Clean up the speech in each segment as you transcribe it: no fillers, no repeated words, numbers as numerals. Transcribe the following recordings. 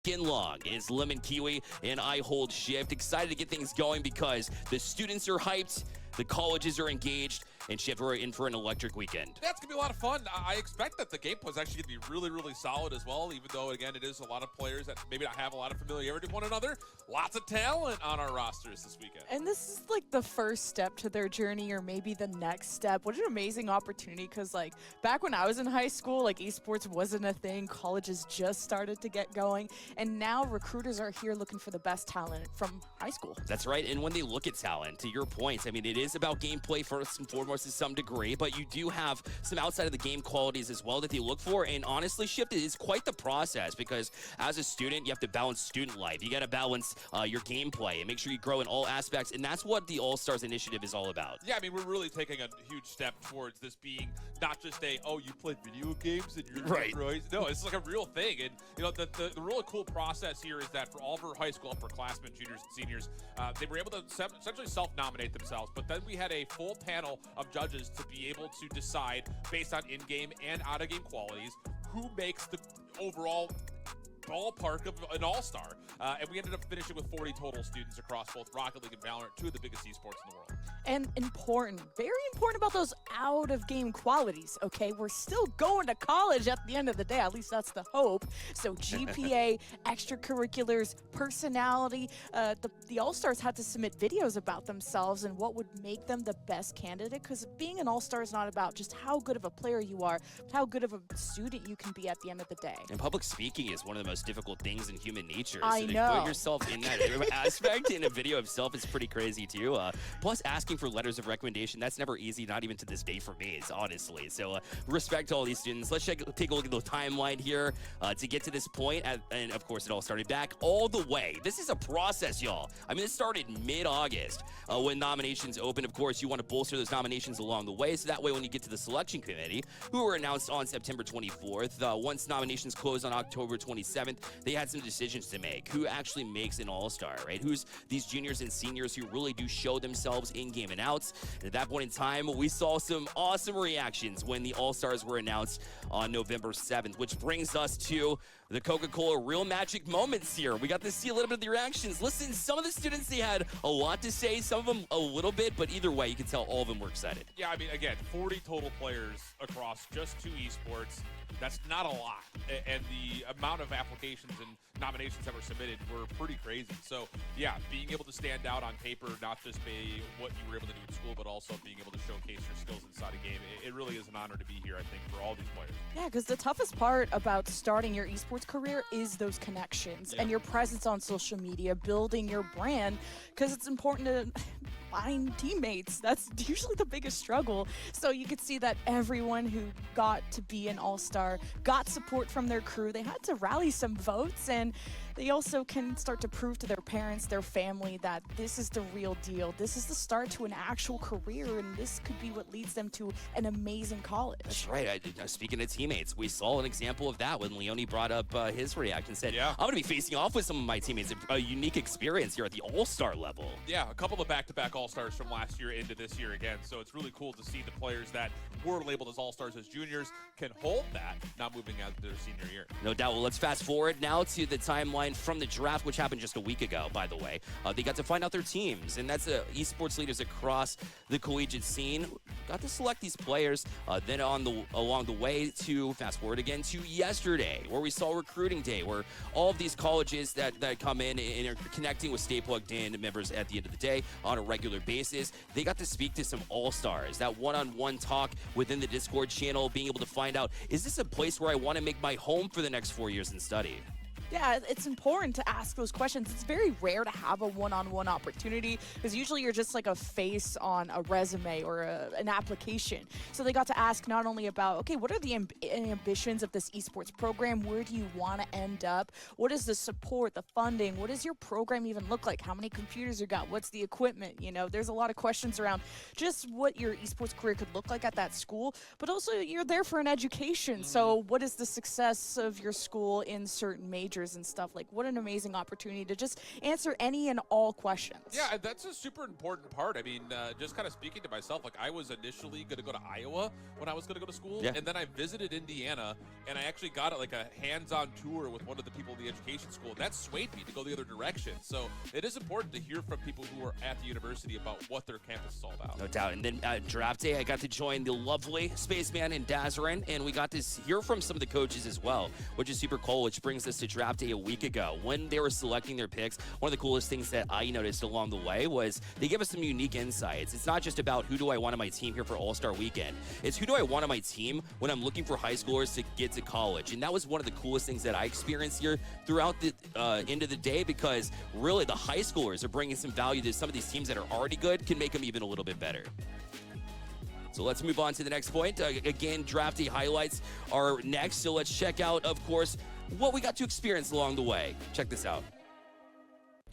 In long is Lemon Kiwi, and I hold shift. Excited to get things going because the students are hyped, the colleges are engaged, and shift, we're in for an electric weekend. That's going to be a lot of fun. I expect that the gameplay is actually going to be really, really solid as well, even though, again, it is a lot of players that maybe not have a lot of familiarity with one another. Lots of talent on our rosters this weekend. And this is like the first step to their journey, or maybe the next step. What an amazing opportunity, because like back when I was in high school, like esports wasn't a thing. Colleges just started to get going, and now recruiters are here looking for the best talent from high school. That's right, and when they look at talent, to your point, I mean, it is about gameplay first and foremost to some degree, but you do have some outside of the game qualities as well that they look for, and honestly, Shift is quite the process, because as a student, you have to balance student life. You got to balance your gameplay and make sure you grow in all aspects, and that's what the All-Stars initiative is all about. Yeah, I mean, we're really taking a huge step towards this being not just a, oh, you play video games and you're right. No, it's like a real thing, and you know, the really cool process here is that for all of our high school upperclassmen, juniors, and seniors, they were able to essentially self-nominate themselves, but then we had a full panel of judges to be able to decide based on in-game and out-of-game qualities who makes the overall ballpark of an all-star, and we ended up finishing with 40 total students across both Rocket League and Valorant, two of the biggest esports in the world. And important, very important about those out-of-game qualities, okay? We're still going to college at the end of the day, at least that's the hope. So GPA, extracurriculars, personality, the All-Stars had to submit videos about themselves and what would make them the best candidate, because being an All-Star is not about just how good of a player you are, but how good of a student you can be at the end of the day. And public speaking is one of the most difficult things in human nature. I so know. To put yourself in that aspect in a video itself is pretty crazy too. Plus asking for letters of recommendation, that's never easy, not even to this day for me, honestly. So respect to all these students. Let's take a look at the timeline here to get to this point. And of course, it all started back all the way. This is a process, y'all. I mean, it started mid-August when nominations opened. Of course, you want to bolster those nominations along the way, so that way when you get to the selection committee, who were announced on September 24th, once nominations closed on October 27th, they had some decisions to make. Who actually makes an all-star, right? Who's these juniors and seniors who really do show themselves in-game and outs? And at that point in time, we saw some awesome reactions when the all-stars were announced on November 7th, which brings us to the Coca-Cola Real Magic moments here. We got to see a little bit of the reactions. Listen, some of the students, they had a lot to say, some of them a little bit, but either way, you can tell all of them were excited. Yeah, I mean, again, 40 total players across just 2 esports. That's not a lot, and the amount of applications and nominations that were submitted were pretty crazy. So, yeah, being able to stand out on paper, not just be what you were able to do in school, but also being able to showcase your skills inside a game, it really is an honor to be here, I think, for all these players. Yeah, because the toughest part about starting your esports career is those connections and your presence on social media, building your brand, because it's important to find teammates. That's usually the biggest struggle. So you could see that everyone who got to be an all-star got support from their crew. They had to rally some votes, and they also can start to prove to their parents, their family, that this is the real deal. This is the start to an actual career, and this could be what leads them to an amazing college. That's right. Speaking of teammates, we saw an example of that when Leone brought up his reaction and said, I'm going to be facing off with some of my teammates. A unique experience here at the all-star level. Yeah, a couple of back-to-back all-stars from last year into this year again. So it's really cool to see the players that were labeled as all-stars as juniors can hold that, not moving out to their senior year. No doubt. Well, let's fast forward now to the timeline from the draft, which happened just a week ago, by the way. They got to find out their teams, and that's esports leaders across the collegiate scene got to select these players. Then along the way to fast forward again to yesterday, where we saw recruiting day, where all of these colleges that come in and are connecting with Stay Plugged In members at the end of the day on a regular basis, they got to speak to some all-stars. That one-on-one talk within the Discord channel, being able to find out, is this a place where I want to make my home for the next 4 years and study? Yeah, it's important to ask those questions. It's very rare to have a one-on-one opportunity, because usually you're just like a face on a resume or an application. So they got to ask not only about, okay, what are the ambitions of this esports program? Where do you want to end up? What is the support, the funding? What does your program even look like? How many computers you got? What's the equipment? You know, there's a lot of questions around just what your esports career could look like at that school, but also you're there for an education. So what is the success of your school in certain majors? teachers and stuff. Like, what an amazing opportunity to just answer any and all questions. Yeah, that's a super important part. I mean, just kind of speaking to myself, like I was initially going to go to Iowa when I was going to go to school, and then I visited Indiana, and I actually got like a hands-on tour with one of the people in the education school. That swayed me to go the other direction. So it is important to hear from people who are at the university about what their campus is all about. No doubt. And then draft day, I got to join the lovely Spaceman and Dazarin, and we got to hear from some of the coaches as well, which is super cool, which brings us to draft day a week ago. When they were selecting their picks, one of the coolest things that I noticed along the way was they give us some unique insights. It's not just about who do I want on my team here for All-Star Weekend. It's who do I want on my team when I'm looking for high schoolers to get to college. And that was one of the coolest things that I experienced here throughout the end of the day, because really the high schoolers are bringing some value to some of these teams that are already good, can make them even a little bit better. So let's move on to the next point. Again, draft day highlights are next. So let's check out, of course, what we got to experience along the way. Check this out.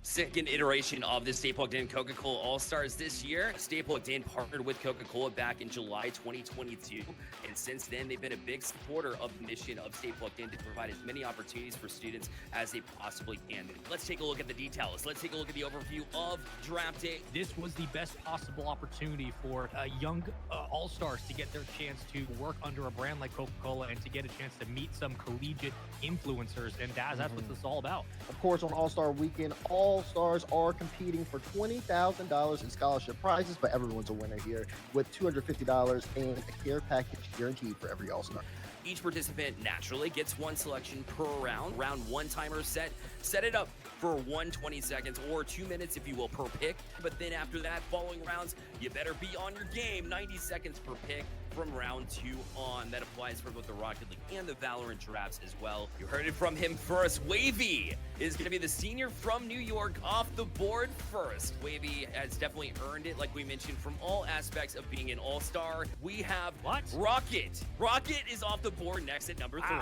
Second iteration of the Stay Plugged In Coca-Cola All-Stars this year. Stay Plugged In partnered with Coca-Cola back in July 2022, and since then they've been a big supporter of the mission of Stay Plugged In to provide as many opportunities for students as they possibly can. Let's take a look at the details. Let's take a look at the overview of draft day. This was the best possible opportunity for young All-Stars to get their chance to work under a brand like Coca-Cola and to get a chance to meet some collegiate influencers, and that's what this is all about. Of course, on All-Star Weekend, All-Stars are competing for $20,000 in scholarship prizes, but everyone's a winner here with $250 and a care package guaranteed for every All-Star. Each participant naturally gets one selection per round. Round one timer set it up for 120 seconds or 2 minutes, if you will, per pick. But then after that, following rounds, you better be on your game. 90 seconds per pick from round 2 on. That applies for both the Rocket League and the Valorant drafts as well. You heard it from him first. Wavy is going to be the senior from New York off the board first. Wavy has definitely earned it, like we mentioned, from all aspects of being an All-Star. We have Rocket. Rocket is off the board next at number 3.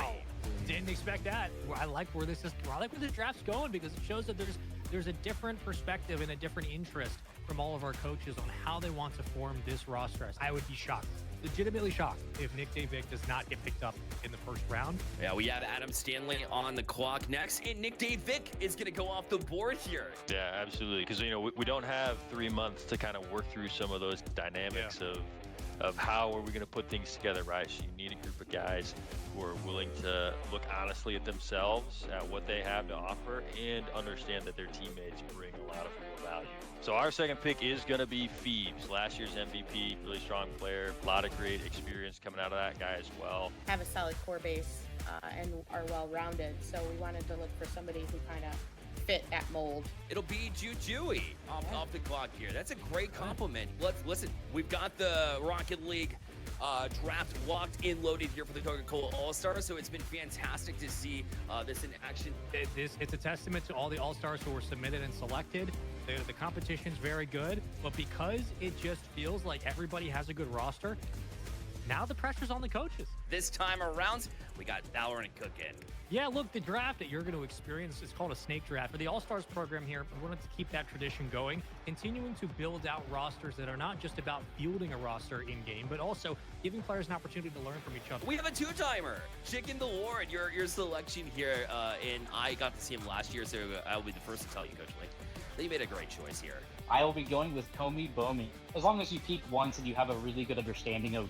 Didn't expect that. I like where this draft's going, because it shows that there's a different perspective and a different interest from all of our coaches on how they want to form this roster. I would be shocked, legitimately shocked, if Nick Davick does not get picked up in the first round. Yeah, we have Adam Stanley on the clock next, and Nick Davick is going to go off the board here. Yeah, absolutely, because we don't have 3 months to kind of work through some of those dynamics of how are we going to put things together, right? So you need a group of guys who are willing to look honestly at themselves, at what they have to offer, and understand that their teammates bring a lot of real value. So our second pick is going to be Phoebes, last year's MVP, really strong player, a lot of great experience coming out of that guy as well. Have a solid core base and are well-rounded, so we wanted to look for somebody who kind of fit that mold. It'll be Jujuy off the clock here. That's a great compliment. Let's listen. We've got the Rocket League draft locked and loaded here for the Coca-Cola All-Star, so it's been fantastic to see this in action. It's a testament to all the All-Stars who were submitted and selected. The competition's very good, but because it just feels like everybody has a good roster, now the pressure's on the coaches. This time around, we got Valorant cooking. Yeah, look, the draft that you're going to experience is called a snake draft. For the All-Stars program here, we wanted to keep that tradition going, continuing to build out rosters that are not just about fielding a roster in-game, but also giving players an opportunity to learn from each other. We have a two-timer. Chicken the Lord, your selection here, and I got to see him last year, so I'll be the first to tell you, Coach Lee, that you made a great choice here. I will be going with Comey Bomi. As long as you peak once and you have a really good understanding of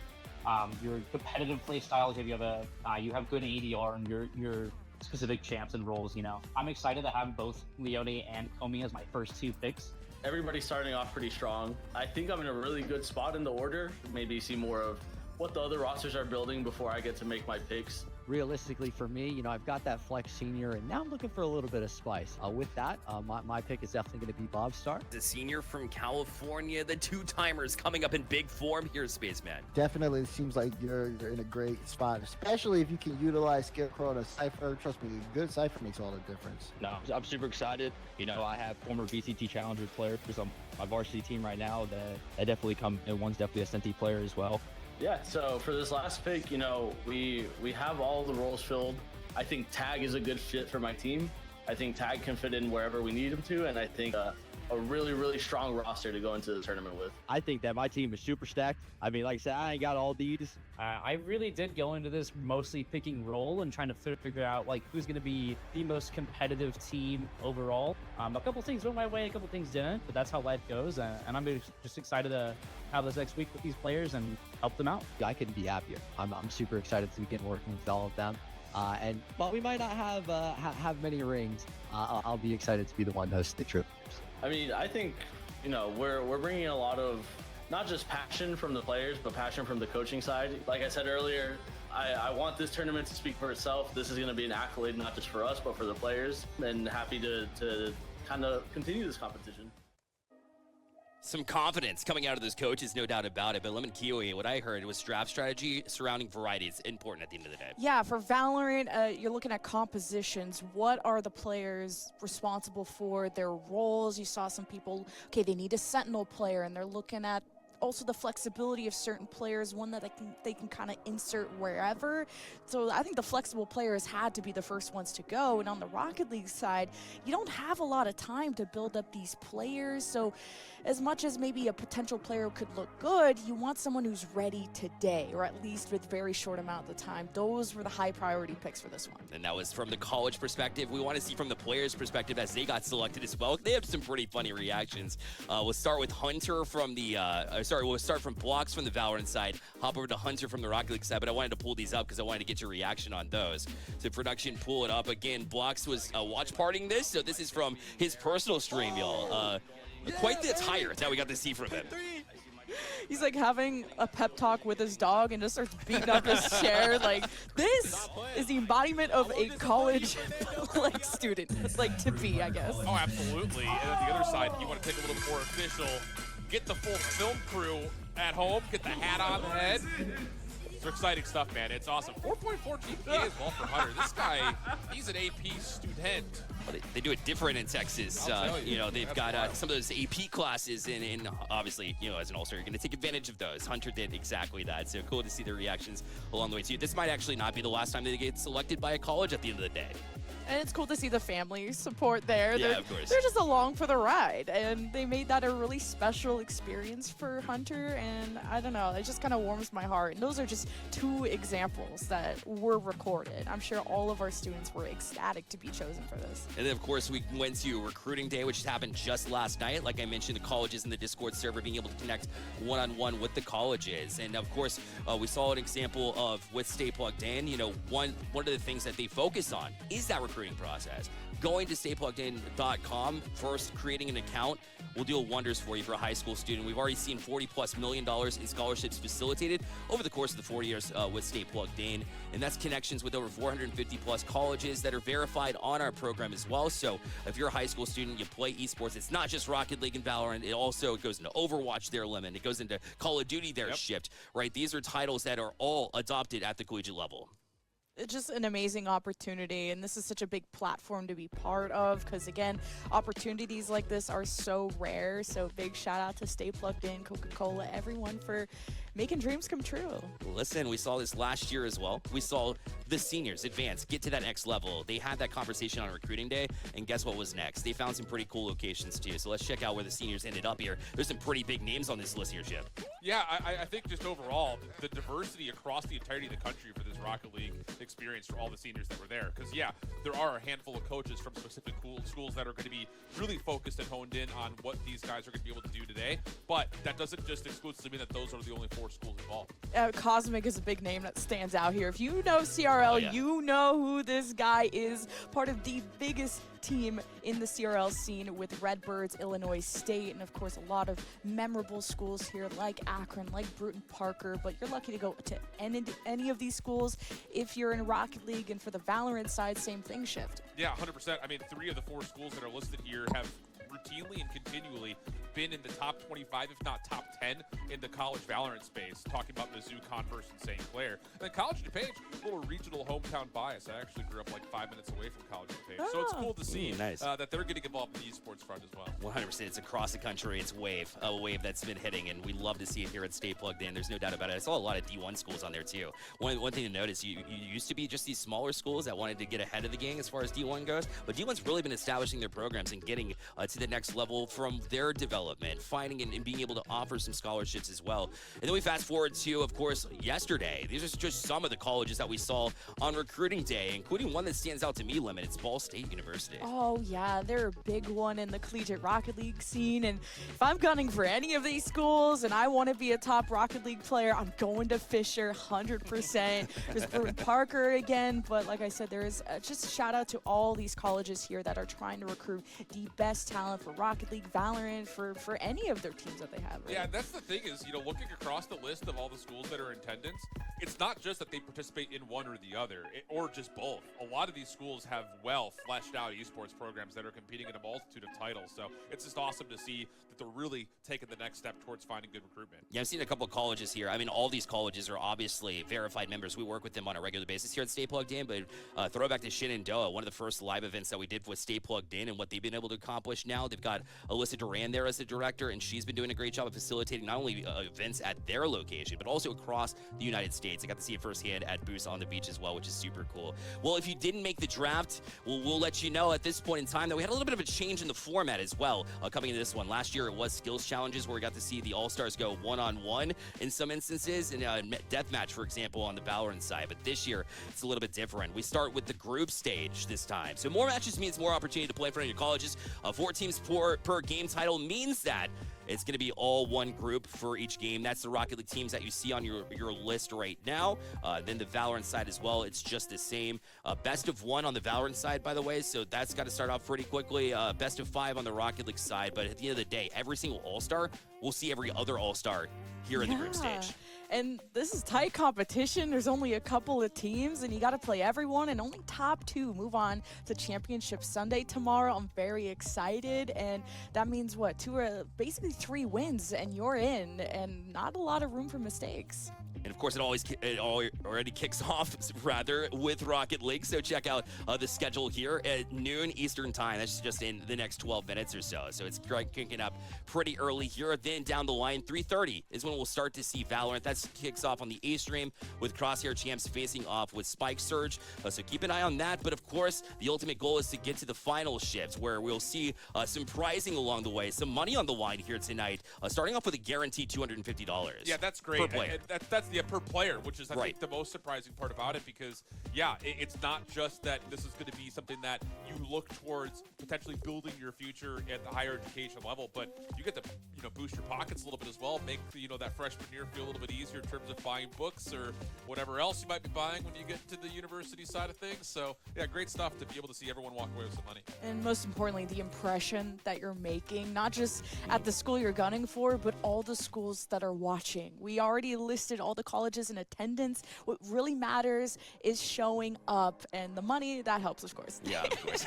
your competitive play styles, if you have you have good ADR and your specific champs and roles, I'm excited to have both Leone and Comey as my first 2 picks. Everybody's starting off pretty strong. I think I'm in a really good spot in the order. Maybe see more of what the other rosters are building before I get to make my picks. Realistically for me, I've got that flex senior, and now I'm looking for a little bit of spice. With that, my pick is definitely going to be Bob Star. The senior from California, the two-timers coming up in big form here, Spaceman. Definitely, it seems like you're in a great spot, especially if you can utilize Scarecrow and a Cypher. Trust me, a good Cypher makes all the difference. No, I'm super excited. I have former VCT Challenger players on my varsity team right now that definitely come, and one's definitely a SNT player as well. Yeah, so for this last pick, we have all the roles filled. I think Tag is a good fit for my team. I think Tag can fit in wherever we need him to, and I think a really, really strong roster to go into the tournament with. I think that my team is super stacked. I mean, like I said, I ain't got all these. I really did go into this mostly picking role and trying to figure out like who's going to be the most competitive team overall. A couple things went my way, a couple things didn't, but that's how life goes. And I'm just excited to have this next week with these players and help them out. I couldn't be happier. I'm super excited to begin working with all of them. And while we might not have many rings, I'll be excited to be the one to host the trip. I mean, I think, you know, we're bringing a lot of not just passion from the players, but passion from the coaching side. Like I said earlier, I want this tournament to speak for itself. This is going to be an accolade not just for us, but for the players, and happy to kind of continue this competition. Some confidence coming out of those coaches, no doubt about it. But Lemon Kiwi, what I heard was draft strategy surrounding variety is important at the end of the day. Yeah, for Valorant, you're looking at compositions. What are the players responsible for, their roles? You saw some people, okay, they need a sentinel player, and they're looking at also the flexibility of certain players, one that they can kind of insert wherever. So I think the flexible players had to be the first ones to go. And on the Rocket League side, you don't have a lot of time to build up these players. So as much as maybe a potential player could look good, you want someone who's ready today, or at least with very short amount of time. Those were the high priority picks for this one. And that was from the college perspective. We want to see from the players' perspective as they got selected as well. They have some pretty funny reactions. We'll start with Hunter from the, we'll start from Blocks from the Valorant side, hop over to Hunter from the Rocket League side, but I wanted to pull these up because I wanted to get your reaction on those. So production, pull it up. Again, Blocks was watch partying this, so this is from his personal stream, y'all. Quite the attire that we got to see from him. He's like having a pep talk with his dog and just starts beating up his chair. Like, this is the embodiment of a college like student, like to be, I guess. Oh, absolutely. And on the other side, you want to take a little more official, get the full film crew at home, get the hat on the head. It's exciting stuff, man. It's awesome. 4.4 GPA as well for Hunter. This guy, he's an AP student. Well, they do it different in Texas. You know, they've got some of those AP classes, and obviously, you know, as an All-Star, you're going to take advantage of those. Hunter did exactly that, so cool to see their reactions along the way, too. This might actually not be the last time they get selected by a college at the end of the day. And it's cool to see the family support there. Yeah, of course. They're just along for the ride, and they made that a really special experience for Hunter, and I don't know, it just kind of warms my heart. And those are just two examples that were recorded. I'm sure all of our students were ecstatic to be chosen for this. And then, of course, we went to recruiting day, which happened just last night. Like I mentioned, the colleges in the Discord server being able to connect one-on-one with the colleges. And, of course, we saw an example of with Stay Plugged In. You know, one of the things that they focus on is that recruiting process. Going to staypluggedin.com, first creating an account will do wonders for you for a high school student. We've already seen $40+ million in scholarships facilitated over the course of the 4 years with Stay Plugged In, and that's connections with over 450+ colleges that are verified on our program as well. So if you're a high school student, you play esports, it's not just Rocket League and Valorant, it also goes into Overwatch, their limit, it goes into Call of Duty, their shipped, right? These are titles that are all adopted at the collegiate level. It's just an amazing opportunity, and this is such a big platform to be part of because, again, opportunities like this are so rare. So big shout out to Stay Plugged In, Coca-Cola, everyone for making dreams come true. Listen, we saw this last year as well. We saw the seniors advance, get to that next level. They had that conversation on recruiting day, and guess what was next? They found some pretty cool locations too. So let's check out where the seniors ended up here. There's some pretty big names on this list here, Chip. Yeah, I think just overall, the diversity across the entirety of the country for this Rocket League experience for all the seniors that were there. Because, yeah, there are a handful of coaches from specific schools that are going to be really focused and honed in on what these guys are going to be able to do today. But that doesn't just exclusively mean that those are the only 4 schools involved. Cosmic is a big name that stands out here. If you know CRL, you know who this guy is. Part of the biggest team in the CRL scene with Redbirds, Illinois State, and of course a lot of memorable schools here like Akron, like Bruton Parker, but you're lucky to go to any of these schools if you're in Rocket League. And for the Valorant side, same thing, Shift. Yeah, 100%. I mean, 3 of the 4 schools that are listed here have routinely and continually been in the top 25, if not top 10, in the college Valorant space, talking about Mizzou, Converse, and St. Clair. And then College DuPage, a little regional hometown bias. I actually grew up like 5 minutes away from College DuPage. So it's cool to see nice. That they're getting involved in the esports front as well. 100%. It's across the country. It's a wave that's been hitting, and we love to see it here at Stay Plugged In. There's no doubt about it. I saw a lot of D1 schools on there, too. One thing to notice, you used to be just these smaller schools that wanted to get ahead of the game as far as D1 goes, but D1's really been establishing their programs and getting to the next level from their development, finding and being able to offer some scholarships as well. And then we fast forward to, of course, yesterday. These are just some of the colleges that we saw on recruiting day, including one that stands out to me, Lemon. It's Ball State University. Oh, yeah, they're a big one in the collegiate Rocket League scene. And if I'm gunning for any of these schools and I want to be a top Rocket League player, I'm going to Fisher 100%. There's Bruin Parker again. But like I said, there is just shout out to all these colleges here that are trying to recruit the best talent for Rocket League, Valorant, for any of their teams that they have. Right? Yeah, and that's the thing is, looking across the list of all the schools that are in attendance, it's not just that they participate in one or the other, or just both. A lot of these schools have fleshed out esports programs that are competing in a multitude of titles. So it's just awesome to see that they're really taking the next step towards finding good recruitment. Yeah, I've seen a couple of colleges here. I mean, all these colleges are obviously verified members. We work with them on a regular basis here at Stay Plugged In, but throwback to Shenandoah, one of the first live events that we did was Stay Plugged In, and what they've been able to accomplish now. They've got Alyssa Duran there as the director, and she's been doing a great job of facilitating not only events at their location, but also across the United States. I got to see it firsthand at Boost on the Beach as well, which is super cool. Well, if you didn't make the draft, we'll let you know at this point in time that we had a little bit of a change in the format as well coming into this one. Last year, it was skills challenges where we got to see the All-Stars go one-on-one in some instances, and deathmatch, for example, on the Valorant side. But this year, it's a little bit different. We start with the group stage this time. So more matches means more opportunity to play in front of your colleges. 4 teams per game title means that it's going to be all one group for each game. That's the Rocket League teams that you see on your list right now. Then the Valorant side as well, it's just the same. Best of 1 on the Valorant side, by the way, so that's got to start off pretty quickly. Best of 5 on the Rocket League side, but at the end of the day, every single All-Star, we'll see every other All-Star here in the group stage. And this is tight competition. There's only a couple of teams, and you got to play everyone, and only top 2 move on to Championship Sunday tomorrow. I'm very excited, and that means what? Basically 3 wins, and you're in, and not a lot of room for mistakes. And of course, it already kicks off, rather, with Rocket League. So check out the schedule here at noon Eastern time. That's just in the next 12 minutes or so. So it's kicking up pretty early here. Then down the line, 3:30 is when we'll start to see Valorant. That kicks off on the A stream with Crosshair Champs facing off with Spike Surge. So keep an eye on that. But of course, the ultimate goal is to get to the final shift where we'll see some prizing along the way, some money on the line here tonight, starting off with a guaranteed $250. Yeah, that's great. Per player. That's per player, which is, I think, the most surprising part about it, because, yeah, it's not just that this is going to be something that you look towards potentially building your future at the higher education level, but you get to, boost your pockets a little bit as well, make, that freshman year feel a little bit easier in terms of buying books or whatever else you might be buying when you get to the university side of things. So, yeah, great stuff to be able to see everyone walk away with some money. And most importantly, the impression that you're making, not just at the school you're gunning for, but all the schools that are watching. We already listed all the colleges in attendance. What really matters is showing up, and the money, that helps, of course. Yeah, of course.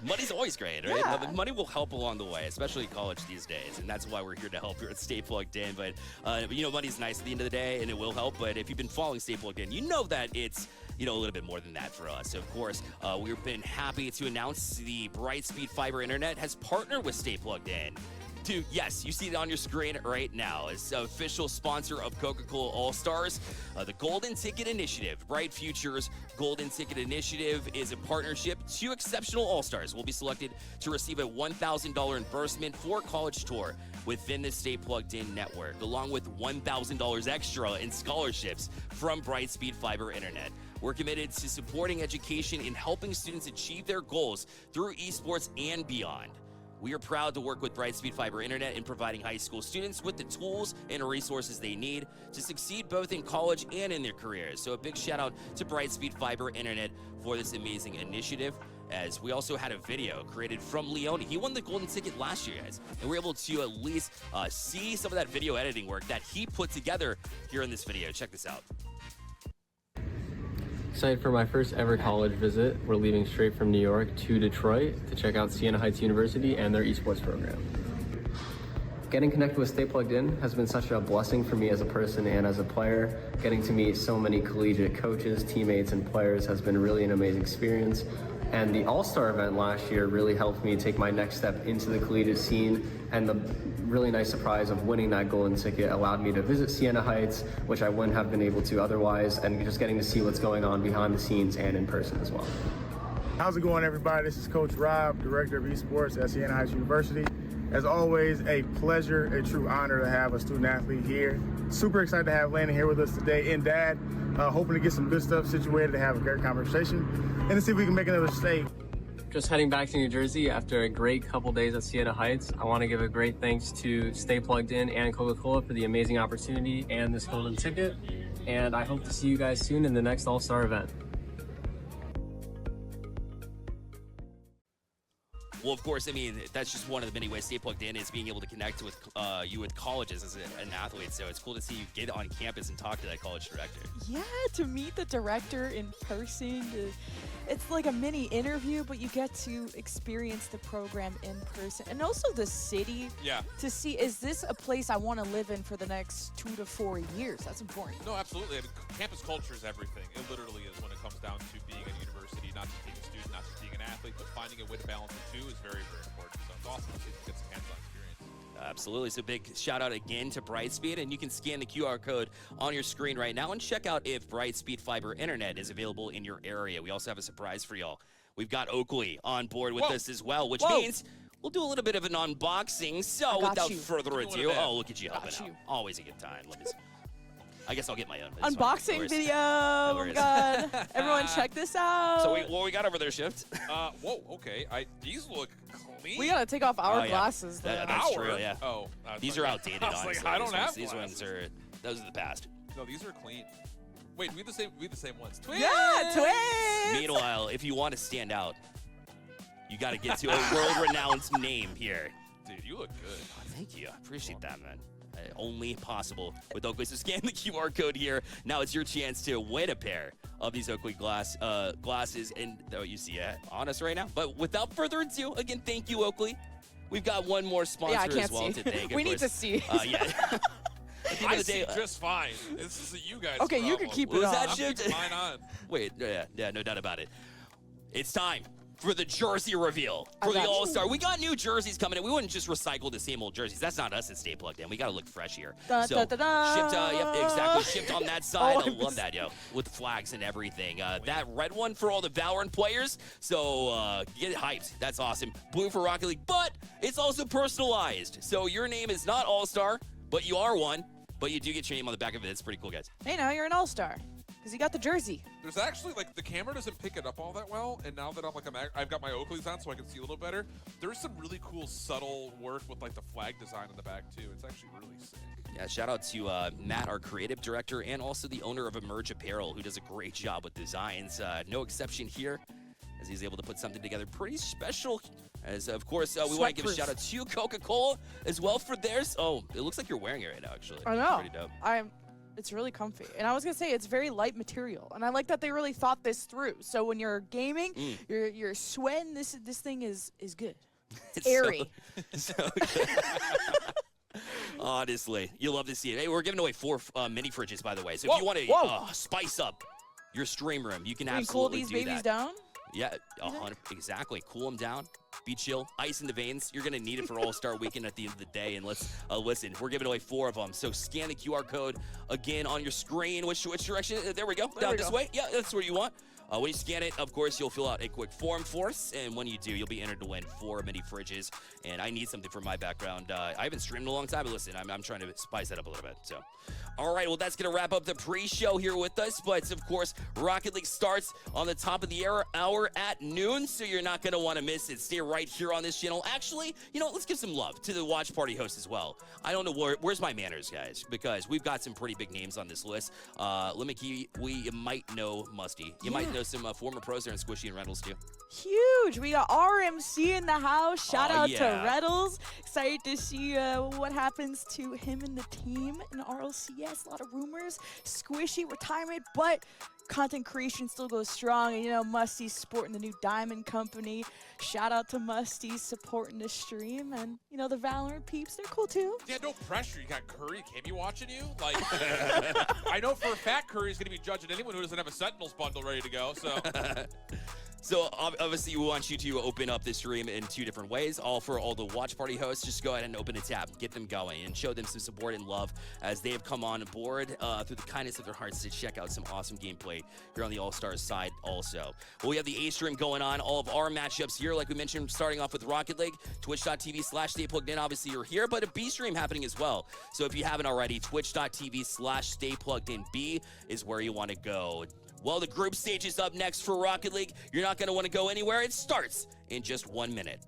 Money's always great, right? Yeah. Money will help along the way, especially college these days, and that's why we're here to help here at Stay Plugged In. But, money's nice at the end of the day, and it will help, but if you've been following Stay Plugged In, you know that it's a little bit more than that for us. So, of course, we've been happy to announce the Brightspeed Fiber Internet has partnered with Stay Plugged In. Yes, you see it on your screen right now. It's the official sponsor of Coca-Cola All-Stars, the Golden Ticket Initiative. Bright Futures Golden Ticket Initiative is a partnership. 2 exceptional All-Stars will be selected to receive a $1,000 reimbursement for college tour within the Stay Plugged In network, along with $1,000 extra in scholarships from Brightspeed Fiber Internet. We're committed to supporting education and helping students achieve their goals through esports and beyond. We are proud to work with Brightspeed Fiber Internet in providing high school students with the tools and resources they need to succeed both in college and in their careers. So a big shout out to Brightspeed Fiber Internet for this amazing initiative, as we also had a video created from Leone. He won the golden ticket last year, guys, and we're able to at least see some of that video editing work that he put together here in this video. Check this out. Excited for my first ever college visit. We're leaving straight from New York to Detroit to check out Siena Heights University and their esports program. Getting connected with Stay Plugged In has been such a blessing for me as a person and as a player. Getting to meet so many collegiate coaches, teammates, and players has been really an amazing experience. And the All-Star event last year really helped me take my next step into the collegiate scene, and the really nice surprise of winning that golden ticket allowed me to visit Siena Heights, which I wouldn't have been able to otherwise, and just getting to see what's going on behind the scenes and in person as well. How's it going, everybody? This is Coach Rob, Director of Esports at Siena Heights University. As always, a pleasure, a true honor to have a student athlete here. Super excited to have Landon here with us today in Dad. Hoping to get some good stuff situated to have a great conversation and to see if we can make another stay. Just heading back to New Jersey after a great couple days at Siena Heights. I want to give a great thanks to Stay Plugged In and Coca-Cola for the amazing opportunity and this golden ticket. And I hope to see you guys soon in the next All-Star event. Well, of course, I mean, that's just one of the many ways Stay Plugged In is being able to connect with you with colleges as an athlete. So it's cool to see you get on campus and talk to that college director. Yeah, to meet the director in person. It's like a mini interview, but you get to experience the program in person. And also the city. Yeah. To see, is this a place I want to live in for the next 2 to 4 years? That's important. No, absolutely. I mean, campus culture is everything. It literally is when it comes down to being at university, not just being a student, not just being an athlete, but finding a way to balance the two is very, very important. So it's awesome to see if you get some hands-on experience. Absolutely. So big shout out again to Brightspeed, and you can scan the QR code on your screen right now and check out if Brightspeed fiber internet is available in your area. We also have a surprise for y'all. We've got Oakley on board with us as well, which means we'll do a little bit of an unboxing. So without further ado, look at you helping out. Always a good time. Let me see. I guess I'll get my own. Unboxing video. Oh my God. Everyone check this out. So what we got over there, Shift? Whoa, okay. These look clean. We gotta take off our glasses. That's true, yeah. Oh. These are outdated, honestly. Like, I don't have these ones are, those are the past. No, these are clean. Wait, we have the same ones. Twins! Yeah, twins! Meanwhile, if you want to stand out, you got to get to a world-renowned name here. Dude, you look good. Oh, thank you. I appreciate that, man. Only possible with Oakley. So scan the QR code here. Now it's your chance to win a pair of these Oakley glasses, and you see it on us right now. But without further ado, again, thank you, Oakley. We've got one more sponsor as well to thank. We need to see. I see just fine. This is you guys. Okay, problem. you can keep it on. Was that shift? Mine on. Wait, yeah, no doubt about it. It's time for the jersey reveal for the All-Star. We got new jerseys coming in. We wouldn't just recycle the same old jerseys. That's not us at Stay Plugged In. We got to look fresh here. Shipped, yep, exactly. Shipped on that side. I love that, yo, with flags and everything. That red one for all the Valorant players. So get it hyped. That's awesome. Blue for Rocket League, but it's also personalized. So your name is not All-Star, but you are one. But you do get your name on the back of it. It's pretty cool, guys. Hey, now you're an All-Star. Because you got the jersey. There's actually, like, the camera doesn't pick it up all that well, and now that I've got my Oakleys on so I can see a little better, there's some really cool subtle work with, like, the flag design in the back, too. It's actually really sick. Yeah, shout out to Matt, our creative director, and also the owner of Emerge Apparel, who does a great job with designs. No exception here, as he's able to put something together pretty special. As, of course, we want to give a shout out to Coca-Cola as well for theirs. Oh, it looks like you're wearing it right now, actually. I know. Pretty dope. It's really comfy. And I was going to say, it's very light material. And I like that they really thought this through. So when you're gaming, you're sweating, this thing is good. It's airy. So honestly, you love to see it. Hey, we're giving away 4 mini fridges, by the way. So if you want to spice up your stream room, you can absolutely cool these babies down? Yeah, 100, exactly. Cool them down. Be chill. Ice in the veins. You're going to need it for All-Star Weekend at the end of the day. And let's listen. We're giving away 4 of them. So scan the QR code again on your screen. Which direction? There we go. Down this way. Yeah, that's where you want. When you scan it, of course, you'll fill out a quick form for us. And when you do, you'll be entered to win 4 mini fridges. And I need something for my background. I haven't streamed in a long time, but listen, I'm trying to spice that up a little bit. So, all right, well, that's going to wrap up the pre-show here with us. But, of course, Rocket League starts on the top of the hour at noon, so you're not going to want to miss it. Stay right here on this channel. Actually, let's give some love to the watch party host as well. I don't know where's my manners, guys, because we've got some pretty big names on this list. You might know Musty. You might know some former pros there in Squishy and Reynolds, too. Huge. We got RMC in the house. Shout out yeah. to Reddles. Excited to see what happens to him and the team in RLCS. A lot of rumors. Squishy retirement, but content creation still goes strong. And, you know, Musty's supporting the new Diamond Company. Shout out to Musty supporting the stream. And, you know, the Valorant peeps, they're cool too. Yeah, no pressure. You got Curry, Kimmy watching you. Like, I know for a fact Curry's going to be judging anyone who doesn't have a Sentinels bundle ready to go. So. So obviously we want you to open up this stream in 2 different ways. All for all the watch party hosts, just go ahead and open a tab, get them going, and show them some support and love as they have come on board through the kindness of their hearts to check out some awesome gameplay here on the All-Stars side also. Well, we have the A stream going on, all of our matchups here, like we mentioned, starting off with Rocket League, twitch.tv/staypluggedin. Obviously you're here, but a B stream happening as well. So if you haven't already, twitch.tv/staypluggedinb is where you want to go. Well, the group stage is up next for Rocket League. You're not going to want to go anywhere. It starts in just 1 minute.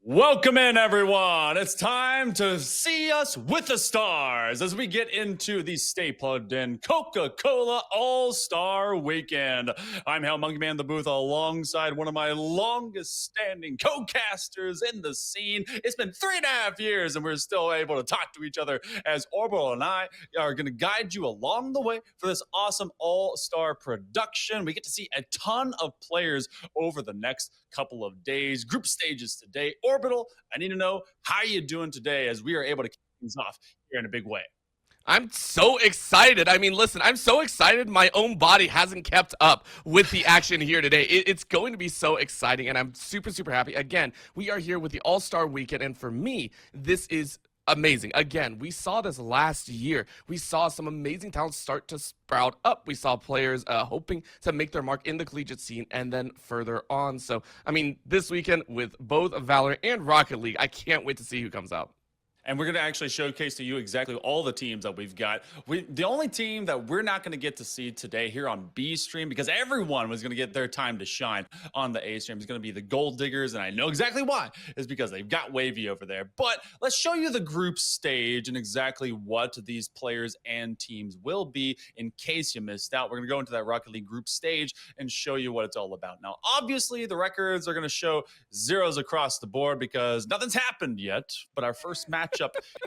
Welcome in, everyone. It's time to see us with the stars as we get into the Stay Plugged In Coca-Cola All-Star Weekend. I'm Hal Monkey Man in the booth alongside one of my longest-standing co-casters in the scene. It's been 3.5 years, and we're still able to talk to each other as Orbital and I are going to guide you along the way for this awesome All-Star production. We get to see a ton of players over the next couple of days. Group stages today. Orbital, I need to know how you doing today as we are able to kick things off here in a big way. I'm so excited. I mean, listen, I'm so excited my own body hasn't kept up with the action here today. It's going to be so exciting, and I'm super, super happy. Again, we are here with the All-Star Weekend, and for me, this is amazing. Again, we saw this last year. We saw some amazing talents start to sprout up. We saw players hoping to make their mark in the collegiate scene and then further on. So, I mean, this weekend with both Valorant and Rocket League, I can't wait to see who comes out. And we're going to actually showcase to you exactly all the teams that we've got. The only team that we're not going to get to see today here on B stream, because everyone was going to get their time to shine on the A stream, is going to be the Gold Diggers. And I know exactly why. Is because they've got Wavy over there. But let's show you the group stage and exactly what these players and teams will be in case you missed out. We're going to go into that Rocket League group stage and show you what it's all about. Now, obviously, the records are going to show zeros across the board because nothing's happened yet. But our first matchup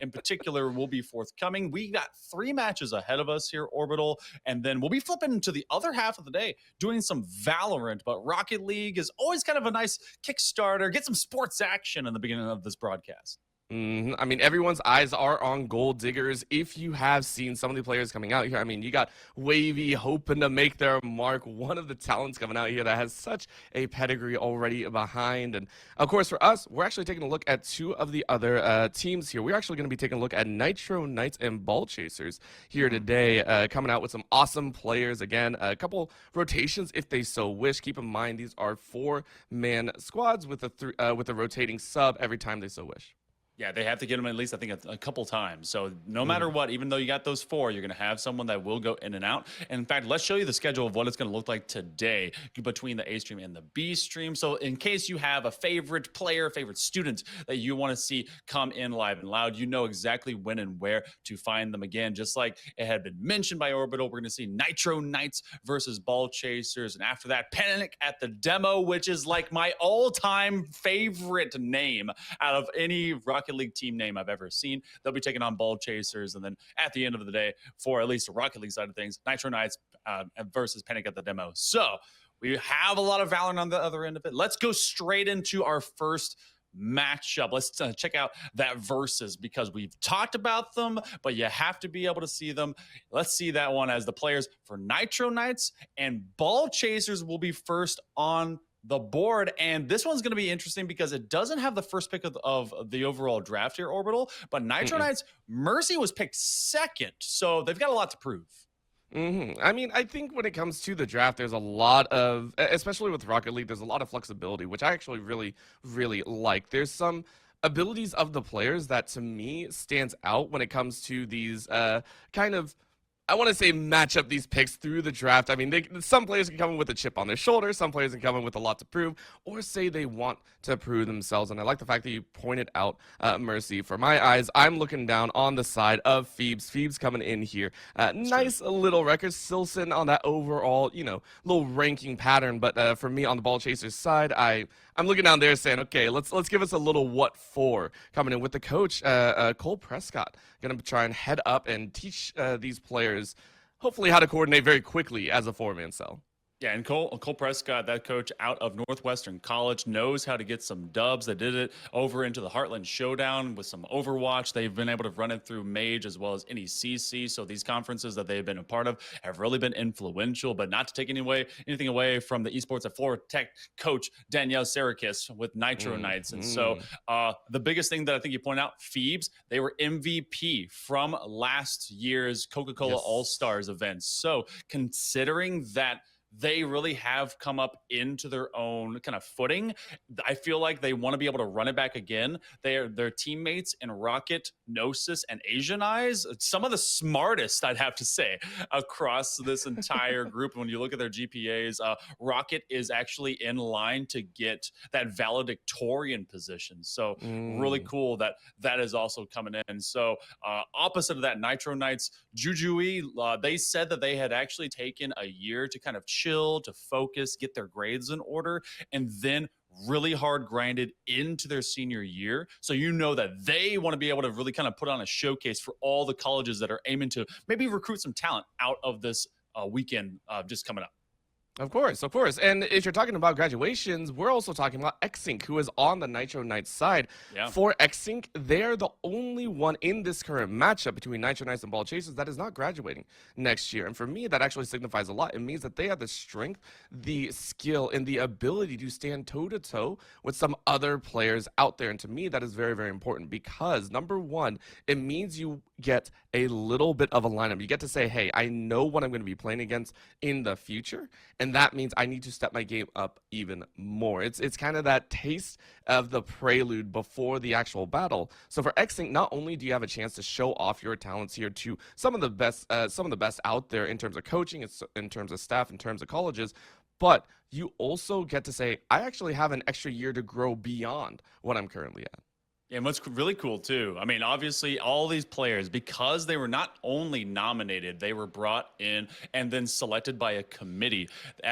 in particular will be forthcoming. We got 3 matches ahead of us here, Orbital, and then we'll be flipping into the other half of the day doing some Valorant. But Rocket League is always kind of a nice Kickstarter, get some sports action in the beginning of this broadcast. I mean, everyone's eyes are on Gold Diggers. If you have seen some of the players coming out here, I mean, you got Wavy hoping to make their mark, one of the talents coming out here that has such a pedigree already behind. And of course, for us, we're actually taking a look at 2 of the other teams here. We're actually going to be taking a look at Nitro Knights and Ball Chasers here today, coming out with some awesome players. Again, a couple rotations if they so wish. Keep in mind, these are 4-man squads with a rotating sub every time they so wish. Yeah, they have to get them at least, I think, a couple times. So no matter what, even though you got those 4, you're going to have someone that will go in and out. And in fact, let's show you the schedule of what it's going to look like today between the A stream and the B stream. So in case you have a favorite player, favorite student that you want to see come in live and loud, you know exactly when and where to find them. Again, just like it had been mentioned by Orbital, we're going to see Nitro Knights versus Ball Chasers. And after that, Panic at the Demo, which is like my all-time favorite name out of any Rocket League team name I've ever seen. They'll be taking on Ball Chasers, and then at the end of the day, for at least the Rocket League side of things, Nitro Knights versus Panic at the Demo. So we have a lot of Valorant on the other end of it. Let's go straight into our first matchup. Let's check out that versus, because we've talked about them, but you have to be able to see them. Let's see that one as the players for Nitro Knights and Ball Chasers will be first on the board. And this one's going to be interesting because it doesn't have the first pick of the overall draft here, Orbital, but Nitro Knights, Mercy was picked second. So they've got a lot to prove. I mean, I think when it comes to the draft, there's a lot of, especially with Rocket League, there's a lot of flexibility, which I actually really, really like. There's some abilities of the players that to me stands out when it comes to these kind of I want to say match up these picks through the draft. I mean, some players can come in with a chip on their shoulder, some players can come in with a lot to prove, or say they want to prove themselves. And I like the fact that you pointed out Mercy. For my eyes, I'm looking down on the side of Phoebes. Phoebes coming in here. Nice little record, still sitting on that overall, little ranking pattern. But for me on the Ball Chasers side, I'm looking down there saying, okay, let's give us a little what for coming in with the coach, Cole Prescott. Going to try and head up and teach these players hopefully how to coordinate very quickly as a four-man cell. Yeah, and Cole Prescott, that coach out of Northwestern College, knows how to get some dubs. They did it over into the Heartland Showdown with some Overwatch. They've been able to run it through Mage as well as NECC. So these conferences that they've been a part of have really been influential, but not to take anything away from the esports at Florida Tech coach Danielle Sarakis with Nitro Knights. And so the biggest thing that I think you pointed out, Phoebes, they were MVP from last year's Coca-Cola All-Stars event. So considering that they really have come up into their own kind of footing, I feel like they want to be able to run it back again. Their teammates in Rocket, Gnosis, and Asian Eyes, some of the smartest, I'd have to say, across this entire group. When you look at their GPAs, Rocket is actually in line to get that valedictorian position. So really cool that is also coming in. So opposite of that, Nitro Knights, Jujui, they said that they had actually taken a year to kind of chill, to focus, get their grades in order, and then really hard grinded into their senior year. So that they want to be able to really kind of put on a showcase for all the colleges that are aiming to maybe recruit some talent out of this weekend just coming up. Of course. And if you're talking about graduations, we're also talking about xSync, who is on the Nitro Knights side. Yeah. For xSync, they're the only one in this current matchup between Nitro Knights and Ball Chasers that is not graduating next year. And for me, that actually signifies a lot. It means that they have the strength, the skill, and the ability to stand toe-to-toe with some other players out there. And to me, that is very, very important because, number one, it means you get a little bit of a lineup. You get to say, hey, I know what I'm going to be playing against in the future, and that means I need to step my game up even more. It's kind of that taste of the prelude before the actual battle. So for xSync, not only do you have a chance to show off your talents here to some of the best out there in terms of coaching, in terms of staff, in terms of colleges, but you also get to say, I actually have an extra year to grow beyond what I'm currently at. And what's really cool, too, I mean, obviously, all these players, because they were not only nominated, they were brought in and then selected by a committee.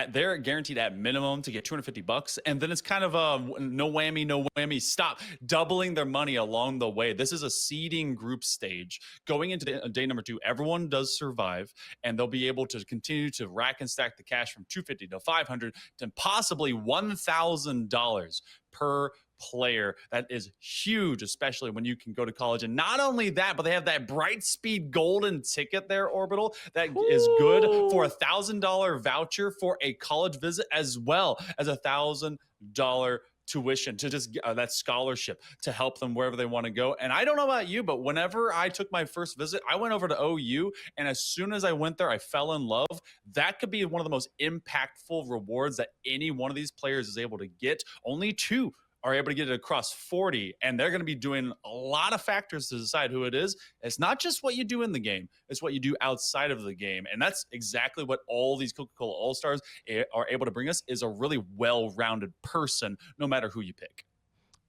They're guaranteed at minimum to get $250, and then it's kind of a no whammy, stop, doubling their money along the way. This is a seeding group stage. Going into day number 2, everyone does survive, and they'll be able to continue to rack and stack the cash from $250 to $500 to possibly $1,000 per player. That is huge, especially when you can go to college. And not only that, but they have that Brightspeed golden ticket there, Orbital, that is good for $1,000 voucher for a college visit, as well as $1,000 tuition to just that scholarship to help them wherever they want to go. And I don't know about you, but whenever I took my first visit, I went over to OU, and as soon as I went there, I fell in love. That could be one of the most impactful rewards that any one of these players is able to get. Only 2 are able to get it across 40, and they're going to be doing a lot of factors to decide who it is. It's not just what you do in the game, it's what you do outside of the game. And that's exactly what all these Coca-Cola All-Stars are able to bring us, is a really well-rounded person, no matter who you pick.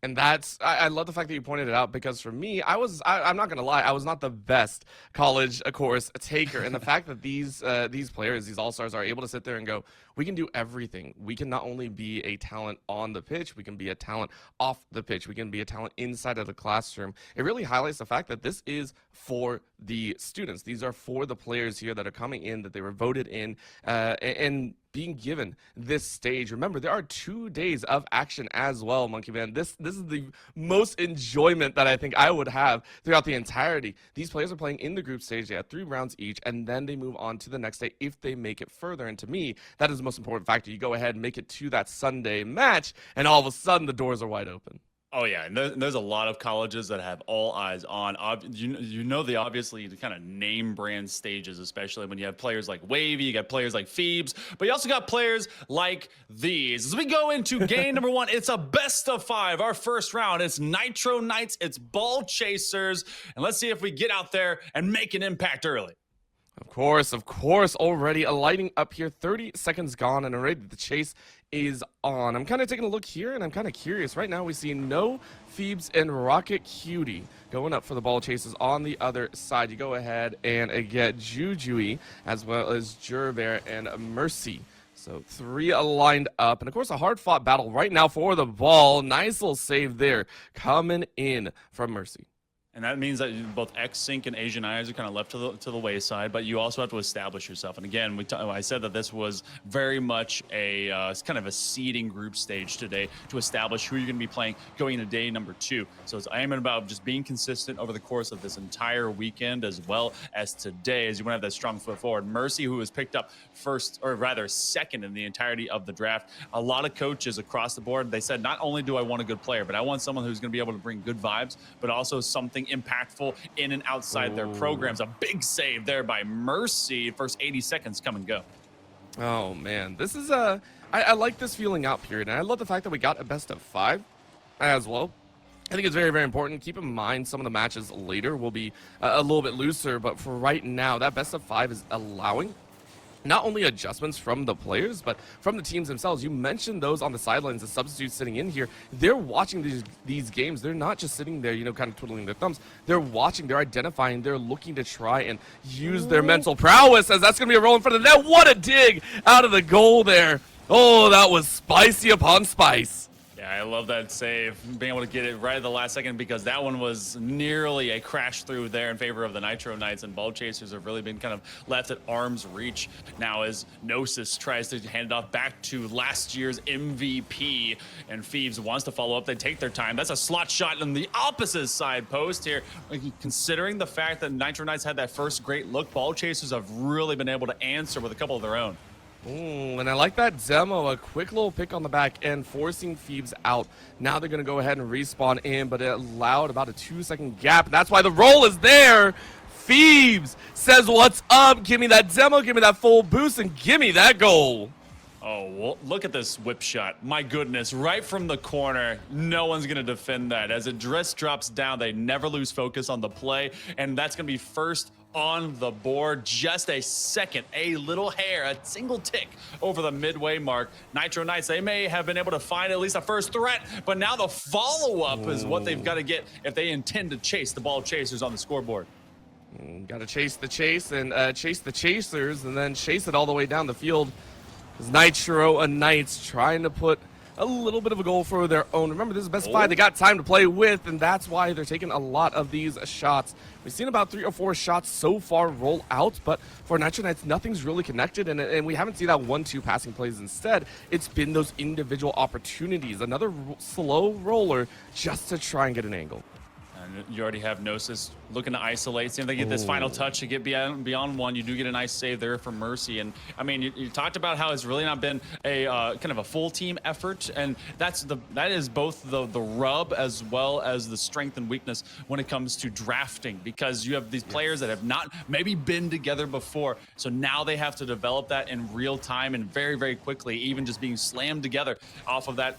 And I love the fact that you pointed it out, because for me, I'm not going to lie, I was not the best college course taker. And the fact that these players, these all-stars, are able to sit there and go, we can do everything. We can not only be a talent on the pitch, we can be a talent off the pitch, we can be a talent inside of the classroom. It really highlights the fact that this is for the students. These are for the players here that are coming in, that they were voted in, and being given this stage. Remember, there are 2 days of action as well, Monkey Man. This is the most enjoyment that I think I would have throughout the entirety. These players are playing in the group stage. They have 3 rounds each, and then they move on to the next day if they make it further. And to me, that is the most important factor. You go ahead and make it to that Sunday match, and all of a sudden the doors are wide open. Oh, yeah, and there's a lot of colleges that have all eyes on. The obviously the kind of name brand stages, especially when you have players like Wavy, you got players like Phoebes, but you also got players like these. As we go into game number 1, it's a best of 5. Our first round, it's Nitro Knights, it's Ball Chasers, and let's see if we get out there and make an impact early. Of course, already lighting up here. 30 seconds gone, and already the chase is on. I'm kind of taking a look here, and I'm kind of curious. Right now, we see no Phoebes and Rocket Cutie going up for the ball chases on the other side. You go ahead and get Jujui, as well as Jerbear and Mercy. So 3 lined up, and of course a hard-fought battle right now for the ball. Nice little save there coming in from Mercy. And that means that both xSync and Asian Eyes are kind of left to the wayside, but you also have to establish yourself. And again, I said that this was very much a kind of a seeding group stage today to establish who you're going to be playing going into day number 2. So it's aiming about just being consistent over the course of this entire weekend, as well as today, as you want to have that strong foot forward. Mercy, who was picked up first, or rather second in the entirety of the draft. A lot of coaches across the board, they said, not only do I want a good player, but I want someone who's going to be able to bring good vibes, but also something impactful in and outside their programs. A big save there by Mercy. First 80 seconds come and go. Oh man, this is I like this feeling out period, and I love the fact that we got a best of 5 as well. I think it's very, very important. Keep in mind some of the matches later will be a little bit looser, but for right now, that best of 5 is allowing not only adjustments from the players, but from the teams themselves. You mentioned those on the sidelines, the substitutes sitting in here. They're watching these games. They're not just sitting there, kind of twiddling their thumbs. They're watching, they're identifying, they're looking to try and use their mental prowess, as that's going to be a roll in front of the net. What a dig out of the goal there. Oh, that was spicy upon spice. Yeah, I love that save, being able to get it right at the last second, because that one was nearly a crash through there in favor of the Nitro Knights, and Ball Chasers have really been kind of left at arm's reach now as Gnosis tries to hand it off back to last year's MVP, and Phoebes wants to follow up. They take their time. That's a slot shot on the opposite side post here. Considering the fact that Nitro Knights had that first great look, Ball Chasers have really been able to answer with a couple of their own. Ooh, and I like that demo. A quick little pick on the back end, forcing Phoebes out. Now they're going to go ahead and respawn in, but it allowed about a 2-second gap. And that's why the roll is there. Phoebes says, what's up? Give me that demo, give me that full boost, and give me that goal. Oh, well, look at this whip shot. My goodness, right from the corner. No one's going to defend that. As it just drops down, they never lose focus on the play, and that's going to be first on the board. Just a second, a little hair, a single tick over the midway mark. Nitro Knights, they may have been able to find at least a first threat, but now the follow-up is what they've got to get if they intend to chase the Ball Chasers on the scoreboard. Got to chase the chase and chase the chasers, and then chase it all the way down the field. Nitro Knights trying to put a little bit of a goal for their own. Remember, this is best of 5. They got time to play with, and that's why they're taking a lot of these shots. We've seen about 3 or 4 shots so far roll out, but for Nitro Knights, nothing's really connected, and we haven't seen that 1-2 passing plays. Instead, it's been those individual opportunities. Another slow roller just to try and get an angle. And you already have Gnosis looking to isolate. See if they get this final touch to get beyond one. You do get a nice save there from Mercy. And I mean, you talked about how it's really not been a kind of a full team effort, and that is both the rub as well as the strength and weakness when it comes to drafting, because you have these players that have not maybe been together before. So now they have to develop that in real time and very, very quickly, even just being slammed together off of that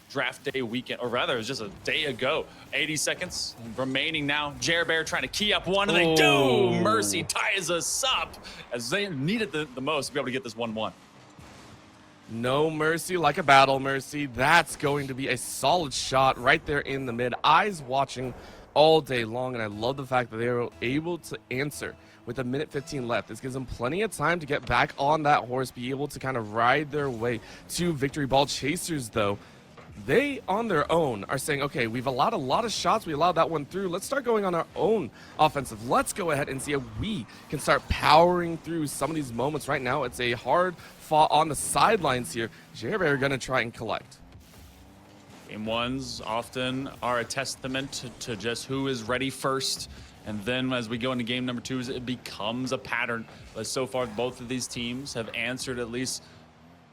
draft day weekend, or rather it was just a day ago. 80 seconds remaining now. Jerbear trying to key up one, and they do. Mercy ties us up as they needed the most to be able to get this 1-1. No mercy like a battle, Mercy. That's going to be a solid shot right there in the mid. Eyes watching all day long, and I love the fact that they were able to answer with 1:15 left. This gives them plenty of time to get back on that horse, be able to kind of ride their way to victory. Ball Chasers, though, they on their own are saying, okay, we've allowed a lot of shots. We allowed that one through. Let's start going on our own offensive. Let's go ahead and see if we can start powering through some of these moments. Right now, it's a hard fought on the sidelines here. Jerbear are going to try and collect. Game ones often are a testament to just who is ready first. And then as we go into game number 2, it becomes a pattern. But so far, both of these teams have answered at least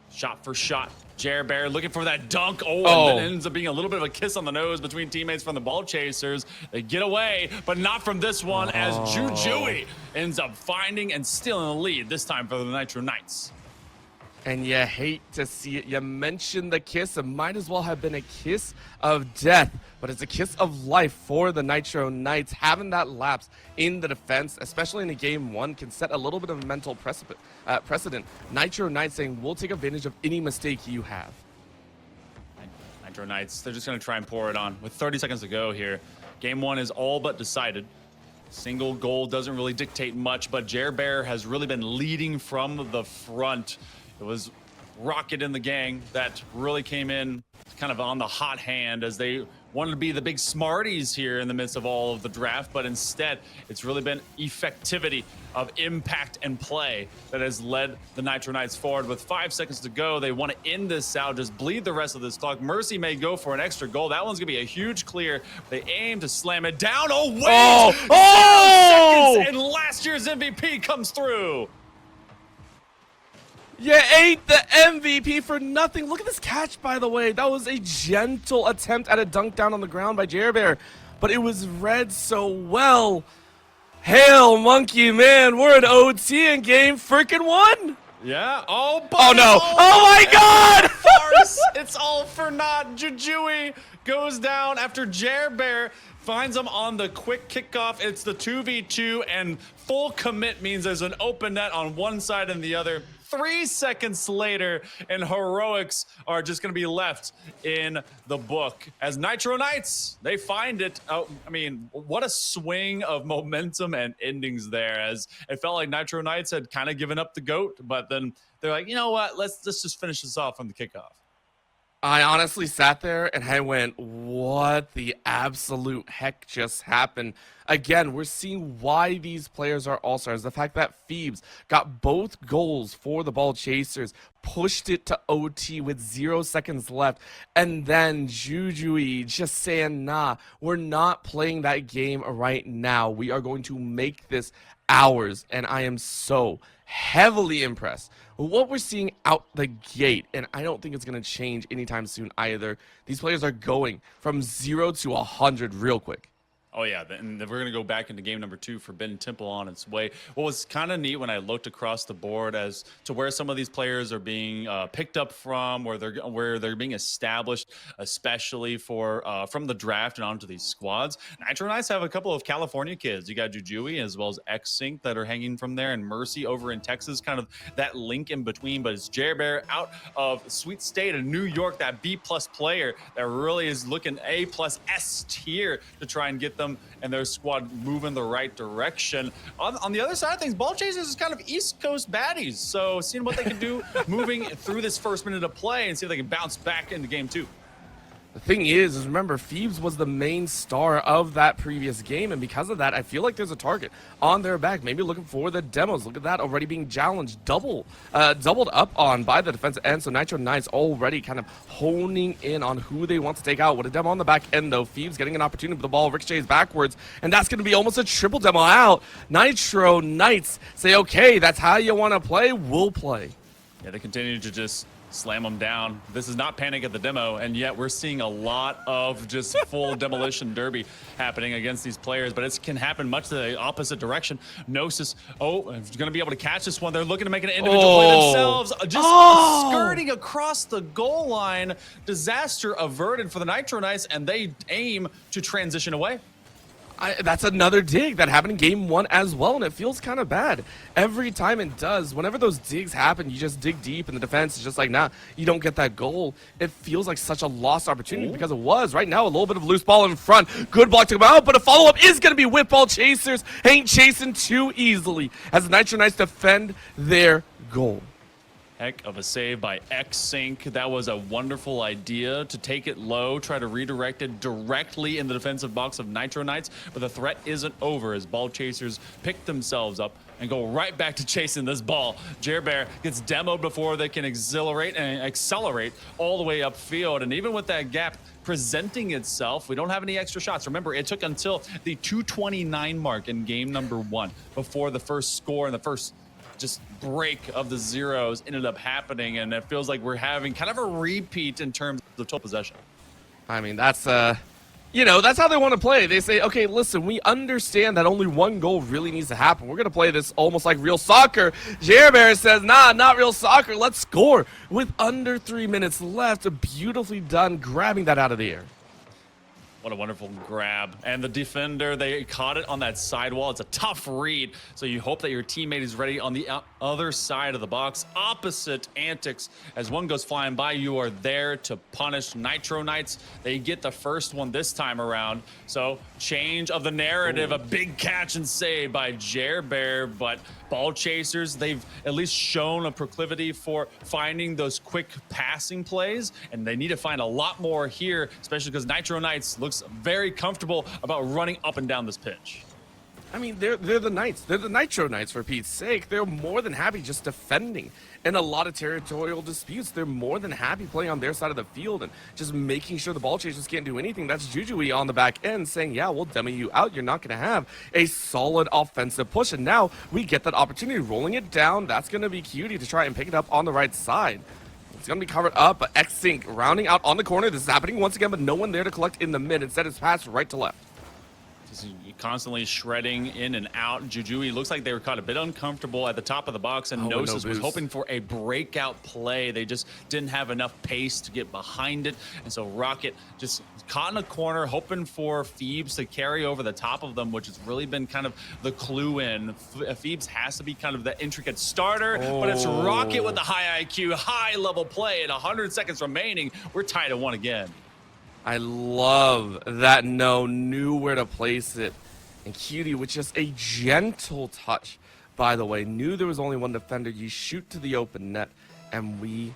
shot for shot. Jerbear looking for that dunk. And then it ends up being a little bit of a kiss on the nose between teammates from the Ball Chasers. They get away, but not from this one, as Jujui ends up finding and stealing the lead, this time for the Nitro Knights. And you hate to see it. You mentioned the kiss. It might as well have been a kiss of death, but it's a kiss of life for the Nitro Knights. Having that lapse in the defense, especially in a game one, can set a little bit of a mental precedent. Nitro Knights saying, we'll take advantage of any mistake you have. Nitro Knights, they're just going to try and pour it on. With 30 seconds to go here, game one is all but decided. Single goal doesn't really dictate much, but Jer Bear has really been leading from the front. It was Rocket and the gang that really came in kind of on the hot hand as they wanted to be the big smarties here in the midst of all of the draft, but instead it's really been effectivity of impact and play that has led the Nitro Knights forward. With 5 seconds to go, they want to end this out, just bleed the rest of this clock. Mercy may go for an extra goal. That one's gonna be a huge clear. They aim to slam it down. Oh wait! 0 seconds, and last year's MVP comes through. You ain't the MVP for nothing. Look at this catch, by the way. That was a gentle attempt at a dunk down on the ground by Jer Bear, but it was read so well. Hail, Monkey Man. We're in OT in game freaking one. Yeah. Oh, no. Oh, my God. Farce. It's all for naught. Jujui goes down after Jer Bear finds him on the quick kickoff. It's the 2v2, and full commit means there's an open net on one side and the other. 3 seconds later, and heroics are just going to be left in the book as Nitro Knights, they find it. Oh, I mean, what a swing of momentum and endings there, as it felt like Nitro Knights had kind of given up the GOAT, but then they're like, you know what, let's just finish this off on the kickoff. I honestly sat there and I went, what the absolute heck just happened? Again, we're seeing why these players are all-stars. The fact that Phoebes got both goals for the Ball Chasers, pushed it to OT with 0 seconds left, and then Jujui just saying, nah, we're not playing that game right now. We are going to make this ours, and I am so heavily impressed with what we're seeing out the gate, and I don't think it's going to change anytime soon either. These players are going from 0 to 100 real quick. Oh, yeah, and we're going to go back into game number 2 for Ben Temple on its way. What was kind of neat when I looked across the board as to where some of these players are being picked up from, where they're being established, especially for from the draft and onto these squads. Nitro Knights have a couple of California kids. You got Jujui as well as xSync that are hanging from there, and Mercy over in Texas, kind of that link in between. But it's Jer Bear out of sweet state of New York, that B+ player that really is looking A+S tier to try and get them and their squad move in the right direction. On the other side of things, Ball Chasers is kind of East Coast baddies. So seeing what they can do moving through this first minute of play and see if they can bounce back into game 2. The thing is remember, Phoebes was the main star of that previous game, and because of that, I feel like there's a target on their back. Maybe looking for the demos. Look at that, already being challenged, doubled up on by the defensive end. So Nitro Knights already kind of honing in on who they want to take out. With a demo on the back end, though, Phoebes getting an opportunity with the ball ricochets backwards, and that's going to be almost a triple demo out. Nitro Knights say, okay, that's how you want to play, we'll play. Yeah, they continue to just slam them down. This is not Panic at the Demo, and yet we're seeing a lot of just full demolition derby happening against these players, but it can happen much the opposite direction. Gnosis, going to be able to catch this one. They're looking to make an individual play themselves. Just skirting across the goal line. Disaster averted for the Nitro Knights, and they aim to transition away. That's another dig that happened in game 1 as well, and it feels kind of bad. Every time it does, whenever those digs happen, you just dig deep, and the defense is just like, nah, you don't get that goal. It feels like such a lost opportunity because it was. Right now, a little bit of loose ball in front. Good block to come out, but a follow-up is going to be with Ball Chasers. Ain't chasing too easily as the Nitro Knights defend their goal. Heck of a save by xSync. That was a wonderful idea to take it low, try to redirect it directly in the defensive box of Nitro Knights, but the threat isn't over as Ball Chasers pick themselves up and go right back to chasing this ball. Jer Bear gets demoed before they can accelerate all the way upfield, and even with that gap presenting itself, we don't have any extra shots. Remember, it took until the 2:29 mark in game number 1 before the first score and the first just break of the zeros ended up happening, and it feels like we're having kind of a repeat in terms of total possession. I mean, that's You know, that's how they want to play. They say, okay, listen, we understand that only one goal really needs to happen. We're going to play this almost like real soccer. Jer says, nah, not real soccer. Let's score. With under 3 minutes left, beautifully done, grabbing that out of the air. What a wonderful grab. And the defender, they caught it on that sidewall. It's a tough read, so you hope that your teammate is ready on the other side of the box. Opposite antics. As one goes flying by, you are there to punish. Nitro Knights, they get the first one this time around. So change of the narrative. Ooh. A big catch and save by Jer, but Ball Chasers, they've at least shown a proclivity for finding those quick passing plays, and they need to find a lot more here, especially because Nitro Knights looks very comfortable about running up and down this pitch. I mean, they're the Knights. They're the Nitro Knights, for Pete's sake. They're more than happy just defending. In a lot of territorial disputes, they're more than happy playing on their side of the field and just making sure the Ball Chasers can't do anything. That's Jujui on the back end saying, yeah, we'll demo you out. You're not going to have a solid offensive push. And now we get that opportunity, rolling it down. That's going to be Cutie to try and pick it up on the right side. It's going to be covered up. xSync rounding out on the corner. This is happening once again, but no one there to collect in the mid. Instead, it's passed right to left. Constantly shredding in and out. Jujui looks like they were caught a bit uncomfortable at the top of the box, and Gnosis was hoping for a breakout play. They just didn't have enough pace to get behind it, and so Rocket just caught in a corner, hoping for Phoebes to carry over the top of them, which has really been kind of the clue in. Phoebes has to be kind of the intricate starter, but it's Rocket with the high IQ, high-level play, and 100 seconds remaining. We're tied at 1 again. I love that knew where to place it. And Cutie with just a gentle touch, by the way, knew there was only one defender. You shoot to the open net, and we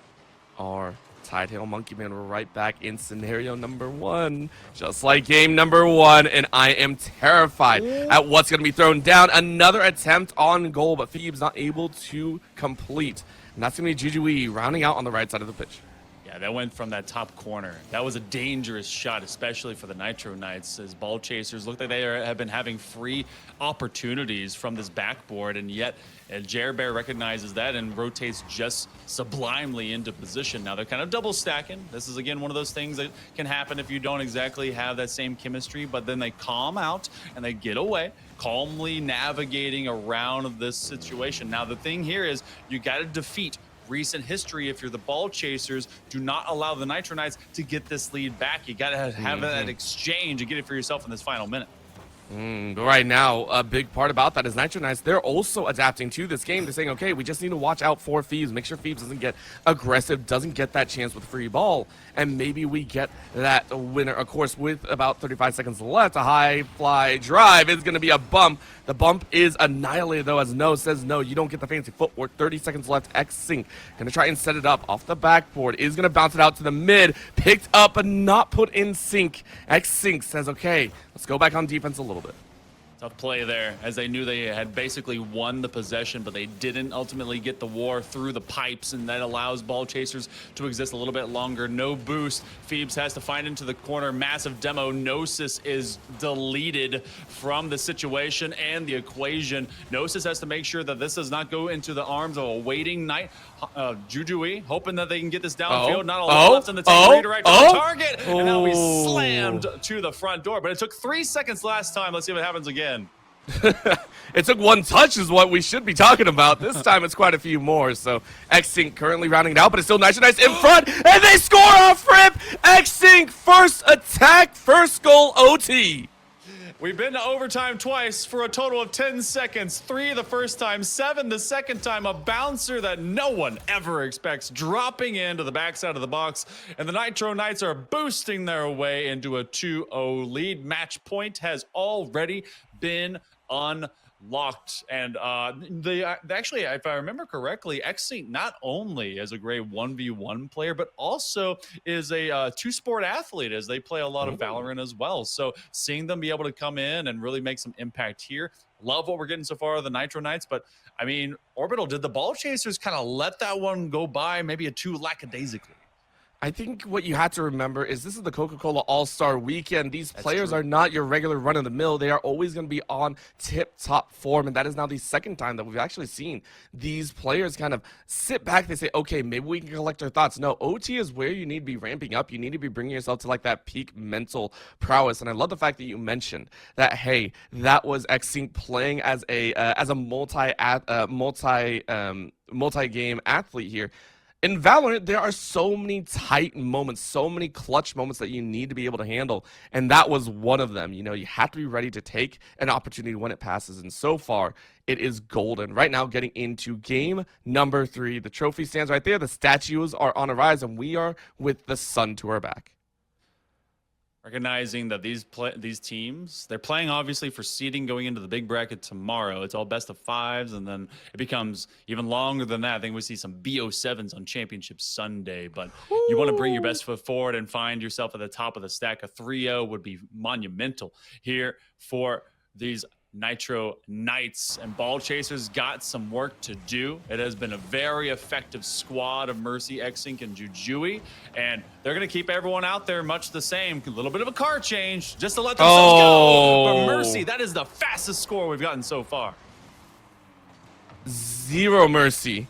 are tied. Hail Monkey Man, we're right back in scenario number 1, just like game number 1, and I am terrified at what's going to be thrown down. Another attempt on goal, but Phoebes not able to complete. And that's going to be Jujui rounding out on the right side of the pitch. Yeah, that went from that top corner. That was a dangerous shot, especially for the Nitro Knights, as Ball Chasers look like they have been having free opportunities from this backboard, and yet Jer recognizes that and rotates just sublimely into position. Now they're kind of double stacking. This is, again, one of those things that can happen if you don't exactly have that same chemistry, but then they calm out and they get away, calmly navigating around this situation. Now the thing here is you got to defeat recent history. If you're the Ball Chasers, do not allow the Nitro Knights to get this lead back. You got to have that exchange and get it for yourself in this final minute. But right now, a big part about that is Nitro Knights, they're also adapting to this game. They're saying, okay, we just need to watch out for Phoebes, make sure Phoebes doesn't get aggressive, doesn't get that chance with free ball, and maybe we get that winner. Of course, with about 35 seconds left, a high fly drive is going to be a bump. The bump is annihilated, though, as No says, no, you don't get the fancy footwork. 30 seconds left, xSync going to try and set it up off the backboard, is going to bounce it out to the mid, picked up but not put in sync. xSync says, okay, let's go back on defense a little bit. Tough play there, as they knew they had basically won the possession, but they didn't ultimately get the war through the pipes, and that allows Ball Chasers to exist a little bit longer. No boost. Phoebes has to find into the corner. Massive demo. Gnosis is deleted from the situation and the equation. Gnosis has to make sure that this does not go into the arms of a waiting Knight. Jujui, hoping that they can get this downfield. Not a lot left in the tank. Redirect to the target, and now we slammed to the front door. But it took 3 seconds last time. Let's see what happens again. It took 1 touch is what we should be talking about. This time it's quite a few more. So xSync currently rounding it out, but it's still Nitro Knights in front, and they score off rip. xSync first attack, first goal, OT. We've been to overtime twice for a total of 10 seconds. 3 the first time, 7 the second time. A bouncer that no one ever expects dropping into the backside of the box. And the Nitro Knights are boosting their way into a 2-0 lead. Match point has already been unlocked. And actually, if I remember correctly, xSync not only is a great 1v1 player, but also is a two-sport athlete, as they play a lot of Valorant as well. So seeing them be able to come in and really make some impact here. Love what we're getting so far of the Nitro Knights, but I mean, Orbital, did the Ball Chasers kind of let that one go by maybe too lackadaisically? I think what you have to remember is this is the Coca-Cola All-Star weekend. These players are not your regular run-of-the-mill. They are always going to be on tip-top form, and that is now the second time that we've actually seen these players kind of sit back. They say, okay, maybe we can collect our thoughts. No, OT is where you need to be ramping up. You need to be bringing yourself to like that peak mental prowess, and I love the fact that you mentioned that, hey, that was xSync playing as a multi-game athlete here. In Valorant, there are so many tight moments, so many clutch moments that you need to be able to handle, and that was one of them. You know, you have to be ready to take an opportunity when it passes, and so far, it is golden. Right now, getting into game number 3. The trophy stands right there. The statues are on a rise, and we are with the sun to our back. Recognizing that these teams, they're playing obviously for seeding going into the big bracket tomorrow. It's all best of 5s, and then it becomes even longer than that. I think we see some BO7s on Championship Sunday, but you want to bring your best foot forward and find yourself at the top of the stack. A 3-0 would be monumental here for these Nitro Knights, and Ball Chasers got some work to do. It has been a very effective squad of Mercy, xSync, and Jujui, and they're going to keep everyone out there much the same. A little bit of a car change just to let themselves go. But Mercy, that is the fastest score we've gotten so far. 0 Mercy.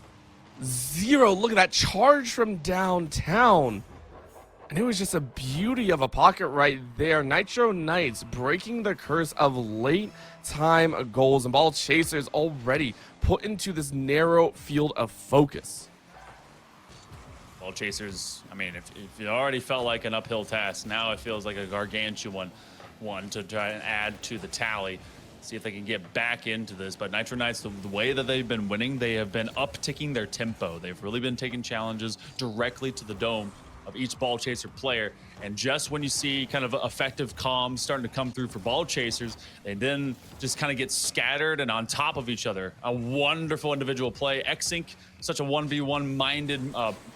0. Look at that charge from downtown. And it was just a beauty of a pocket right there. Nitro Knights breaking the curse of late time goals, and Ball Chasers already put into this narrow field of focus. Ball Chasers, I mean, if it already felt like an uphill task, now it feels like a gargantuan one to try and add to the tally. See if they can get back into this. But Nitro Knights, the way that they've been winning, they have been upticking their tempo. They've really been taking challenges directly to the dome of each Ball Chaser player, and just when you see kind of effective comms starting to come through for Ball Chasers, they then just kind of get scattered and on top of each other. A wonderful individual play. xSync, such a 1v1 minded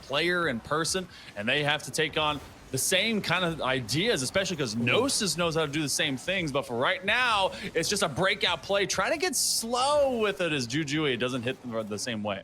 player and person, and they have to take on the same kind of ideas, especially because Gnosis knows how to do the same things. But for right now, it's just a breakout play. Try to get slow with it as Jujui doesn't hit the same way.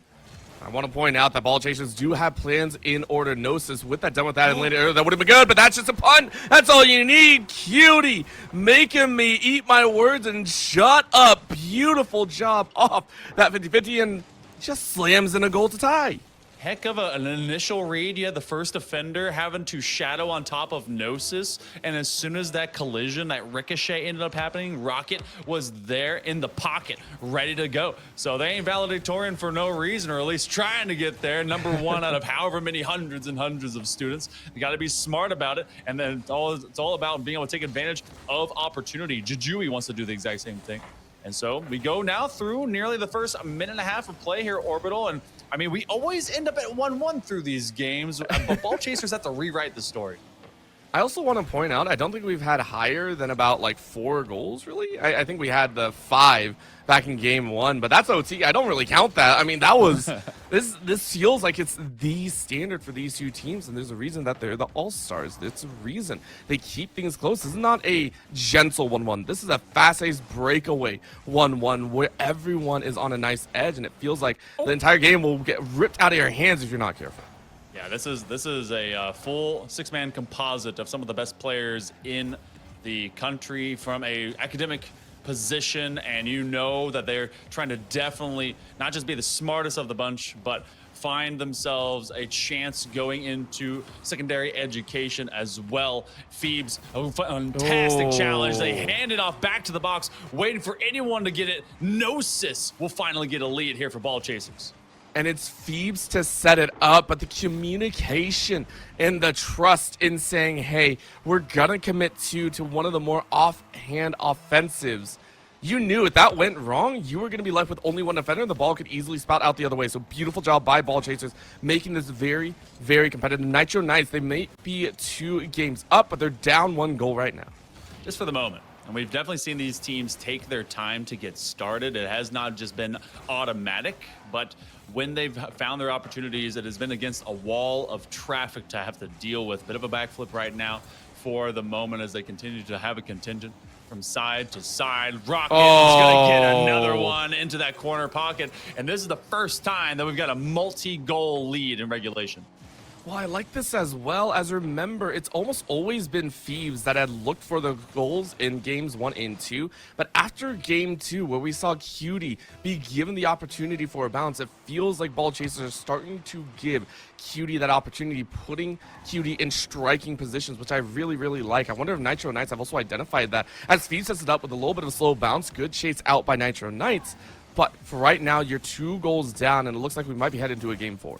I want to point out that Ball Chasers do have plans in order. Gnosis with that done with that and later that would have been good, but that's just a punt. That's all you need. Cutie making me eat my words and shut up. Beautiful job off that 50-50 and just slams in a goal to tie. Heck of an initial read. You had the first defender having to shadow on top of Gnosis, and as soon as that collision, that ricochet ended up happening, Rocket was there in the pocket, ready to go. So they ain't valedictorian for no reason, or at least trying to get there. Number 1 out of however many hundreds and hundreds of students. You got to be smart about it, and then it's all about being able to take advantage of opportunity. Jujui wants to do the exact same thing. And so we go now through nearly the first minute and a half of play here, Orbital, and I mean, we always end up at 1-1 through these games, but Ball Chasers have to rewrite the story. I also want to point out, I don't think we've had higher than about like 4 goals, really. I think we had the 5 back in game 1, but that's OT. I don't really count that. I mean, that was, this feels like it's the standard for these 2 teams, and there's a reason that they're the All-Stars. It's a reason they keep things close. This is not a gentle 1-1. This is a fast-paced breakaway 1-1 where everyone is on a nice edge, and it feels like the entire game will get ripped out of your hands if you're not careful. Yeah, this is a full 6-man composite of some of the best players in the country from a academic position, and you know that they're trying to definitely not just be the smartest of the bunch, but find themselves a chance going into secondary education as well. Phoebes, a fantastic challenge. They hand it off back to the box, waiting for anyone to get it. Gnosis will finally get a lead here for Ball Chasers. And it's Phoebes to set it up, but the communication and the trust in saying, hey, we're gonna commit to one of the more offhand offensives. You knew if that went wrong, you were gonna be left with only one defender, and the ball could easily spout out the other way. So beautiful job by Ball Chasers, making this very, very competitive. Nitro Knights, they may be 2 games up, but they're down 1 goal right now. Just for the moment. And we've definitely seen these teams take their time to get started. It has not just been automatic, but when they've found their opportunities, it has been against a wall of traffic to have to deal with. Bit of a backflip right now for the moment as they continue to have a contingent from side to side. Rocket is going to get another one into that corner pocket. And this is the first time that we've got a multi-goal lead in regulation. Well, I like this as well, as remember, it's almost always been Phoebes that had looked for the goals in games 1 and 2, but after game 2, where we saw Cutie be given the opportunity for a bounce, it feels like Ball Chasers are starting to give Cutie that opportunity, putting Cutie in striking positions, which I really, really like. I wonder if Nitro Knights have also identified that, as Phoebes sets it up with a little bit of a slow bounce, good chase out by Nitro Knights, but for right now, you're 2 goals down, and it looks like we might be headed into a game 4.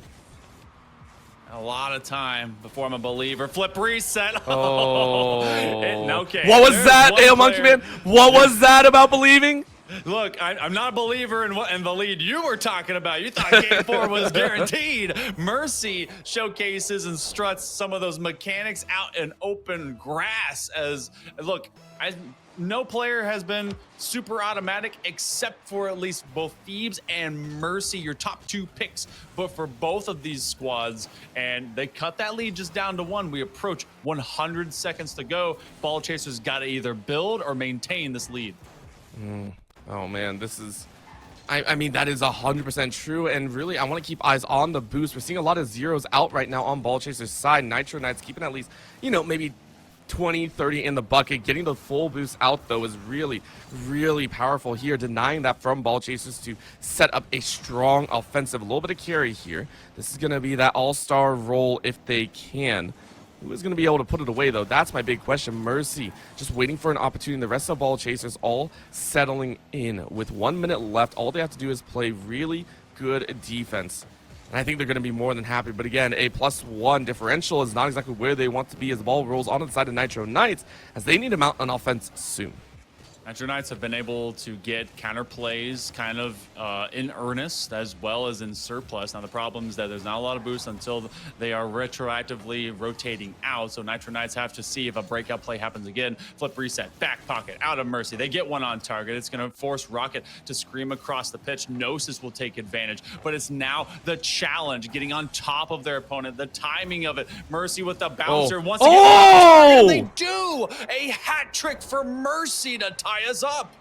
A lot of time before I'm a believer. Flip reset. Oh. Okay. What was There's that, one Ale Monkey player- Man? What was that about believing? Look, I'm not a believer in the lead you were talking about. You thought game 4 was guaranteed. Mercy showcases and struts some of those mechanics out in open grass. As look, no player has been super automatic except for at least both Phoebes and Mercy, your top 2 picks. But for both of these squads, and they cut that lead just down to 1. We approach 100 seconds to go. Ball Chasers got to either build or maintain this lead. Oh man, this is, I mean, that is 100% true, and really, I want to keep eyes on the boost. We're seeing a lot of zeros out right now on Ball Chasers' side. Nitro Knights keeping at least, maybe 20, 30 in the bucket. Getting the full boost out, though, is really, really powerful here. Denying that from Ball Chasers to set up a strong offensive. A little bit of carry here. This is going to be that all-star role if they can. Who is going to be able to put it away, though? That's my big question. Mercy just waiting for an opportunity. The rest of Ball Chasers all settling in. With 1 minute left, all they have to do is play really good defense. And I think they're going to be more than happy. But again, a +1 differential is not exactly where they want to be as the ball rolls on the side of Nitro Knights, as they need to mount an offense soon. Nitro Knights have been able to get counter plays kind of in earnest as well as in surplus. Now the problem is that there's not a lot of boosts until they are retroactively rotating out. So Nitro Knights have to see if a breakout play happens again. Flip reset, back pocket, out of Mercy. They get one on target. It's going to force Rocket to scream across the pitch. Gnosis will take advantage, but it's now the challenge, getting on top of their opponent, the timing of it. Mercy with the bouncer once again. Oh! They do a hat trick for Mercy to tie us up.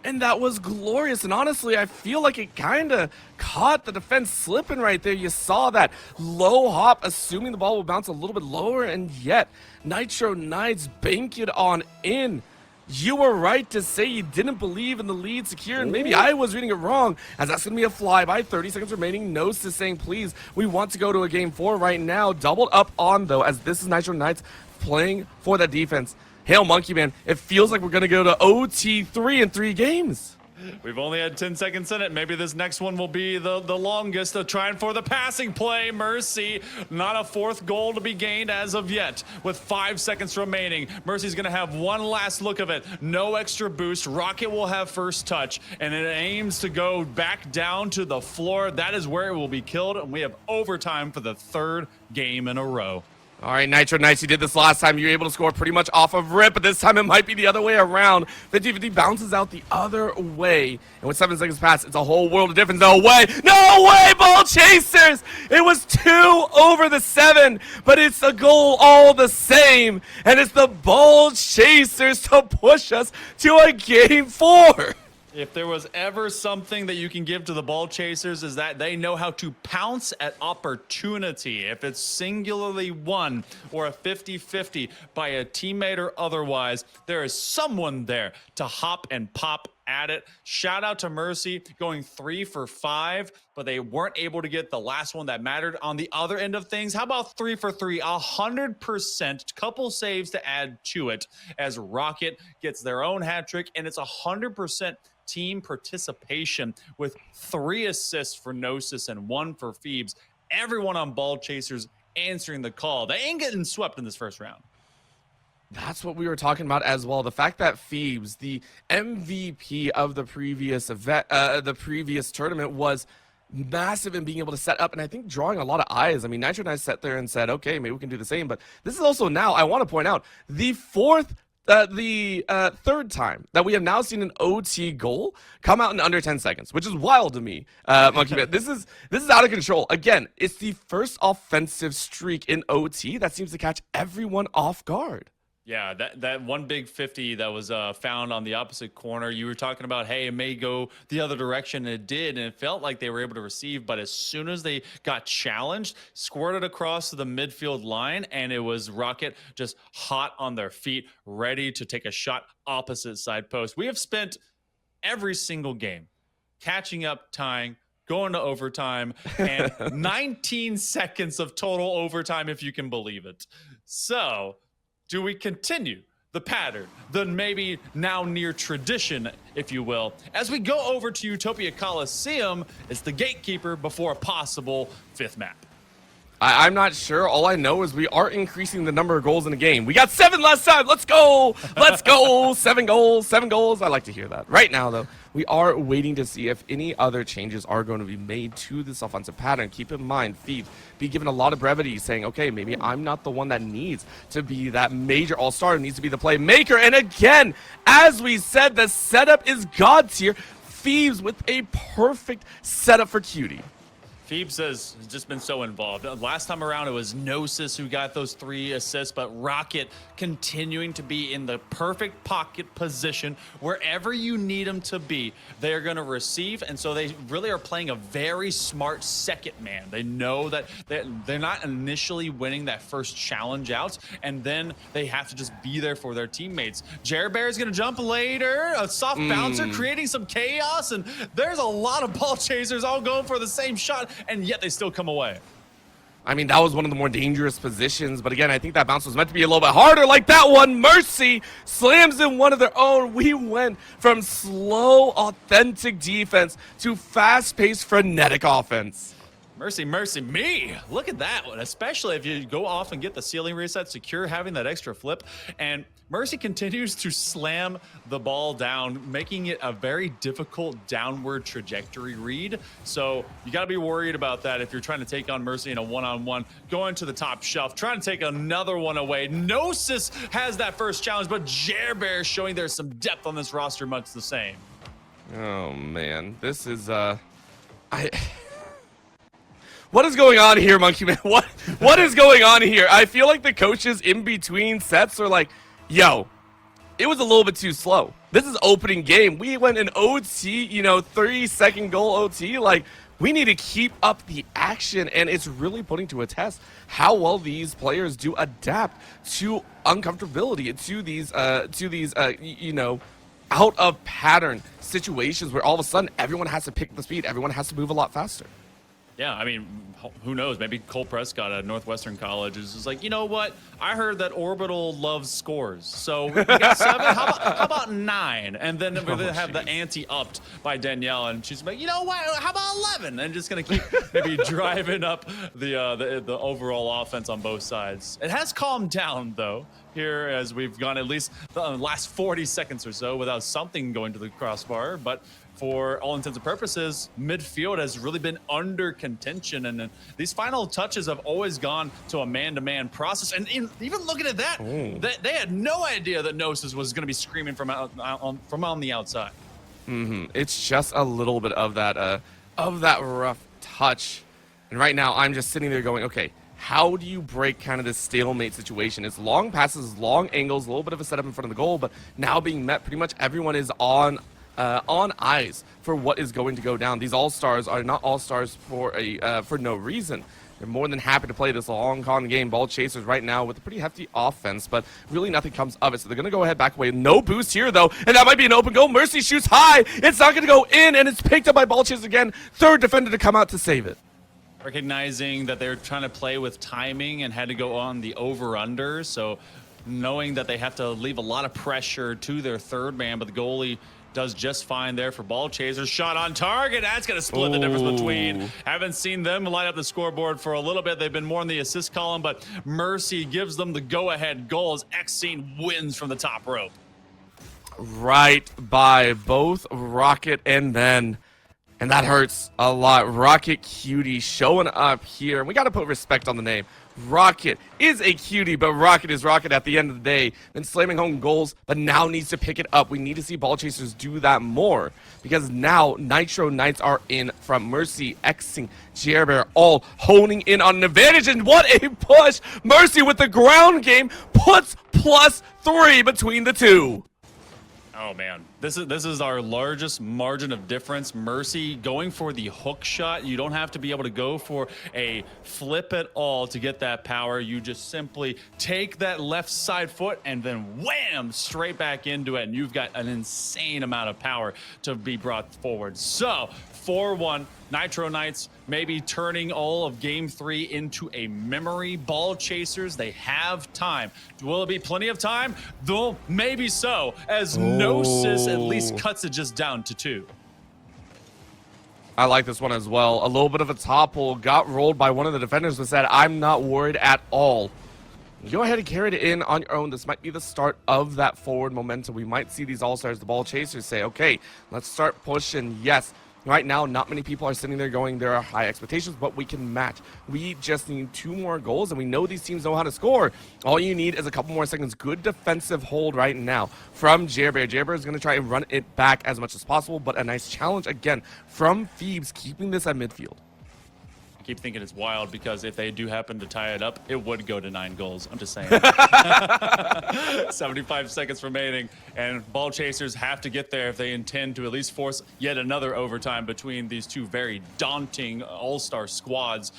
And that was glorious. And honestly, I feel like it kind of caught the defense slipping right there. You saw that low hop, assuming the ball will bounce a little bit lower, and yet Nitro Knights bank it on in. You were right to say you didn't believe in the lead secure, and maybe I was reading it wrong, as that's going to be a flyby. 30 seconds remaining. Gnosis saying, please, we want to go to a game 4 right now. Doubled up on, though, as this is Nitro Knights playing for that defense. Hail Monkey Man, it feels like we're going to go to OT3 in 3 games. We've only had 10 seconds in it. Maybe this next one will be the longest. They're trying for the passing play. Mercy, not a 4th goal to be gained as of yet. With 5 seconds remaining, Mercy's going to have one last look of it. No extra boost. Rocket will have first touch, and it aims to go back down to the floor. That is where it will be killed, and we have overtime for the 3rd game in a row. All right, Nitro Knights, you did this last time. You were able to score pretty much off of rip, but this time it might be the other way around. 50-50 bounces out the other way. And with 7 seconds past, it's a whole world of difference. No way! No way, Ball Chasers! It was 2 over the 7, but it's a goal all the same. And it's the Ball Chasers to push us to a game 4. If there was ever something that you can give to the Ball Chasers, is that they know how to pounce at opportunity. If it's singularly won or a 50-50 by a teammate or otherwise, there is someone there to hop and pop at it. Shout out to Mercy going 3 for 5, but they weren't able to get the last one that mattered. On the other end of things, how about 3 for 3, 100%, couple saves to add to it as Rocket gets their own hat trick, and it's 100% team participation with 3 assists for Gnosis and 1 for Phoebes. Everyone on Ball Chasers answering the call. They ain't getting swept in this first round. That's what we were talking about as well. The fact that Phoebes, the MVP of the previous event, the previous tournament, was massive in being able to set up, and I think drawing a lot of eyes. I mean, Nitro Knights sat there and said, okay, maybe we can do the same, but this is also now, I want to point out, the 3rd time that we have now seen an OT goal come out in under 10 seconds, which is wild to me, Monkey Man. This is out of control. Again, it's the first offensive streak in OT that seems to catch everyone off guard. Yeah, that one big 50 that was found on the opposite corner. You were talking about, hey, it may go the other direction, and it did, and it felt like they were able to receive. But as soon as they got challenged, squirted across to the midfield line, and it was Rocket just hot on their feet, ready to take a shot opposite side post. We have spent every single game catching up, tying, going to overtime, and 19 seconds of total overtime, if you can believe it. So do we continue the pattern, the maybe now near tradition, if you will, as we go over to Utopia Coliseum as the gatekeeper before a possible 5th map? I'm not sure. All I know is we are increasing the number of goals in a game. We got 7 last time. Let's go. Let's go. 7 goals. 7 goals. I like to hear that. Right now, though, we are waiting to see if any other changes are going to be made to this offensive pattern. Keep in mind, Phoebe be given a lot of brevity, saying, okay, maybe I'm not the one that needs to be that major all-star, needs to be the playmaker. And again, as we said, the setup is God tier. Phoebes with a perfect setup for Cutie. Phoebes has just been so involved. Last time around, it was Gnosis who got those 3 assists, but Rocket continuing to be in the perfect pocket position. Wherever you need them to be, they are going to receive, and so they really are playing a very smart second man. They know that they're not initially winning that first challenge out, and then they have to just be there for their teammates. Jer Bear is going to jump later, a soft bouncer creating some chaos, and there's a lot of ball chasers all going for the same shot, and yet they still come away. I mean, that was one of the more dangerous positions, but again, I think that bounce was meant to be a little bit harder, like that one. Mercy slams in one of their own. We went from slow, authentic defense to fast-paced, frenetic offense. Mercy, mercy me. Look at that one, especially if you go off and get the ceiling reset, secure, having that extra flip. And Mercy continues to slam the ball down, making it a very difficult downward trajectory read. So you got to be worried about that if you're trying to take on Mercy in a one-on-one, going to the top shelf, trying to take another one away. Gnosis has that first challenge, but Jer Bear showing there's some depth on this roster, much the same. Oh, man. This is, What is going on here, Monkey Man? What is going on here? I feel like the coaches in between sets are like, yo, it was a little bit too slow. This is opening game. We went in OT, 30-second goal OT. Like, we need to keep up the action, and it's really putting to a test how well these players do adapt to uncomfortability, to these out of pattern situations where all of a sudden everyone has to pick the speed, everyone has to move a lot faster. Yeah, I mean, who knows? Maybe Cole Prescott at Northwestern College is just like, you know what? I heard that Orbital loves scores. So we got 7. How about 9? And then we're going to have the ante upped by Danielle. And she's like, you know what? How about 11? And just going to keep maybe driving up the overall offense on both sides. It has calmed down, though, here as we've gone at least the last 40 seconds or so without something going to the crossbar. But for all intents and purposes, midfield has really been under contention, and these final touches have always gone to a man-to-man process. And even looking at that, they had no idea that Gnosis was going to be screaming from on the outside. It's just a little bit of that rough touch, and right now I'm just sitting there going, okay, how do you break kind of this stalemate situation? It's long passes, long angles, a little bit of a setup in front of the goal, but now being met, pretty much everyone is on eyes for what is going to go down. These all-stars are not all-stars for no reason. They're more than happy to play this long con game. Ball chasers right now with a pretty hefty offense, but really nothing comes of it. So they're going to go ahead, back away. No boost here, though, and that might be an open goal. Mercy shoots high. It's not going to go in, and it's picked up by ball chasers again. Third defender to come out to save it. Recognizing that they're trying to play with timing and had to go on the over-under, so knowing that they have to leave a lot of pressure to their third man, but the goalie does just fine there for ball chasers. Shot on target. That's going to split the difference between. Haven't seen them light up the scoreboard for a little bit. They've been more in the assist column, but Mercy gives them the go-ahead goal as xSync wins from the top rope. Right by both Rocket and then. And that hurts a lot. Rocket Cutie showing up here. And we got to put respect on the name. Rocket is a cutie, but Rocket is Rocket at the end of the day. Been slamming home goals, but now needs to pick it up. We need to see ball chasers do that more, because now Nitro Knights are in from Mercy, xSync, Jer Bear, all honing in on an advantage. And what a push! Mercy with the ground game puts +3 between the two. Oh man, this is our largest margin of difference. Mercy going for the hook shot. You don't have to be able to go for a flip at all to get that power. You just simply take that left side foot and then wham, straight back into it, and you've got an insane amount of power to be brought forward. So 4-1, Nitro Knights maybe turning all of Game 3 into a memory. Ball Chasers, they have time. Will it be plenty of time? Though maybe so, as Gnosis at least cuts it just down to 2. I like this one as well. A little bit of a topple, got rolled by one of the defenders, but said, I'm not worried at all. Go ahead and carry it in on your own. This might be the start of that forward momentum. We might see these All-Stars, the Ball Chasers, say, okay, let's start pushing. Yes. Right now, not many people are sitting there going, there are high expectations, but we can match. We just need 2 more goals, and we know these teams know how to score. All you need is a couple more seconds. Good defensive hold right now from Jerbear. Jerbear is going to try and run it back as much as possible, but a nice challenge again from Phoebes, keeping this at midfield. I keep thinking it's wild because if they do happen to tie it up, it would go to 9 goals. I'm just saying. 75 seconds remaining, and Ball Chasers have to get there if they intend to at least force yet another overtime between these two very daunting all-star squads.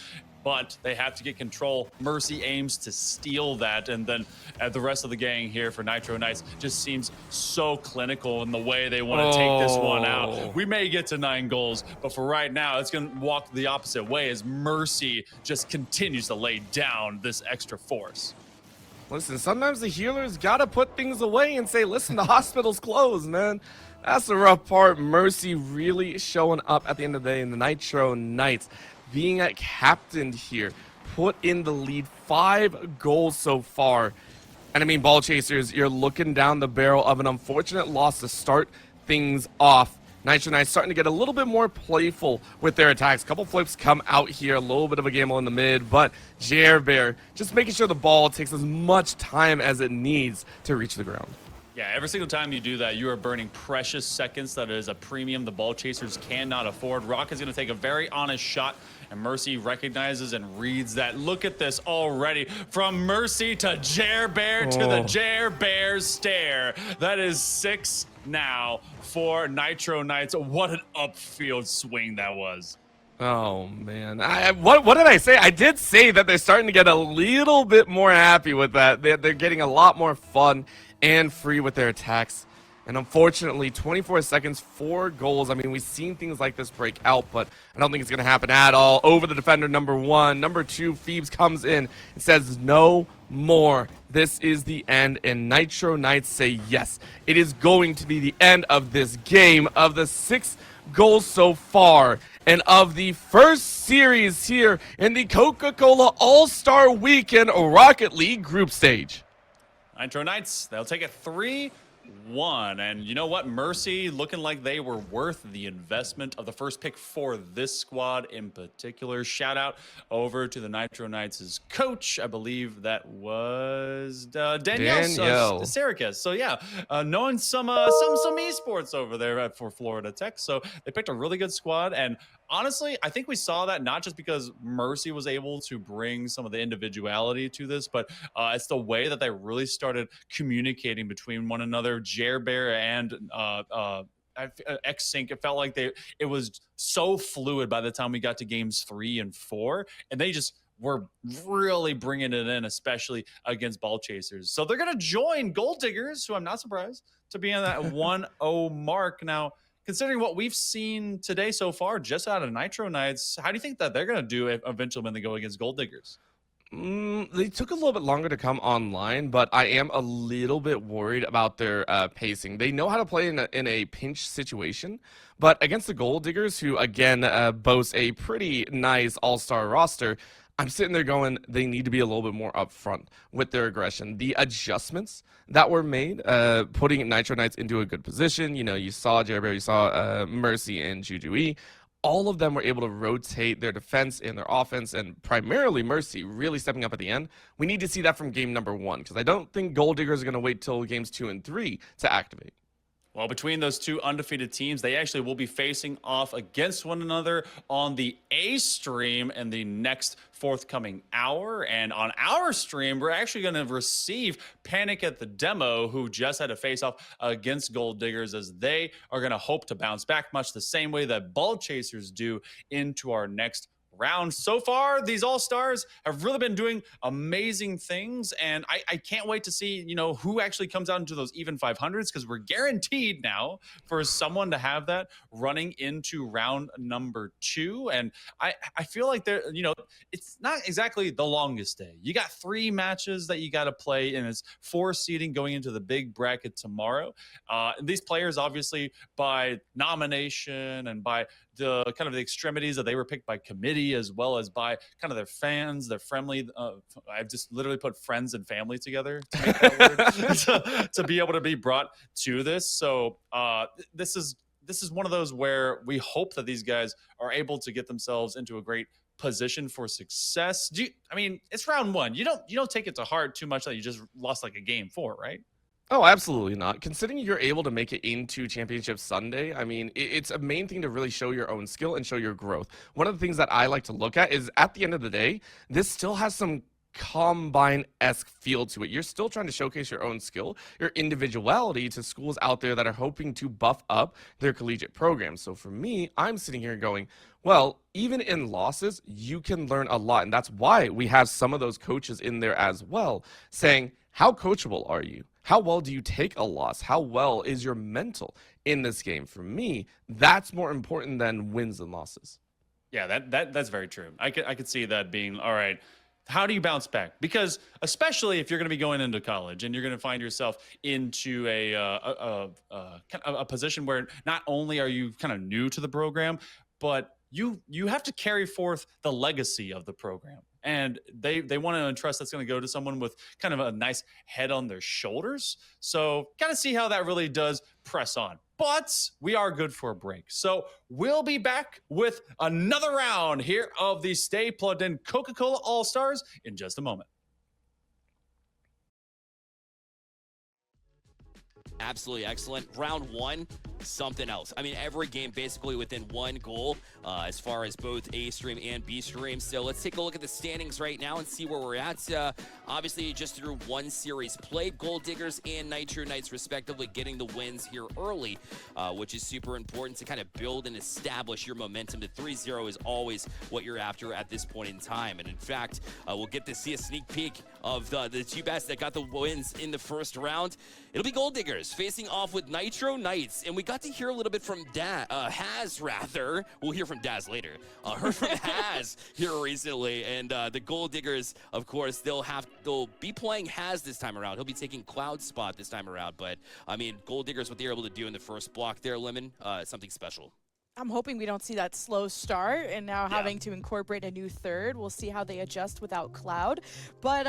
But they have to get control. Mercy aims to steal that, and then the rest of the gang here for Nitro Knights just seems so clinical in the way they want to take this one out. We may get to 9 goals, but for right now, it's going to walk the opposite way as Mercy just continues to lay down this extra force. Listen, sometimes the healers got to put things away and say, listen, the hospital's closed, man. That's the rough part. Mercy really showing up at the end of the day in the Nitro Knights. Being a captain here, put in the lead, 5 goals so far. And I mean, Ball Chasers, you're looking down the barrel of an unfortunate loss to start things off. Nitro Knights starting to get a little bit more playful with their attacks. A couple flips come out here, a little bit of a gamble in the mid, but Jerbear just making sure the ball takes as much time as it needs to reach the ground. Yeah, every single time you do that, you are burning precious seconds. That is a premium the Ball Chasers cannot afford. Rock is going to take a very honest shot, and Mercy recognizes and reads that. Look at this already. From Mercy to Jerbear to the Jerbear stare. That is 6 now for Nitro Knights. What an upfield swing that was. Oh, man. What did I say? I did say that they're starting to get a little bit more happy with that. They're getting a lot more fun and free with their attacks. And unfortunately, 24 seconds, 4 goals. I mean, we've seen things like this break out, but I don't think it's going to happen at all. Over the defender, number 1. Number 2, Phoebes comes in and says, no more. This is the end. And Nitro Knights say, yes, it is going to be the end of this game, of the 6 goals so far, and of the first series here in the Coca-Cola All-Star Weekend Rocket League group stage. Nitro Knights, they'll take it 3-1. And you know what? Mercy looking like they were worth the investment of the first pick for this squad in particular. Shout out over to the Nitro Knights' coach. I believe that was Danielle Sarakas. So yeah, knowing some esports over there for Florida Tech. So they picked a really good squad, and honestly, I think we saw that not just because Mercy was able to bring some of the individuality to this, but it's the way that they really started communicating between one another. Jerbear and xSync, it felt like it was so fluid by the time we got to games 3 and 4, and they just were really bringing it in, especially against Ball Chasers. So they're going to join Gold Diggers, who I'm not surprised to be on that 1-0 mark. Now, considering what we've seen today so far, just out of Nitro Knights, how do you think that they're going to do eventually when they go against Gold Diggers? They took a little bit longer to come online, but I am a little bit worried about their pacing. They know how to play in a pinch situation, but against the Gold Diggers, who again boast a pretty nice all-star roster, I'm sitting there going, they need to be a little bit more upfront with their aggression. The adjustments that were made, putting Nitro Knights into a good position. You know, you saw Jerbear, you saw Mercy and Juju. All of them were able to rotate their defense and their offense, and primarily Mercy really stepping up at the end. We need to see that from game number 1, because I don't think Gold Diggers are going to wait till games 2 and 3 to activate. Well, between those two undefeated teams, they actually will be facing off against one another on the A stream in the next forthcoming hour. And on our stream, we're actually going to receive Panic at the Demo, who just had a face-off against Gold Diggers, as they are going to hope to bounce back much the same way that Ball Chasers do into our next round. So far, these All-Stars have really been doing amazing things, and I can't wait to see, who actually comes out into those even 500s, because we're guaranteed now for someone to have that running into round number 2. And I feel like it's not exactly the longest day. You got 3 matches that you got to play, and it's 4 seeding going into the big bracket tomorrow. These players, obviously, by nomination and by the kind of the extremities that they were picked by committee, as well as by kind of their fans, their friendly. I've just literally put friends and family together to make that word to be able to be brought to this. So this is one of those where we hope that these guys are able to get themselves into a great position for success. It's round 1. You don't take it to heart too much that you just lost like a game 4, right? Oh, absolutely not. Considering you're able to make it into Championship Sunday, it's a main thing to really show your own skill and show your growth. One of the things that I like to look at is, at the end of the day, this still has some combine-esque feel to it. You're still trying to showcase your own skill, your individuality to schools out there that are hoping to buff up their collegiate programs. So for me, I'm sitting here going, well, even in losses, you can learn a lot. And that's why we have some of those coaches in there as well, saying, how coachable are you? How well do you take a loss? How well is your mental in this game? For me, that's more important than wins and losses. Yeah, that's very true. I could see that being, all right, how do you bounce back? Because especially if you're going to be going into college and you're going to find yourself into a position where not only are you kind of new to the program, but you have to carry forth the legacy of the program. And they want to entrust that's going to go to someone with kind of a nice head on their shoulders. So got to see how that really does press on. But we are good for a break. So we'll be back with another round here of the Stay Plugged In Coca-Cola All-Stars in just a moment. Absolutely excellent. Round 1, something else. Every game basically within 1 goal as far as both A stream and B stream. So let's take a look at the standings right now and see where we're at. Obviously, just through 1 series played, Gold Diggers and Nitro Knights respectively getting the wins here early, which is super important to kind of build and establish your momentum. The 3-0 is always what you're after at this point in time. And in fact, we'll get to see a sneak peek of the 2 best that got the wins in the first round. It'll be Gold Diggers facing off with Nitro Knights, and we got to hear a little bit from Haz, rather. We'll hear from Daz later. Heard from Haz here recently, and the Gold Diggers, of course, they'll be playing Haz this time around. He'll be taking Cloud's spot this time around, but Gold Diggers, what they were able to do in the first block there, Lemon, something special. I'm hoping we don't see that slow start and now having to incorporate a new third. We'll see how they adjust without Cloud. But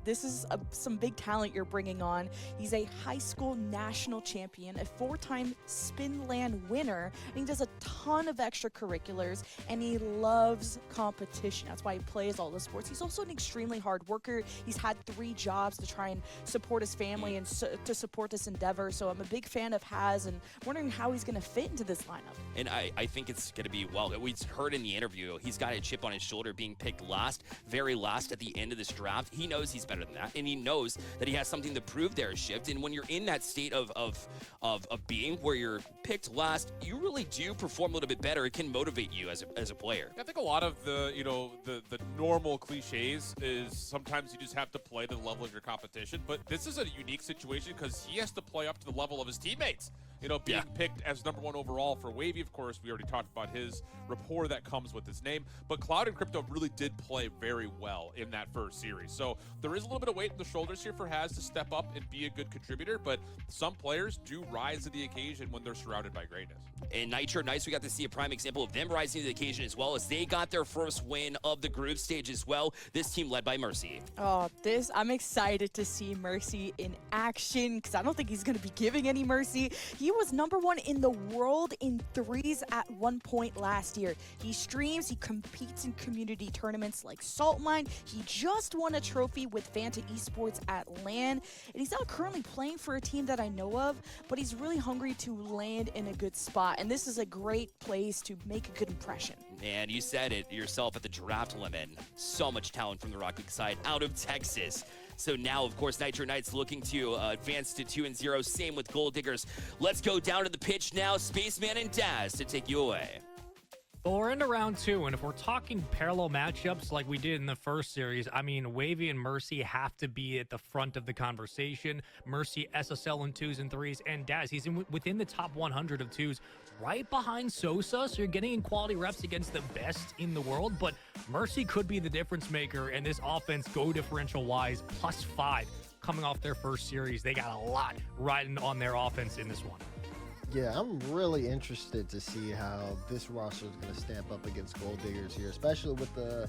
this is some big talent you're bringing on. He's a high school national champion, a 4-time Spinland winner, and he does a ton of extracurriculars, and he loves competition. That's why he plays all the sports. He's also an extremely hard worker. He's had 3 jobs to try and support his family and to support this endeavor. So I'm a big fan of Haz and wondering how he's going to fit into this lineup. And I think it's going to be, we heard in the interview, he's got a chip on his shoulder being picked very last at the end of this draft. He knows he's better than that, and he knows that he has something to prove there, Shift. And when you're in that state of being where you're picked last, you really do perform a little bit better. It can motivate you as a player. I think a lot of the normal cliches is sometimes you just have to play to the level of your competition, but this is a unique situation because he has to play up to the level of his teammates. Being picked as #1 overall for Wavy, of course, we already talked about his rapport that comes with his name, but Cloud and Crypto really did play very well in that first series. So there is a little bit of weight in the shoulders here for Haz to step up and be a good contributor, but some players do rise to the occasion when they're surrounded by greatness. And Nitro Knights, we got to see a prime example of them rising to the occasion as well, as they got their first win of the group stage as well. This team led by Mercy. I'm excited to see Mercy in action because I don't think he's going to be giving any mercy. He was #1 in the world in threes at one point last year. He streams, he competes in community tournaments like Saltmine. He just won a trophy with Fanta Esports at LAN, and he's not currently playing for a team that I know of, but he's really hungry to land in a good spot, and this is a great place to make a good impression. And you said it yourself at the draft limit. So much talent from the Rocket League side out of Texas. So now, of course, Nitro Knights looking to advance to 2-0. Same with Gold Diggers. Let's go down to the pitch now. Spaceman and Daz to take you away. Well, we're into round 2, and if we're talking parallel matchups like we did in the first series, I mean, Wavy and Mercy have to be at the front of the conversation. Mercy, SSL in 2s and 3s, and Daz, he's within the top 100 of 2s, right behind Sosa, so you're getting in quality reps against the best in the world, but Mercy could be the difference maker in this offense, go differential-wise, +5 coming off their first series. They got a lot riding on their offense in this one. Yeah, I'm really interested to see how this roster is going to stamp up against Gold Diggers here, especially with the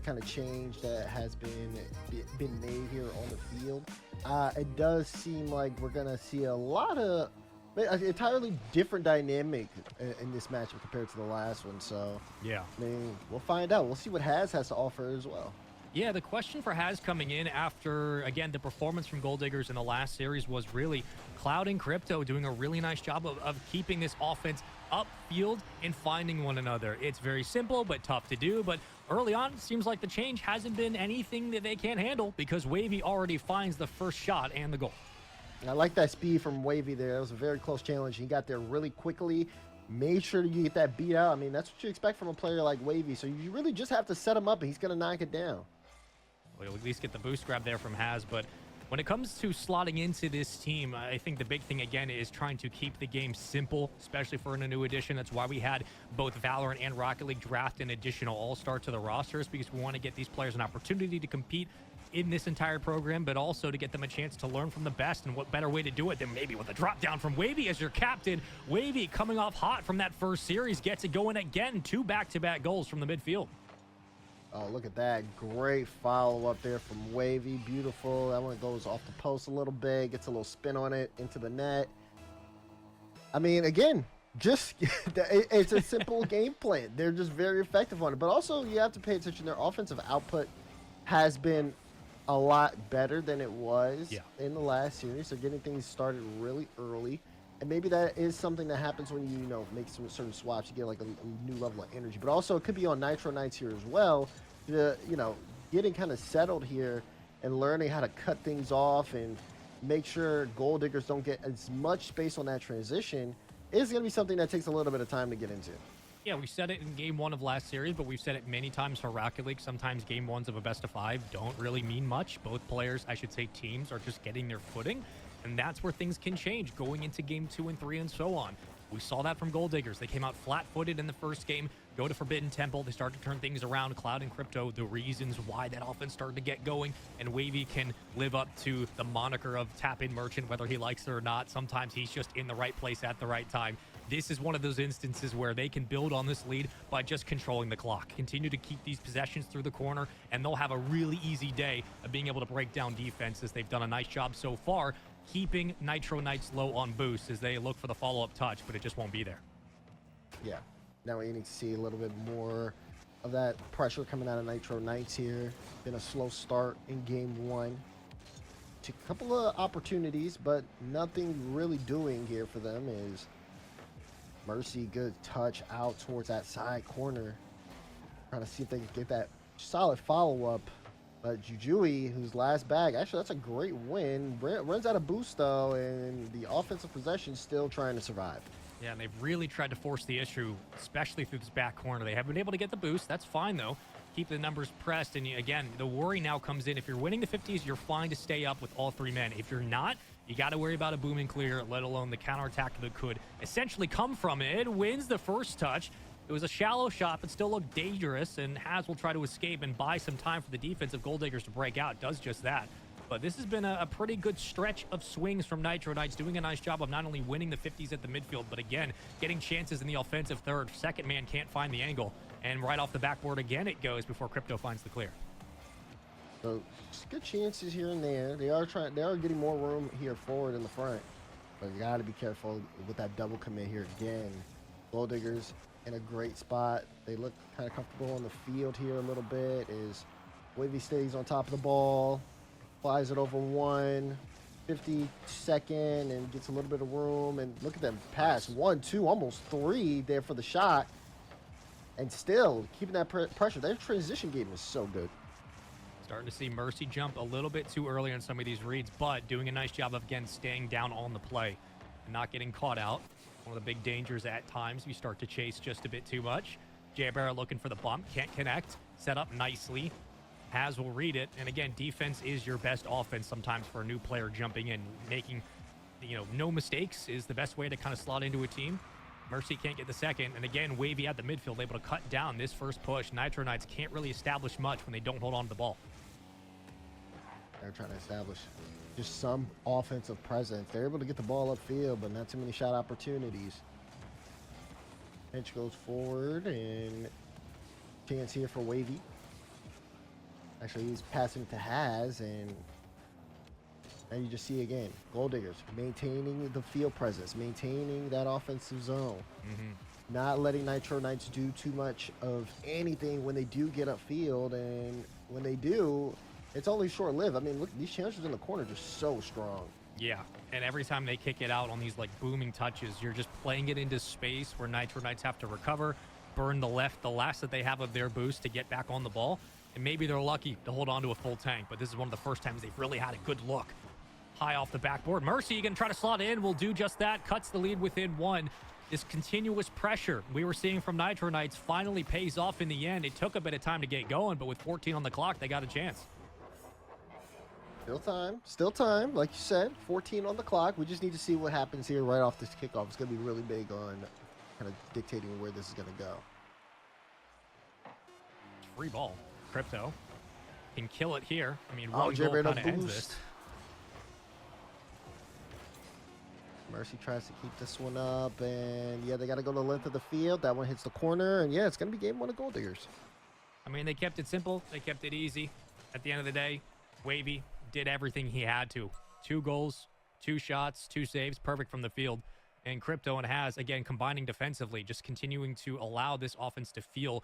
kind of change that has been made here on the field. It does seem like we're going to see a lot of an entirely different dynamic in this matchup compared to the last one. So yeah, I mean, we'll find out. We'll see what Haz has to offer as well. Yeah, the question for Haz coming in after, again, the performance from Gold Diggers in the last series was really Cloud and Crypto doing a really nice job of keeping this offense upfield and finding one another. It's very simple, but tough to do. But early on, it seems like the change hasn't been anything that they can't handle because Wavy already finds the first shot and the goal. I like that speed from Wavy there. It was a very close challenge. He got there really quickly. Made sure you get that beat out. I mean, that's what you expect from a player like Wavy. So you really just have to set him up, and he's going to knock it down. We'll at least get the boost grab there from Haz, but when it comes to slotting into this team, I think the big thing, again, is trying to keep the game simple, especially for a new edition. That's why we had both Valorant and Rocket League draft an additional All-Star to the rosters, because we want to get these players an opportunity to compete in this entire program, but also to get them a chance to learn from the best. And what better way to do it than maybe with a drop down from Wavy as your captain. Wavy coming off hot from that first series, gets it going again. 2 back-to-back goals from the midfield. Oh, look at that. Great follow-up there from Wavy. Beautiful. That one goes off the post a little bit, gets a little spin on it into the net. I mean, again, just it's a simple game plan. They're just very effective on it. But also, you have to pay attention. Their offensive output has been a lot better than it was in the last series. They're getting things started really early. And maybe that is something that happens when you make some certain swaps. You get like a new level of energy. But also, it could be on Nitro Knights here as well. Getting kind of settled here and learning how to cut things off and make sure Gold Diggers don't get as much space on that transition is going to be something that takes a little bit of time to get into. Yeah, we said it in game 1 of last series, but we've said it many times for Rocket League. Sometimes game 1s of a best of 5 don't really mean much. Both players, I should say teams, are just getting their footing. And that's where things can change going into game 2 and 3 and so on. We saw that from Gold Diggers. They came out flat-footed in the first game, go to Forbidden Temple. They started to turn things around. Cloud and Crypto, the reasons why that offense started to get going. And Wavy can live up to the moniker of tap-in merchant, whether he likes it or not. Sometimes he's just in the right place at the right time. This is one of those instances where they can build on this lead by just controlling the clock. Continue to keep these possessions through the corner, and they'll have a really easy day of being able to break down defenses. They've done a nice job so far keeping Nitro Knights low on boost as they look for the follow-up touch, but it just won't be there. Yeah. Now we need to see a little bit more of that pressure coming out of Nitro Knights here. Been a slow start in game 1. Took a couple of opportunities, but nothing really doing here for them. Is Mercy, good touch out towards that side corner. Trying to see if they can get that solid follow-up. But Jujui, whose last bag, actually that's a great win. Runs out of boost though, and the offensive possession still trying to survive. Yeah, and they've really tried to force the issue, especially through this back corner. They haven't been able to get the boost. That's fine though. Keep the numbers pressed, and again, the worry now comes in. If you're winning the 50s, you're fine to stay up with all 3 men. If you're not, you got to worry about a boom and clear, let alone the counterattack that could essentially come from it. Wins the first touch. It was a shallow shot, but still looked dangerous, and Haz will try to escape and buy some time for the defense of Gold Diggers to break out. Does just that. But this has been a pretty good stretch of swings from Nitro Knights, doing a nice job of not only winning the 50s at the midfield, but again, getting chances in the offensive third. Second man can't find the angle, and right off the backboard again it goes before Crypto finds the clear. So just good chances here and there. They are getting more room here forward in the front. But you got to be careful with that double commit here again. Gold Diggers in a great spot. They look kind of comfortable on the field here a little bit. Is Wavy stays on top of the ball, flies it over 1/52, and gets a little bit of room. And look at them pass 1, 2, almost 3 there for the shot. And still keeping that pressure. Their transition game is so good. Starting to see Mercy jump a little bit too early on some of these reads, but doing a nice job of, again, staying down on the play and not getting caught out. One of the big dangers at times, you start to chase just a bit too much. Jay Barra looking for the bump, can't connect, set up nicely. Haz will read it, and again, defense is your best offense sometimes for a new player jumping in. Making, no mistakes is the best way to kind of slot into a team. Mercy can't get the second, and again, Wavy at the midfield able to cut down this first push. Nitro Knights can't really establish much when they don't hold on to the ball. They're trying to establish just some offensive presence. They're able to get the ball upfield, but not too many shot opportunities. Pinch goes forward, and chance here for Wavy. Actually, he's passing to Haz, and you just see again, Gold Diggers maintaining the field presence, maintaining that offensive zone, not letting Nitro Knights do too much of anything when they do get upfield, and when they do, it's only short-lived. I mean, look, these challengers in the corner are just so strong. Yeah, and every time they kick it out on these booming touches, you're just playing it into space where Nitro Knights have to recover, burn the last that they have of their boost to get back on the ball, and maybe they're lucky to hold on to a full tank, but this is one of the first times they've really had a good look. High off the backboard. Mercy gonna try to slot in, will do just that, cuts the lead within 1. This continuous pressure we were seeing from Nitro Knights finally pays off in the end. It took a bit of time to get going, but with 14 on the clock, they got a chance. Still time, like you said, 14 on the clock. We just need to see what happens here right off this kickoff. It's going to be really big on kind of dictating where this is going to go. Free ball. Crypto can kill it here. I mean, Oh, one goal Jared, kind a of ends boost. this. Mercy tries to keep this one up, and yeah, they got to go the length of the field. That one hits the corner, and yeah, it's going to be game 1 of Gold Diggers. I mean, they kept it simple. They kept it easy. At the end of the day, Wavy did everything he had to. 2 goals, 2 shots, 2 saves, perfect from the field. And Crypto and Haz, again, combining defensively, just continuing to allow this offense to feel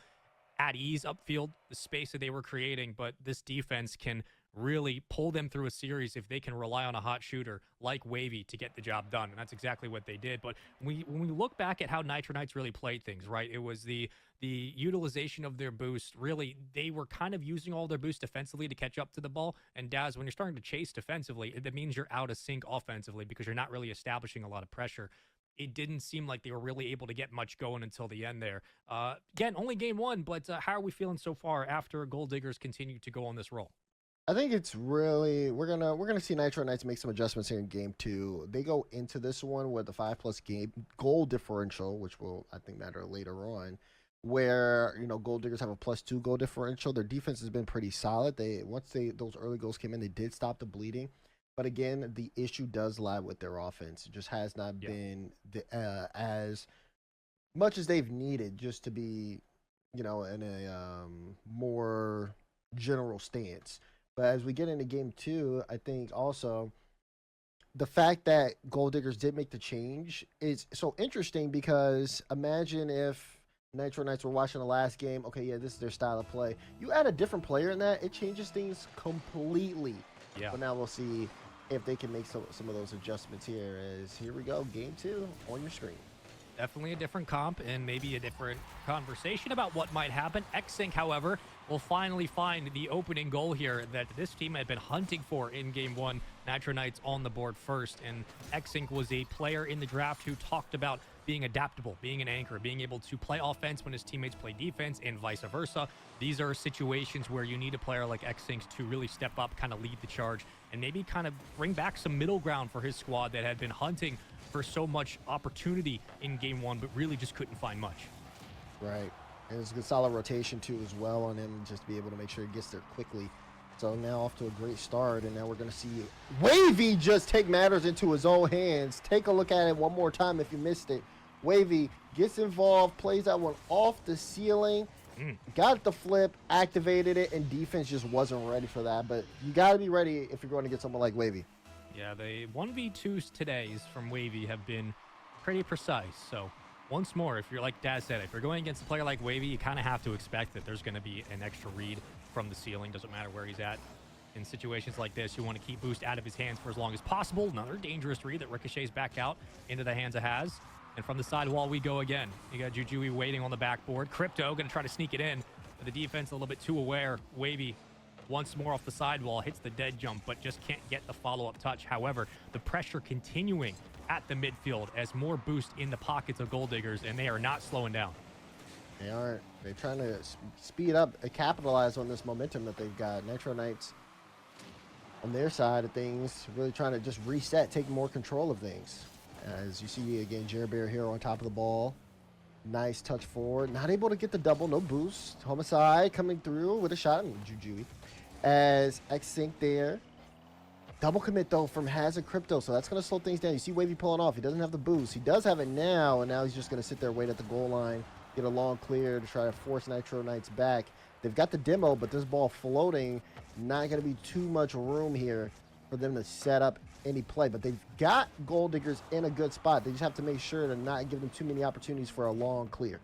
at ease upfield, the space that they were creating. But this defense can really pull them through a series if they can rely on a hot shooter like Wavy to get the job done. And that's exactly what they did. But when we look back at how Nitro Knights really played things, right, it was the utilization of their boost. Really, they were kind of using all their boost defensively to catch up to the ball. And Daz, when you're starting to chase defensively, that means you're out of sync offensively because you're not really establishing a lot of pressure. It didn't seem like they were really able to get much going until the end there. Again, only game 1, but how are we feeling so far after Gold Diggers continue to go on this roll? I think it's really we're gonna see Nitro Knights make some adjustments here in game 2. They go into this one with the 5+ game goal differential, which will I think matter later on. Where Gold Diggers have a +2 goal differential. Their defense has been pretty solid. Those early goals came in, they did stop the bleeding. But again, the issue does lie with their offense. It just has not been as much as they've needed just to be, in a more general stance. But as we get into game 2, I think also the fact that Gold Diggers did make the change is so interesting because imagine if Nitro Knights were watching the last game. Okay, yeah, this is their style of play. You add a different player in that, it changes things completely. Yeah. But now we'll see if they can make some of those adjustments here. Here we go, game 2 on your screen. Definitely a different comp and maybe a different conversation about what might happen. xSync, however, will finally find the opening goal here that this team had been hunting for in game 1. Nitro Knights on the board first, and xSync was a player in the draft who talked about being adaptable, being an anchor, being able to play offense when his teammates play defense and vice versa. These are situations where you need a player like xSync to really step up, kind of lead the charge, and maybe kind of bring back some middle ground for his squad that had been hunting for so much opportunity in game 1, but really just couldn't find much. Right. And it's a good solid rotation too as well on him, just to be able to make sure he gets there quickly. So now off to a great start, and now we're going to see Wavy just take matters into his own hands. Take a look at it one more time if you missed it. Wavy gets involved, plays that one off the ceiling, got the flip, activated it, and defense just wasn't ready for that. But you got to be ready if you're going to get someone like Wavy. Yeah, the 1v2s today's from Wavy have been pretty precise. So once more, if you're like Dad said, if you're going against a player like Wavy, you kind of have to expect that there's going to be an extra read from the ceiling. Doesn't matter where he's at. In situations like this, you want to keep Boost out of his hands for as long as possible. Another dangerous read that ricochets back out into the hands of Haz. And from the sidewall, we go again. You got Jujui waiting on the backboard. Crypto going to try to sneak it in. But the defense a little bit too aware. Wavy once more off the sidewall, hits the dead jump, but just can't get the follow-up touch. However, the pressure continuing at the midfield as more Boost in the pockets of Gold Diggers, and they are not slowing down. They aren't. They're trying to speed up and capitalize on this momentum that they've got. Nitro Knights on their side of things, really trying to just reset, take more control of things. As you see, again, Jared Bear here on top of the ball. Nice touch forward. Not able to get the double, no boost. Homicide coming through with a shot, and Jujui. As xSync there. Double commit, though, from Haz and Crypto, so that's going to slow things down. You see Wavy pulling off. He doesn't have the boost. He does have it now, and now he's just going to sit there, wait at the goal line, get a long clear to try to force Nitro Knights back. They've got the demo, but this ball floating, not going to be too much room here for them to set up any play. But they've got Gold Diggers in a good spot. They just have to make sure to not give them too many opportunities for a long clear.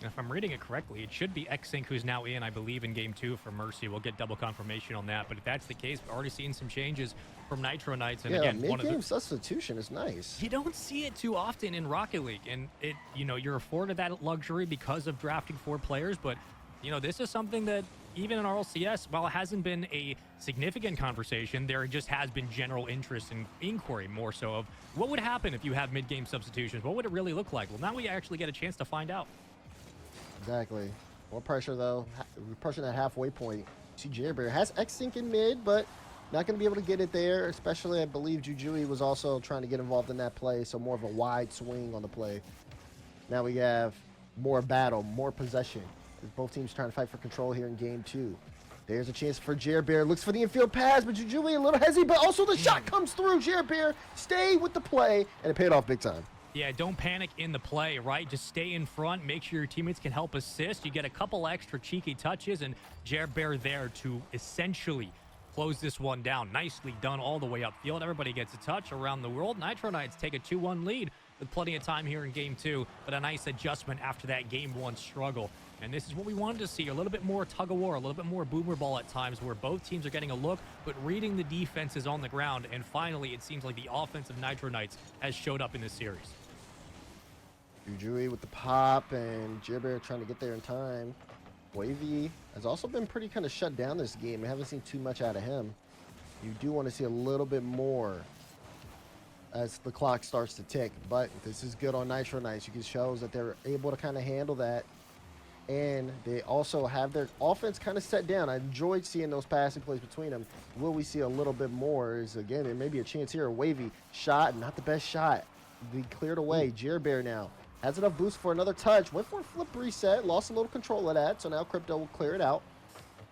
If I'm reading it correctly, it should be xSync who's now in, I believe, in Game 2 for Mercy. We'll get double confirmation on that. But if that's the case, we've already seen some changes from Nitro Knights. And yeah, again, mid-game substitution is nice. You don't see it too often in Rocket League. And, you're afforded that luxury because of drafting 4 players. But, this is something that even in RLCS, while it hasn't been a significant conversation, there just has been general interest and inquiry more so of what would happen if you have mid-game substitutions? What would it really look like? Well, now we actually get a chance to find out. Exactly. More pressure, though. Pressure that halfway point. See, Jared Bear has xSync in mid, but not going to be able to get it there, especially I believe Jujui was also trying to get involved in that play, so more of a wide swing on the play. Now we have more battle, more possession. Both teams trying to fight for control here in Game 2. There's a chance for Jared Bear. Looks for the infield pass, but Jujui a little hesitant, but also the shot comes through. Jared Bear stay with the play, and it paid off big time. Yeah, don't panic in the play, right? Just stay in front. Make sure your teammates can help assist. You get a couple extra cheeky touches, and Jared Bear there to essentially close this one down. Nicely done all the way upfield. Everybody gets a touch around the world. Nitro Knights take a 2-1 lead with plenty of time here in Game 2, but a nice adjustment after that Game 1 struggle. And this is what we wanted to see, a little bit more tug-of-war, a little bit more boomer ball at times where both teams are getting a look, but reading the defenses on the ground. And finally, it seems like the offense of Nitro Knights has showed up in this series. Jujui with the pop, and Jared trying to get there in time. Wavy has also been pretty kind of shut down this game. We haven't seen too much out of him. You do want to see a little bit more as the clock starts to tick, but this is good on Nitro Knights. You can show that they're able to kind of handle that, and they also have their offense kind of set down. I enjoyed seeing those passing plays between them. Will we see a little bit more? Is again, there may be a chance here. Wavy shot, not the best shot. Be cleared away. Jared Bear now has enough boost for another touch. Went for a flip reset. Lost a little control of that. So now Crypto will clear it out.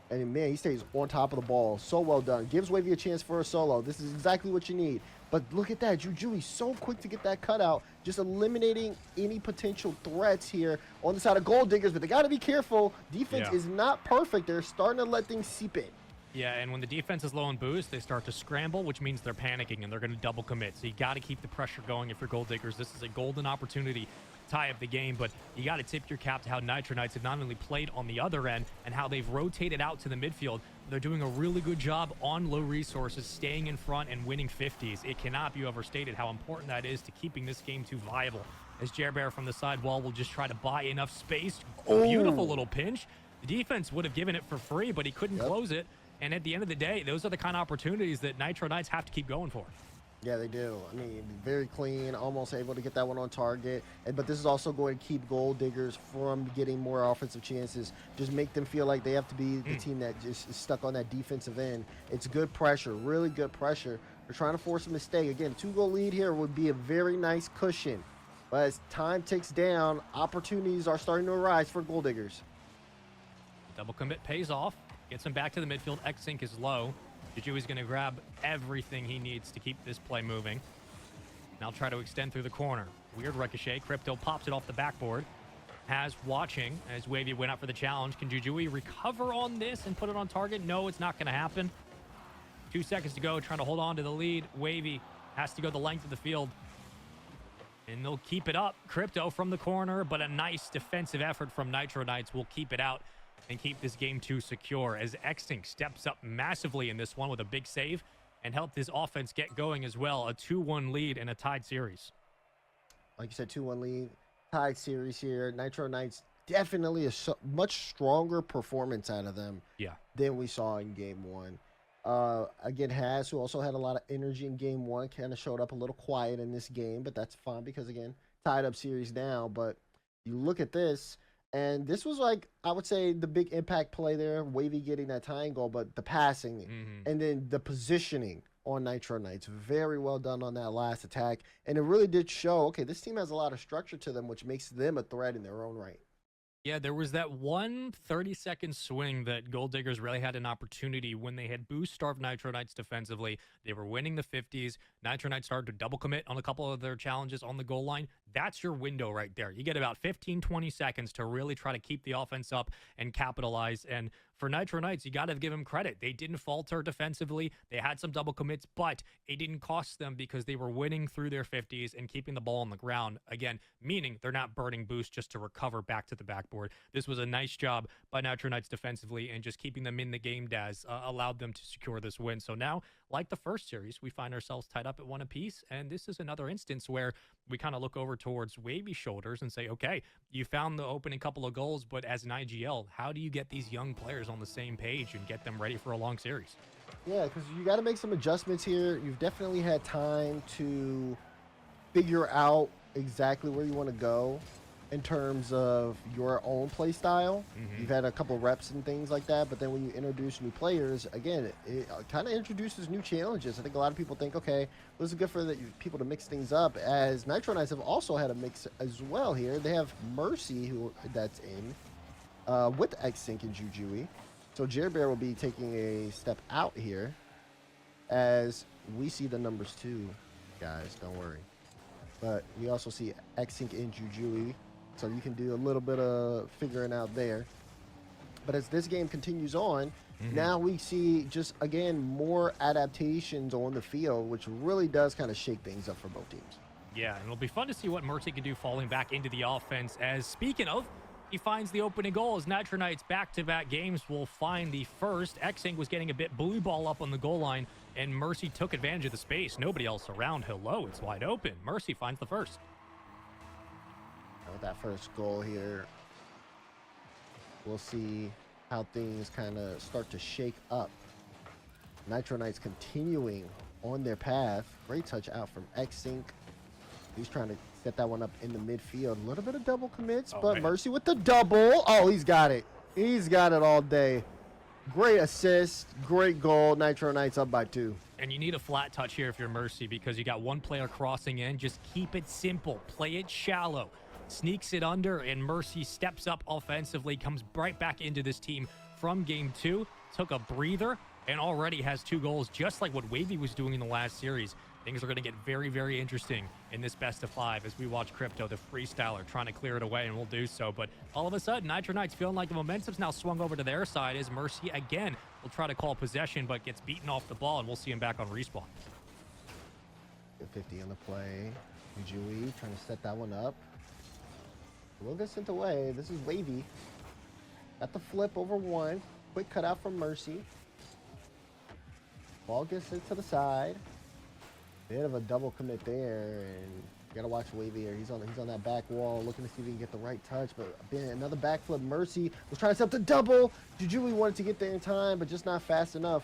And man, he stays on top of the ball. So well done. Gives Wavy a chance for a solo. This is exactly what you need. But look at that. Jujui so quick to get that cutout. Just eliminating any potential threats here on the side of Gold Diggers. But they got to be careful. Defense is not perfect. They're starting to let things seep in. Yeah, and when the defense is low on boost, they start to scramble, which means they're panicking and they're going to double commit. So you got to keep the pressure going if you're Gold Diggers. This is a golden opportunity to tie up the game, but you got to tip your cap to how Nitro Knights have not only played on the other end and how they've rotated out to the midfield. They're doing a really good job on low resources, staying in front and winning 50s. It cannot be overstated how important that is to keeping this game too viable. As Jared Bear from the side wall will just try to buy enough space. Beautiful little pinch. The defense would have given it for free, but he couldn't close it. And at the end of the day, those are the kind of opportunities that Nitro Knights have to keep going for. Yeah, they do. I mean, very clean, almost able to get that one on target. But this is also going to keep Gold Diggers from getting more offensive chances. Just make them feel like they have to be the team that just is stuck on that defensive end. It's good pressure, really good pressure. They're trying to force a mistake. Again, 2-goal lead here would be a very nice cushion. But as time ticks down, opportunities are starting to arise for Gold Diggers. Double commit pays off. Gets him back to the midfield. xSync is low. Jujui's going to grab everything he needs to keep this play moving. Now try to extend through the corner. Weird ricochet. Crypto pops it off the backboard. Has watching as Wavy went out for the challenge. Can Jujui recover on this and put it on target? No, it's not going to happen. 2 seconds to go, trying to hold on to the lead. Wavy has to go the length of the field. And they'll keep it up. Crypto from the corner, but a nice defensive effort from Nitro Knights will keep it out and keep this game 2 secure as xSync steps up massively in this one with a big save and helped his offense get going as well. A 2-1 lead in a tied series. Like you said, 2-1 lead, tied series here. Nitro Knights definitely a much stronger performance out of them than we saw in game 1. Again, Has, who also had a lot of energy in game 1, kind of showed up a little quiet in this game, but that's fine because, again, tied up series now. But you look at this, and this was like, I would say, the big impact play there, Wavy getting that tying goal, but the passing and then the positioning on Nitro Knights. Very well done on that last attack. And it really did show, okay, this team has a lot of structure to them, which makes them a threat in their own right. Yeah, there was that one 30-second swing that Gold Diggers really had an opportunity when they had boost-starved Nitro Knights defensively. They were winning the 50s. Nitro Knights started to double commit on a couple of their challenges on the goal line. That's your window right there. You get about 15, 20 seconds to really try to keep the offense up and capitalize. And for Nitro Knights, you got to give them credit. They didn't falter defensively. They had some double commits, but it didn't cost them because they were winning through their 50s and keeping the ball on the ground. Again, meaning they're not burning boost just to recover back to the backboard. This was a nice job by Nitro Knights defensively, and just keeping them in the game, Daz, allowed them to secure this win. So now, like the first series, we find ourselves tied up at 1 apiece, and this is another instance where we kind of look over towards Wavy's shoulders and say, okay, you found the opening couple of goals, but as an IGL, how do you get these young players on the same page and get them ready for a long series? Yeah, because you got to make some adjustments here. You've definitely had time to figure out exactly where you want to go in terms of your own play style. You've had a couple reps and things like that, but then when you introduce new players, again, it kind of introduces new challenges. I think a lot of people think, okay, well, this is good for people to mix things up, as Nitro Knights have also had a mix as well here. They have Mercy, that's in, with xSync and Jujui. So Jer Bear will be taking a step out here as we see the numbers 2, guys, don't worry. But we also see xSync and Jujui, so you can do a little bit of figuring out there. But as this game continues on, now we see just, again, more adaptations on the field, which really does kind of shake things up for both teams. Yeah, and it'll be fun to see what Mercy can do falling back into the offense. As speaking of, he finds the opening goal as Nitro Knights back-to-back games will find the first. xSync was getting a bit blue ball up on the goal line, and Mercy took advantage of the space. Nobody else around. Hello, it's wide open. Mercy finds the first. With that first goal here, we'll see how things kind of start to shake up. Nitro Knights continuing on their path. Great touch out from xSync. He's trying to set that one up in the midfield. A little bit of double commits, but man. Mercy with the double. Oh, he's got it. He's got it all day. Great assist, great goal. Nitro Knights up by 2. And you need a flat touch here if you're Mercy, because you got one player crossing in. Just keep it simple. Play it shallow. Sneaks it under, and Mercy steps up offensively, comes right back into this team from game 2. Took a breather and already has 2 goals, just like what Wavy was doing in the last series. Things are going to get very, very interesting in this best of 5 as we watch Crypto, the freestyler, trying to clear it away, and we'll do so. But all of a sudden, Nitro Knights feeling like the momentum's now swung over to their side as Mercy again will try to call possession, but gets beaten off the ball, and we'll see him back on respawn. 50 on the play. Jui trying to set that one up. A little bit sent away. This is Wavy. Got the flip over 1. Quick cutout from Mercy. Ball gets sent to the side. Bit of a double commit there, and you gotta watch Wavy here. He's on that back wall, looking to see if he can get the right touch. But another backflip. Mercy was trying to set up the double. Jujui wanted to get there in time, but just not fast enough.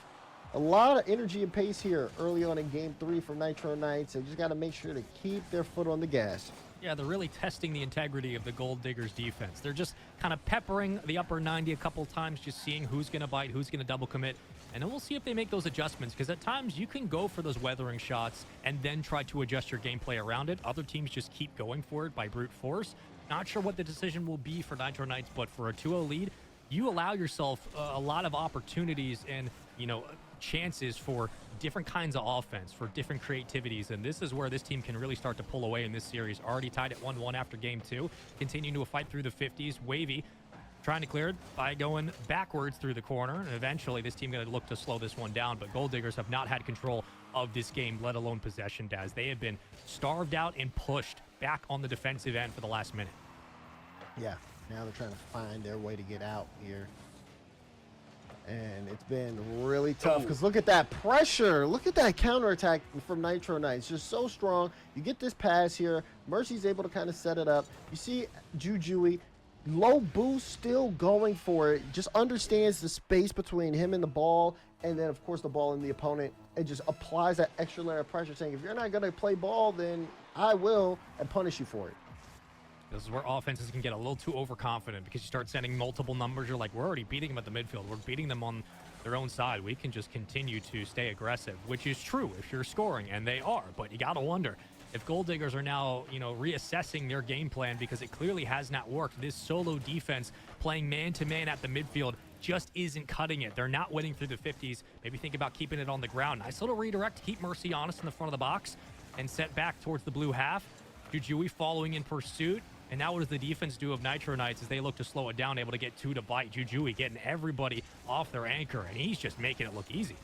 A lot of energy and pace here early on in game 3 for Nitro Knights. They just gotta make sure to keep their foot on the gas. Yeah, they're really testing the integrity of the Gold Diggers defense. They're just kind of peppering the upper 90 a couple times, just seeing who's going to bite, who's going to double commit. And then we'll see if they make those adjustments, because at times you can go for those weathering shots and then try to adjust your gameplay around it. Other teams just keep going for it by brute force. Not sure what the decision will be for Nitro Knights, but for a 2-0 lead, you allow yourself a lot of opportunities and, chances for different kinds of offense, for different creativities, and this is where this team can really start to pull away in this series. Already tied at 1-1 after game 2, continuing to fight through the 50s. Wavy trying to clear it by going backwards through the corner. And eventually this team going to look to slow this one down. But Gold Diggers have not had control of this game, let alone possession, Daz. They have been starved out and pushed back on the defensive end for the last minute. Yeah, now they're trying to find their way to get out here. And it's been really tough because look at that pressure. Look at that counterattack from Nitro Knights. Just so strong. You get this pass here. Mercy's able to kind of set it up. You see Jujui, low boost, still going for it. Just understands the space between him and the ball. And then, of course, the ball and the opponent. It just applies that extra layer of pressure, saying, if you're not going to play ball, then I will, and punish you for it. This is where offenses can get a little too overconfident because you start sending multiple numbers. You're like, we're already beating them at the midfield. We're beating them on their own side. We can just continue to stay aggressive, which is true if you're scoring, and they are. But you got to wonder if Gold Diggers are now, reassessing their game plan because it clearly has not worked. This solo defense playing man-to-man at the midfield just isn't cutting it. They're not winning through the 50s. Maybe think about keeping it on the ground. Nice little redirect to keep Mercy honest in the front of the box and set back towards the blue half. Jujui following in pursuit. And now what does the defense do of Nitro Knights as they look to slow it down, able to get 2 to bite? Jujui getting everybody off their anchor, and he's just making it look easy.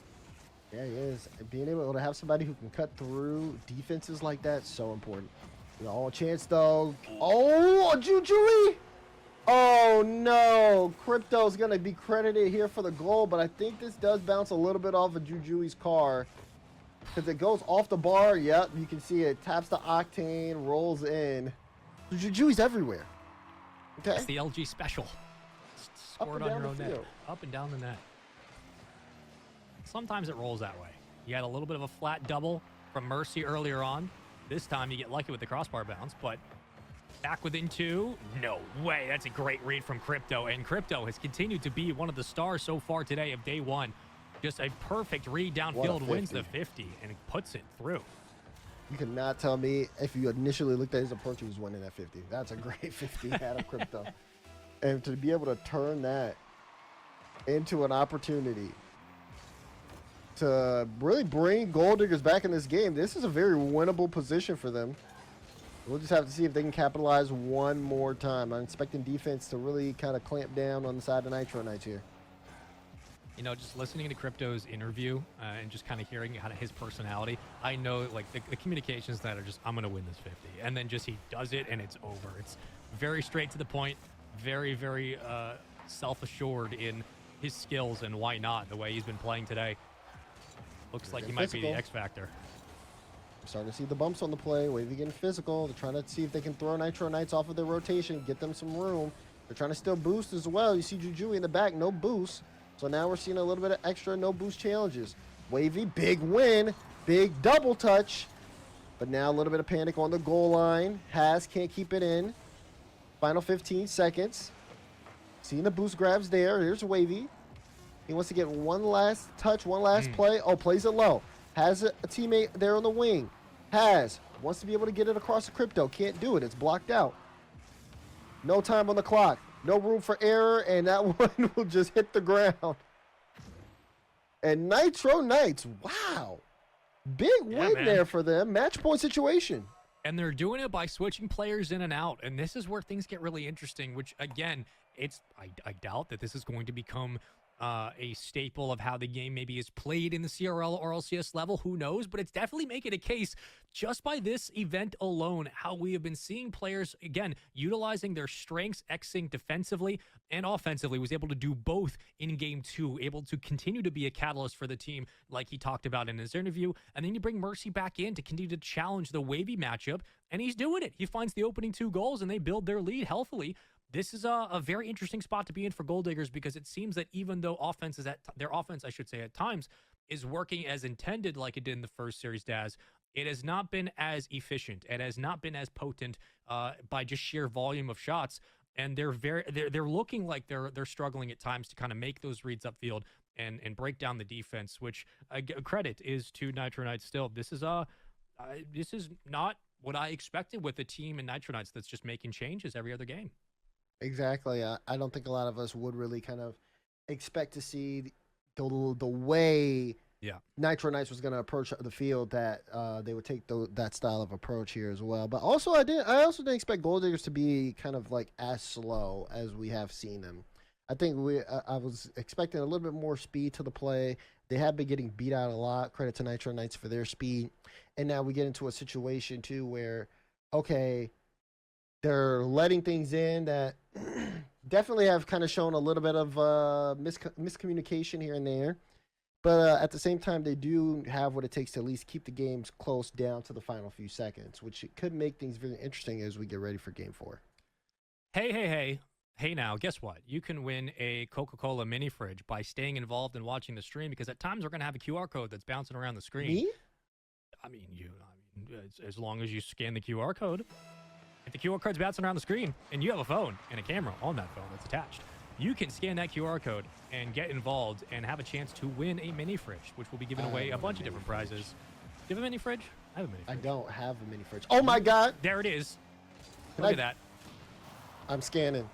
Yeah, he is. Being able to have somebody who can cut through defenses like that, so important. All chance, though. Oh, Jujui! Oh, no. Crypto's going to be credited here for the goal, but I think this does bounce a little bit off of Jujui's car because it goes off the bar. Yep, you can see it. Taps the octane, rolls in. Jujui's everywhere. Okay. It's the LG special. Score it on your own net. Up and down the net. Sometimes it rolls that way. You had a little bit of a flat double from Mercy earlier on. This time you get lucky with the crossbar bounce, but back within 2. No way. That's a great read from Crypto. And Crypto has continued to be one of the stars so far today of day 1. Just a perfect read downfield, wins the 50, and puts it through. You cannot tell me if you initially looked at his approach, he was winning that 50. That's a great 50 out of Crypto. And to be able to turn that into an opportunity to really bring Gold Diggers back in this game, this is a very winnable position for them. We'll just have to see if they can capitalize one more time. I'm expecting defense to really kind of clamp down on the side of Nitro Knights here. Just listening to Crypto's interview and just kind of hearing kind of his personality, I know like the communications that are just, I'm going to win this 50. And then just he does it and it's over. It's very straight to the point, very, very self-assured in his skills, and why not, the way he's been playing today. Looks like he might be the X factor. I'm starting to see the bumps on the play. Wavy getting physical. They're trying to see if they can throw Nitro Knights off of their rotation, get them some room. They're trying to still boost as well. You see Jujui in the back, no boost. So now we're seeing a little bit of extra no boost challenges. Wavy, big win, big double touch. But now a little bit of panic on the goal line. Can't keep it in. Final 15 seconds. Seeing the boost grabs there. Here's Wavy. He wants to get one last touch, one last play. Oh, plays it low. Has a teammate there on the wing. Wants to be able to get it across the Crypto. Can't do it. It's blocked out. No time on the clock. No room for error, and that one will just hit the ground. And Nitro Knights, wow. Big win there for them. Match point situation. And they're doing it by switching players in and out. And this is where things get really interesting, which, again, I doubt that this is going to become a staple of how the game maybe is played in the CRL or LCS level. Who knows? But it's definitely making a case just by this event alone, how we have been seeing players, again, utilizing their strengths. xSync defensively and offensively was able to do both in game 2, able to continue to be a catalyst for the team like he talked about in his interview. And then you bring Mercy back in to continue to challenge the Wavy matchup, and he's doing it. He finds the opening 2 goals, and they build their lead healthily. This is a very interesting spot to be in for Gold Diggers, because it seems that even though their offense, I should say, at times is working as intended like it did in the first series, Daz, it has not been as efficient. It has not been as potent by just sheer volume of shots, and they're looking like they're struggling at times to kind of make those reads upfield and break down the defense, which credit is to Nitro Knights still. This is not what I expected with a team in Nitro Knights that's just making changes every other game. Exactly. I don't think a lot of us would really kind of expect to see the way Nitro Knights was going to approach the field, that they would take that style of approach here as well. But also, I also didn't expect Gold Diggers to be kind of like as slow as we have seen them. I think I was expecting a little bit more speed to the play. They have been getting beat out a lot. Credit to Nitro Knights for their speed. And now we get into a situation, too, where, okay, they're letting things in that definitely have kind of shown a little bit of miscommunication here and there. But at the same time, they do have what it takes to at least keep the games close down to the final few seconds, which could make things very interesting as we get ready for Game 4. Hey now, guess what? You can win a Coca-Cola mini fridge by staying involved and watching the stream, because at times we're going to have a QR code that's bouncing around the screen. Me? I mean, as long as you scan the QR code. If the QR code's bouncing around the screen and you have a phone and a camera on that phone that's attached, you can scan that QR code and get involved and have a chance to win a mini fridge, which will be giving away a bunch of different prizes. Do you have a mini fridge? I have a mini fridge. I don't have a mini fridge. Oh my God! There it is. Look at that. I'm scanning.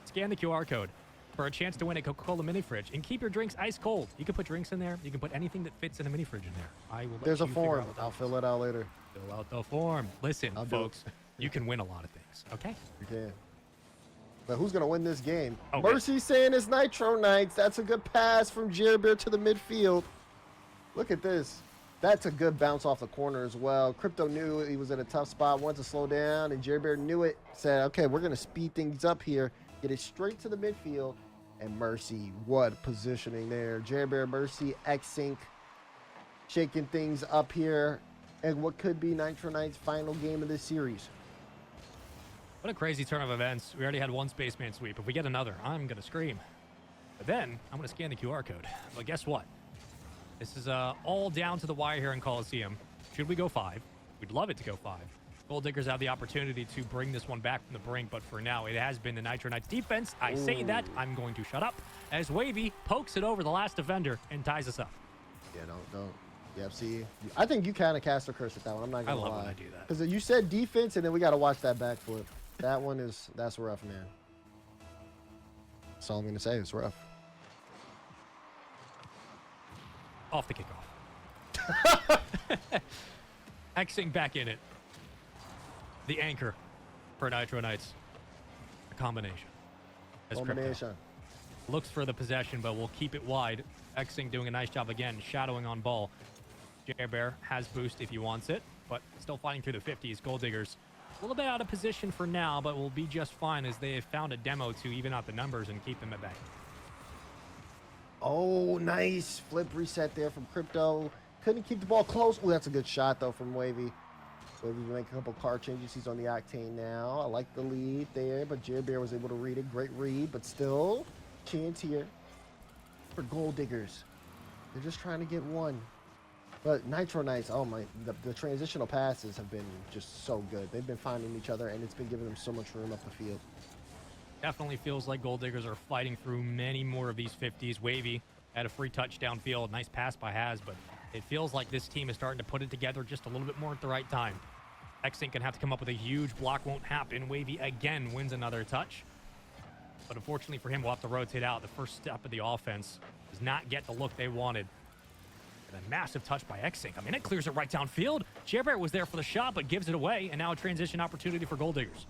Scan the QR code for a chance to win a Coca-Cola mini fridge, and keep your drinks ice cold. You can put drinks in there. You can put anything that fits in a mini fridge in there. I will. There's a form. I'll fill it out later. Fill out the form. Listen, folks, you can win a lot of things. Okay. You can. But who's gonna win this game? Okay. Mercy saying it's Nitro Knights. That's a good pass from Jerbear to the midfield. Look at this. That's a good bounce off the corner as well. Crypto knew he was in a tough spot, wanted to slow down, and Jerbear knew it. Said, okay, we're gonna speed things up here. Get it straight to the midfield. And Mercy, what positioning there. Jerbear, Mercy, xSync, shaking things up here. And what could be Nitro Knights' final game of this series. What a crazy turn of events. We already had one spaceman sweep. If we get another, I'm going to scream. But then, I'm going to scan the QR code. But guess what? This is all down to the wire here in Coliseum. Should we go 5? We'd love it to go 5. Gold Diggers have the opportunity to bring this one back from the brink, but for now, it has been the Nitro Knights defense. I say that, I'm going to shut up, as Wavy pokes it over the last defender and ties us up. Yeah, don't. Yep, see, I think you kind of cast a curse at that one. I'm not going to lie. I love when I do that. Because you said defense, and then we got to watch that backflip. That one that's rough, man. That's all I'm going to say. It's rough. Off the kickoff. xSync back in it. The anchor for Nitro Knights. A combination. Combination. Looks for the possession, but will keep it wide. xSync doing a nice job again, shadowing on ball. Jerbear has boost if he wants it, but still fighting through the 50s. Gold Diggers a little bit out of position for now, but will be just fine as they have found a demo to even out the numbers and keep them at bay. Oh, nice flip reset there from Crypto. Couldn't keep the ball close. Oh, that's a good shot, though, from Wavy. Wavy make a couple card changes. He's on the Octane now. I like the lead there, but Jerbear was able to read it. Great read, but still chance here for Gold Diggers. They're just trying to get one. But Nitro Knights, oh my, the transitional passes have been just so good. They've been finding each other, and it's been giving them so much room up the field. Definitely feels like Gold Diggers are fighting through many more of these 50s. Wavy had a free touchdown field. Nice pass by Haz, but it feels like this team is starting to put it together just a little bit more at the right time. xSync can have to come up with a huge block. Won't happen. Wavy again wins another touch. But unfortunately for him, we'll have to rotate out. The first step of the offense does not get the look they wanted. And a massive touch by xSync. I mean, it clears it right downfield. Jerbear was there for the shot, but gives it away. And now a transition opportunity for Gold Diggers.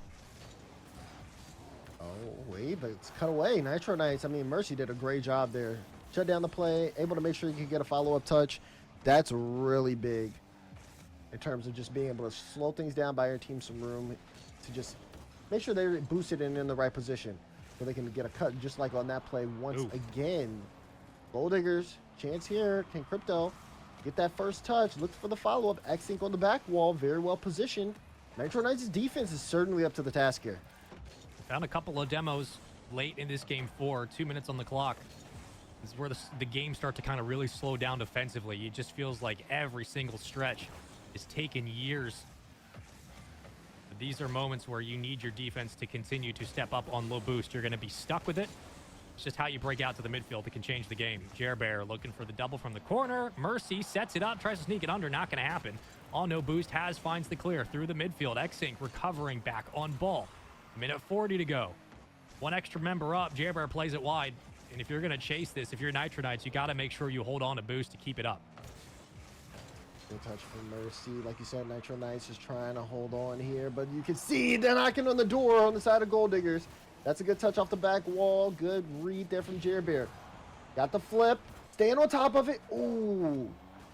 Oh, wait, but it's cut away. Nitro Knights, I mean, Mercy did a great job there. Shut down the play, able to make sure you can get a follow-up touch. That's really big in terms of just being able to slow things down, buy your team some room to just make sure they're boosted and in the right position so they can get a cut just like on that play once again. Gold Diggers, chance here. Can Crypto get that first touch? Look for the follow-up. xSync on the back wall, very well positioned. Nitro Knights' defense is certainly up to the task here. Found a couple of demos late in this game 4, 2 minutes on the clock. This is where the game starts to kind of really slow down defensively. It just feels like every single stretch is taking years. But these are moments where you need your defense to continue to step up on low boost. You're going to be stuck with it. It's just how you break out to the midfield that can change the game. Jerbear looking for the double from the corner. Mercy sets it up, tries to sneak it under. Not going to happen. On no boost, Haz finds the clear through the midfield. xSync recovering back on ball. Minute 40 to go. One extra member up. Jerbear plays it wide. And if you're going to chase this, if you're Nitro Knights, you got to make sure you hold on to boost to keep it up. Good touch from Mercy. Like you said, Nitro Knights is trying to hold on here, but you can see they're knocking on the door on the side of Gold Diggers. That's a good touch off the back wall. Good read there from Jer Bear. Got the flip. Staying on top of it. Ooh.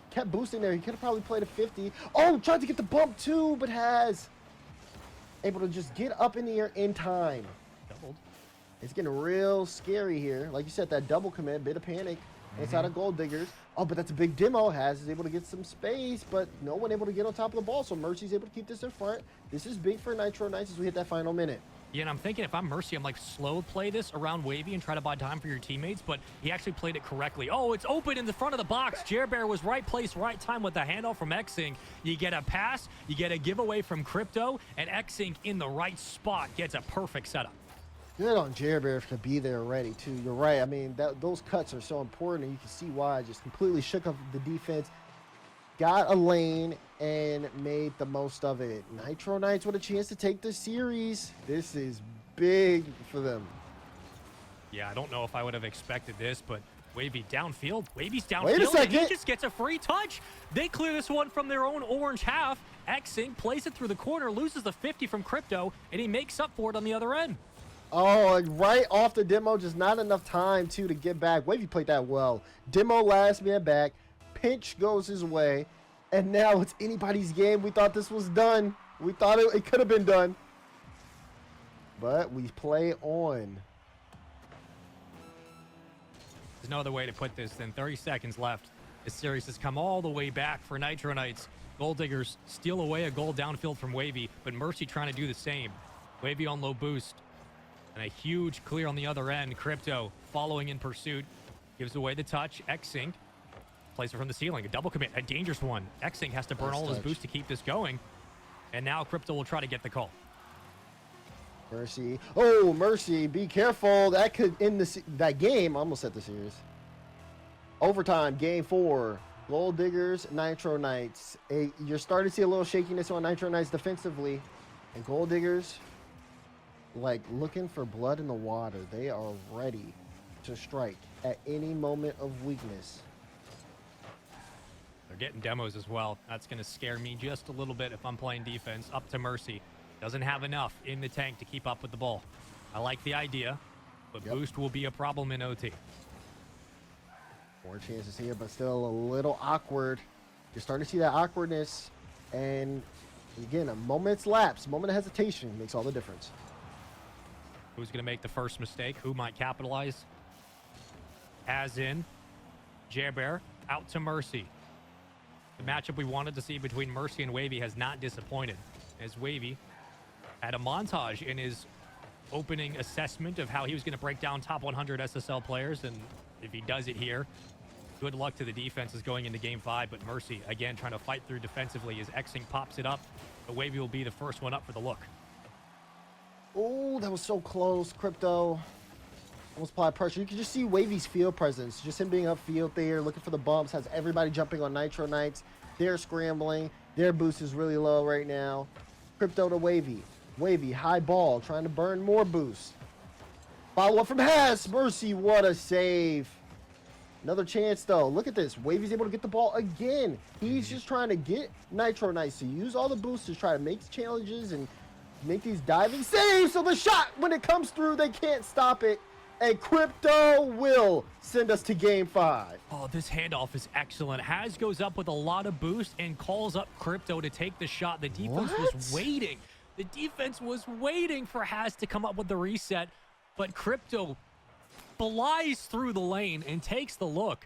Kept boosting there. He could have probably played a 50. Oh, tried to get the bump too, but has. Able to just get up in the air in time. Doubled. It's getting real scary here. Like you said, that double commit, bit of panic inside of Gold Diggers. Oh, but that's a big demo. Has is able to get some space, but no one able to get on top of the ball. So Mercy's able to keep this in front. This is big for Nitro Knights as we hit that final minute. Yeah, and I'm thinking if I'm Mercy, I'm like slow play this around Wavy and try to buy time for your teammates, but he actually played it correctly. Oh, it's open in the front of the box. Jer Bear was right place, right time with the handoff from xSync. You get a pass, you get a giveaway from Crypto, and xSync in the right spot gets a perfect setup. Good on Jer Bear to be there ready, too. You're right. I mean, those cuts are so important, and you can see why. Just completely shook up the defense, got a lane, and made the most of it. Nitro Knights with a chance to take the series. This is big for them. Yeah, I don't know if I would have expected this, but Wavy downfield. Wavy's downfield. Wait a second. And he just gets a free touch. They clear this one from their own orange half. xSync plays it through the corner, loses the 50 from Crypto, and he makes up for it on the other end. Oh, right off the demo, just not enough time, too, to get back. Wavy played that well. Demo last man back. Pinch goes his way. And now it's anybody's game. We thought this was done. We thought it could have been done. But we play on. There's no other way to put this than 30 seconds left. This series has come all the way back for Nitro Knights. Gold Diggers steal away a goal downfield from Wavy, but Mercy trying to do the same. Wavy on low boost. And a huge clear on the other end. Crypto following in pursuit. Gives away the touch. xSync plays it from the ceiling. A double commit. A dangerous one. xSync has to burn all his boost to keep this going. And now Crypto will try to get the call. Mercy. Oh, Mercy. Be careful. That could end that game. Almost set the series. Overtime. Game 4. Gold Diggers, Nitro Knights. You're starting to see a little shakiness on Nitro Knights defensively. And Gold Diggers, like looking for blood in the water. They are ready to strike at any moment of weakness. They're getting demos as well. That's going to scare me just a little bit if I'm playing defense. Up to Mercy. Doesn't have enough in the tank to keep up with the ball. I like the idea, but boost will be a problem in OT. More chances here, but still a little awkward. You're starting to see that awkwardness. And again, a moment's lapse, moment of hesitation makes all the difference. Who's going to make the first mistake? Who might capitalize? As in, Jer Bear out to Mercy. The matchup we wanted to see between Mercy and Wavy has not disappointed, as Wavy had a montage in his opening assessment of how he was going to break down top 100 SSL players, and if he does it here, good luck to the defenses going into Game 5, but Mercy, again, trying to fight through defensively as xSync pops it up, but Wavy will be the first one up for the look. Oh, that was so close. Crypto almost applied pressure. You can just see Wavy's field presence. Just him being upfield there, looking for the bumps, has everybody jumping on Nitro Knights. They're scrambling. Their boost is really low right now. Crypto to Wavy. Wavy, high ball, trying to burn more boost. Follow up from Hess. Mercy, what a save. Another chance, though. Look at this. Wavy's able to get the ball again. He's just trying to get Nitro Knights to use all the boosts to try to make challenges and make these diving saves. So the shot, when it comes through, they can't stop it. And Crypto will send us to Game 5. Oh, this handoff is excellent. Haz goes up with a lot of boost and calls up Crypto to take the shot. The defense was waiting. The defense was waiting for Haz to come up with the reset, but Crypto flies through the lane and takes the look.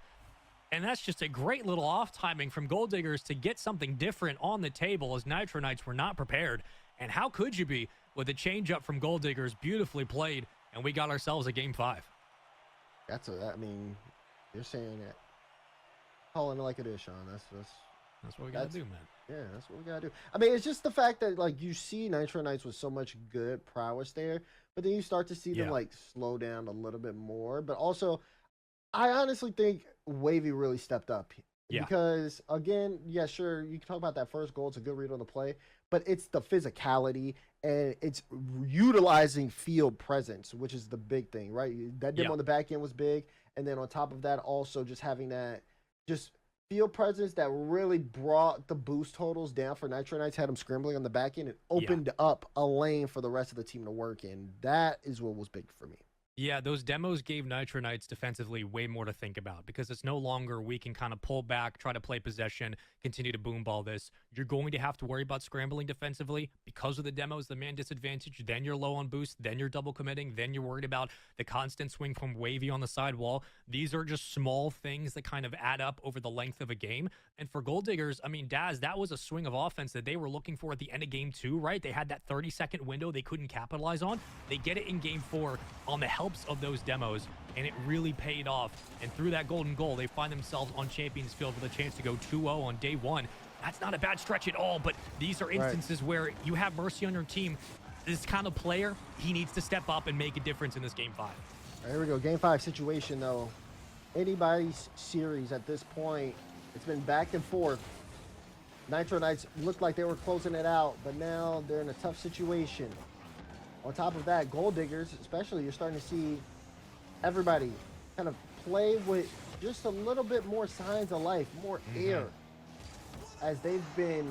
And that's just a great little off timing from Gold Diggers to get something different on the table, as Nitro Knights were not prepared. And how could you be with a change up from Gold Diggers? Beautifully played. And we got ourselves a Game 5. I mean, you're saying that. Calling it like it is, Sean. That's what we gotta do, man. Yeah, that's what we gotta do. I mean, it's just the fact that, like, you see Nitro Knights with so much good prowess there, but then you start to see them, like, slow down a little bit more. But also, I honestly think Wavy really stepped up. Yeah. Because, again, yeah, sure, you can talk about that first goal. It's a good read on the play. But it's the physicality, and it's utilizing field presence, which is the big thing, right? That demo on the back end was big. And then on top of that, also just having that, just field presence that really brought the boost totals down for Nitro Knights, had them scrambling on the back end, and opened up a lane for the rest of the team to work in. That is what was big for me. Yeah, those demos gave Nitro Knights defensively way more to think about because it's no longer we can kind of pull back, try to play possession, continue to boom ball this. You're going to have to worry about scrambling defensively because of the demos, the man disadvantage. Then you're low on boost. Then you're double committing. Then you're worried about the constant swing from Wavy on the sidewall. These are just small things that kind of add up over the length of a game. And for Gold Diggers, I mean, Daz, that was a swing of offense that they were looking for at the end of game 2, right? They had that 30-second window they couldn't capitalize on. They get it in game 4 on the helps of those demos, and it really paid off. And through that golden goal, they find themselves on Champions Field with a chance to go 2-0 on day 1. That's not a bad stretch at all, but these are instances where you have Mercy on your team. This kind of player, he needs to step up and make a difference in this game 5. Right, here we go. Game 5 situation, though. Anybody's series at this point, it's been back and forth. Nitro Knights looked like they were closing it out, but now they're in a tough situation. On top of that, Gold Diggers, especially, you're starting to see everybody kind of play with just a little bit more signs of life, more air, as they've been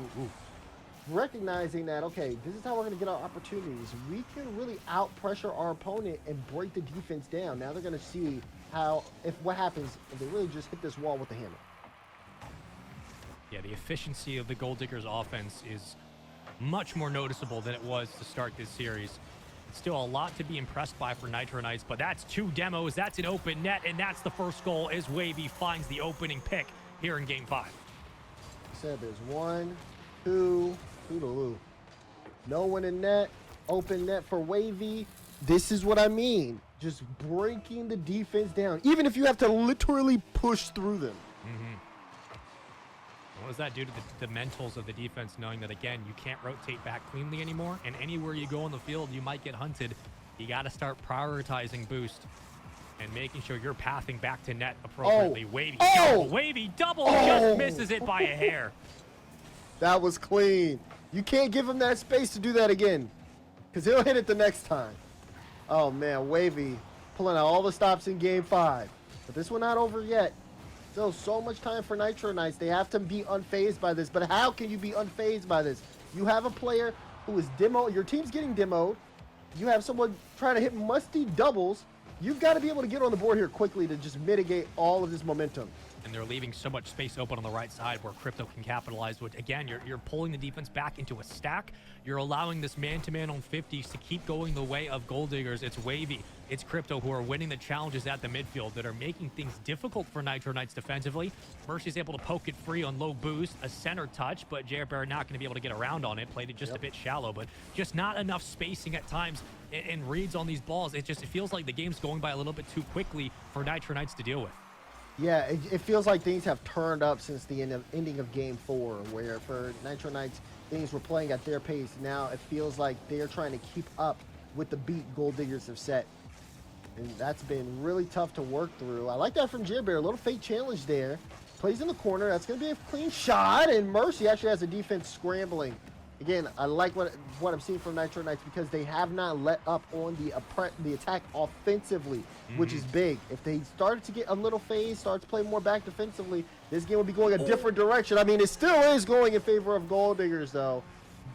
recognizing that, okay, this is how we're going to get our opportunities. We can really out-pressure our opponent and break the defense down. Now they're going to see what happens if they really just hit this wall with the hammer. Yeah, the efficiency of the Gold Diggers offense is much more noticeable than it was to start this series. Still a lot to be impressed by for Nitro Knights, but that's 2 demos, that's an open net, and that's the first goal as Wavy finds the opening pick here in game 5. Said there's 1, 2, toodaloo. No one in net, open net for Wavy. This is what I mean. Just breaking the defense down, even if you have to literally push through them. What does that do to the mentals of the defense, knowing that, again, you can't rotate back cleanly anymore, and anywhere you go on the field, you might get hunted. You got to start prioritizing boost and making sure you're pathing back to net appropriately. Wavy double just misses it by a hair. That was clean. You can't give him that space to do that again, because he'll hit it the next time. Oh, man, Wavy pulling out all the stops in game 5. But this one not over yet. Still so much time for Nitro Knights. They have to be unfazed by this. But how can you be unfazed by this? You have a player who is demoed. Your team's getting demoed. You have someone trying to hit musty doubles. You've got to be able to get on the board here quickly to just mitigate all of this momentum. And they're leaving so much space open on the right side where Crypto can capitalize. Which, again, you're pulling the defense back into a stack. You're allowing this man-to-man on 50s to keep going the way of Gold Diggers. It's Wavy, it's Crypto who are winning the challenges at the midfield that are making things difficult for Nitro Knights defensively. Mercy's able to poke it free on low boost, a center touch, but JR Bear not going to be able to get around on it. Played it just a bit shallow, but just not enough spacing at times and reads on these balls. It feels like the game's going by a little bit too quickly for Nitro Knights to deal with. Yeah, it feels like things have turned up since the ending of Game 4, where for Nitro Knights, things were playing at their pace. Now it feels like they're trying to keep up with the beat Gold Diggers have set. And that's been really tough to work through. I like that from Jib Bear. A little fake challenge there. Plays in the corner. That's going to be a clean shot. And Mercy actually has a defense scrambling. Again, I like what I'm seeing from Nitro Knights because they have not let up on the attack offensively, which is big. If they started to get a little phase, start to play more back defensively, this game would be going a different direction. I mean, it still is going in favor of Gold Diggers, though.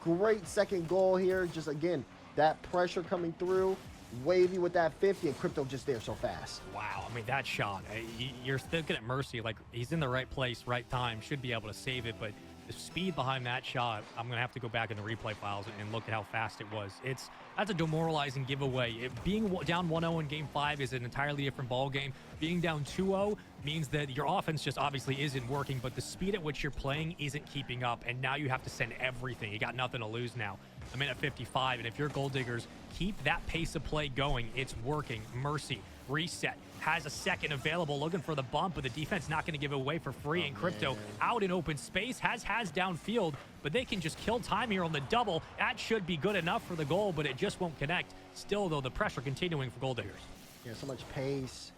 Great second goal here. Just, again, that pressure coming through. Wavy with that 50, and Crypto just there so fast. Wow, I mean, that shot. You're thinking at Mercy, like, he's in the right place, right time, should be able to save it, but the speed behind that shot, I'm going to have to go back in the replay files and look at how fast it was. That's a demoralizing giveaway. Being down 1-0 in Game 5 is an entirely different ball game. Being down 2-0 means that your offense just obviously isn't working, but the speed at which you're playing isn't keeping up, and now you have to send everything. You got nothing to lose now. I'm in at 55, and if you're Gold Diggers, keep that pace of play going. It's working. Mercy, reset, has a second available, looking for the bump, but the defense not going to give it away for free. And Crypto out in open space, has downfield, but they can just kill time here on the double. That should be good enough for the goal, but it just won't connect. Still, though, the pressure continuing for Gold Diggers. Yeah, so much pace.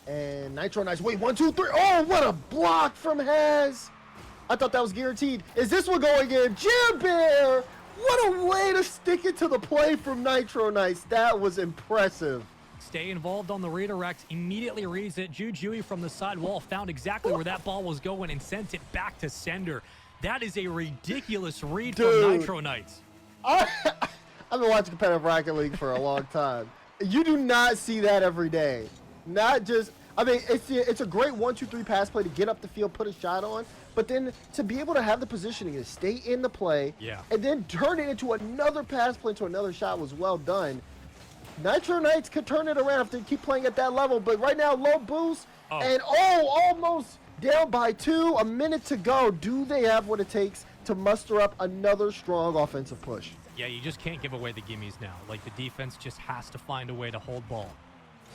And Nitro Knights, wait, 1, 2, 3. Oh, what a block from Haz. I thought that was guaranteed. Is this one going in? Jim Bear! What a way to stick it to the play from Nitro Knights. That was impressive. stay involved on the redirect, immediately reads it. Jujuy from the side wall found exactly where that ball was going and sent it back to sender. That is a ridiculous read from Nitro Knights. I've been watching competitive Rocket League for a long time. You do not see that every day. Not just, I mean, it's a great 1-2-3 pass play to get up the field, put a shot on, but then to be able to have the positioning to stay in the play, and then turn it into another pass play into another shot was well done. Nitro Knights could turn it around if they keep playing at that level, but right now, low boost, and almost down by 2, a minute to go. Do they have what it takes to muster up another strong offensive push? Yeah, you just can't give away the gimmies now. Like, the defense just has to find a way to hold ball.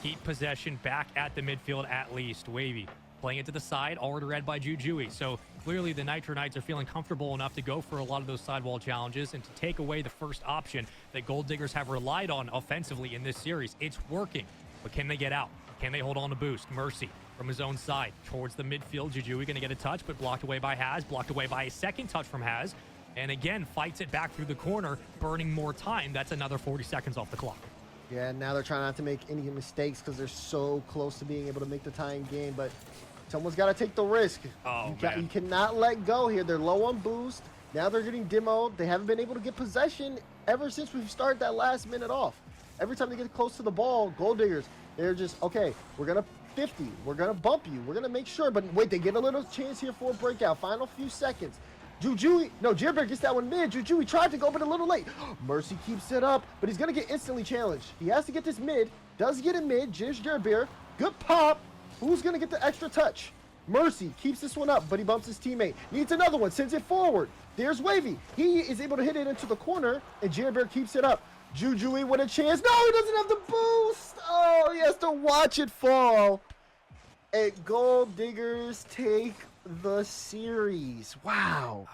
Keep possession back at the midfield at least. Wavy playing it to the side, already read by Jujuy. So clearly the Nitro Knights are feeling comfortable enough to go for a lot of those sidewall challenges and to take away the first option that Gold Diggers have relied on offensively in this series. It's working, but can they get out? Can they hold on to boost? Mercy from his own side towards the midfield. Jujuy going to get a touch, but blocked away by Haz, blocked away by a second touch from Haz. And again, fights it back through the corner, burning more time. That's another 40 seconds off the clock. Yeah, now they're trying not to make any mistakes because they're so close to being able to make the tying game, but someone's got to take the risk. You cannot let go here. They're low on boost. Now they're getting demoed. They haven't been able to get possession ever since we've started that last minute off. Every time they get close to the ball, Gold Diggers, they're just, okay, we're going to 50. We're going to bump you. We're going to make sure. But wait, they get a little chance here for a breakout. Final few seconds. Jerbear gets that one mid. Jujuy tried to go, but a little late. Mercy keeps it up, but he's going to get instantly challenged. He has to get this mid. Does get it mid. Jerbear. Good pop. Who's going to get the extra touch? Mercy keeps this one up, but he bumps his teammate. Needs another one. Sends it forward. There's Wavy. He is able to hit it into the corner, and Jerbear keeps it up. Jujuy with a chance. No, he doesn't have the boost. Oh, he has to watch it fall. And Gold Diggers take the series. Wow.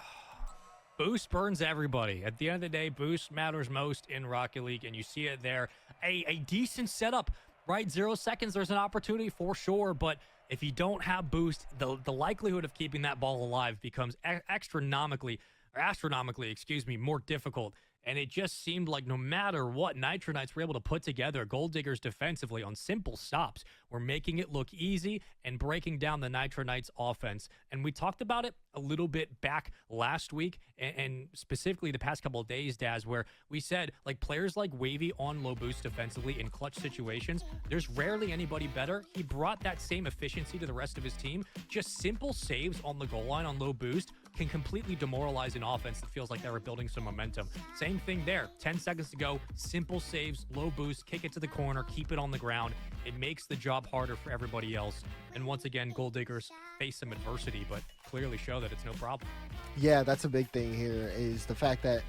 Boost burns everybody. At the end of the day, boost matters most in Rocket League, and you see it there. A decent setup, right? 0 seconds, there's an opportunity for sure, but if you don't have boost, the likelihood of keeping that ball alive becomes astronomically, more difficult. And it just seemed like no matter what Nitro Knights were able to put together, Gold Diggers defensively on simple stops were making it look easy and breaking down the Nitro Knights offense. And we talked about it a little bit back last week and specifically the past couple of days, Daz, where we said like players like Wavy on low boost defensively in clutch situations, there's rarely anybody better. He brought that same efficiency to the rest of his team. Just simple saves on the goal line on low boost can completely demoralize an offense that feels like they were building some momentum. Same thing there. 10 seconds to go. Simple saves, low boost, kick it to the corner, keep it on the ground. It makes the job harder for everybody else. And once again, Gold Diggers face some adversity, but clearly show that it's no problem. Yeah, that's a big thing here is the fact that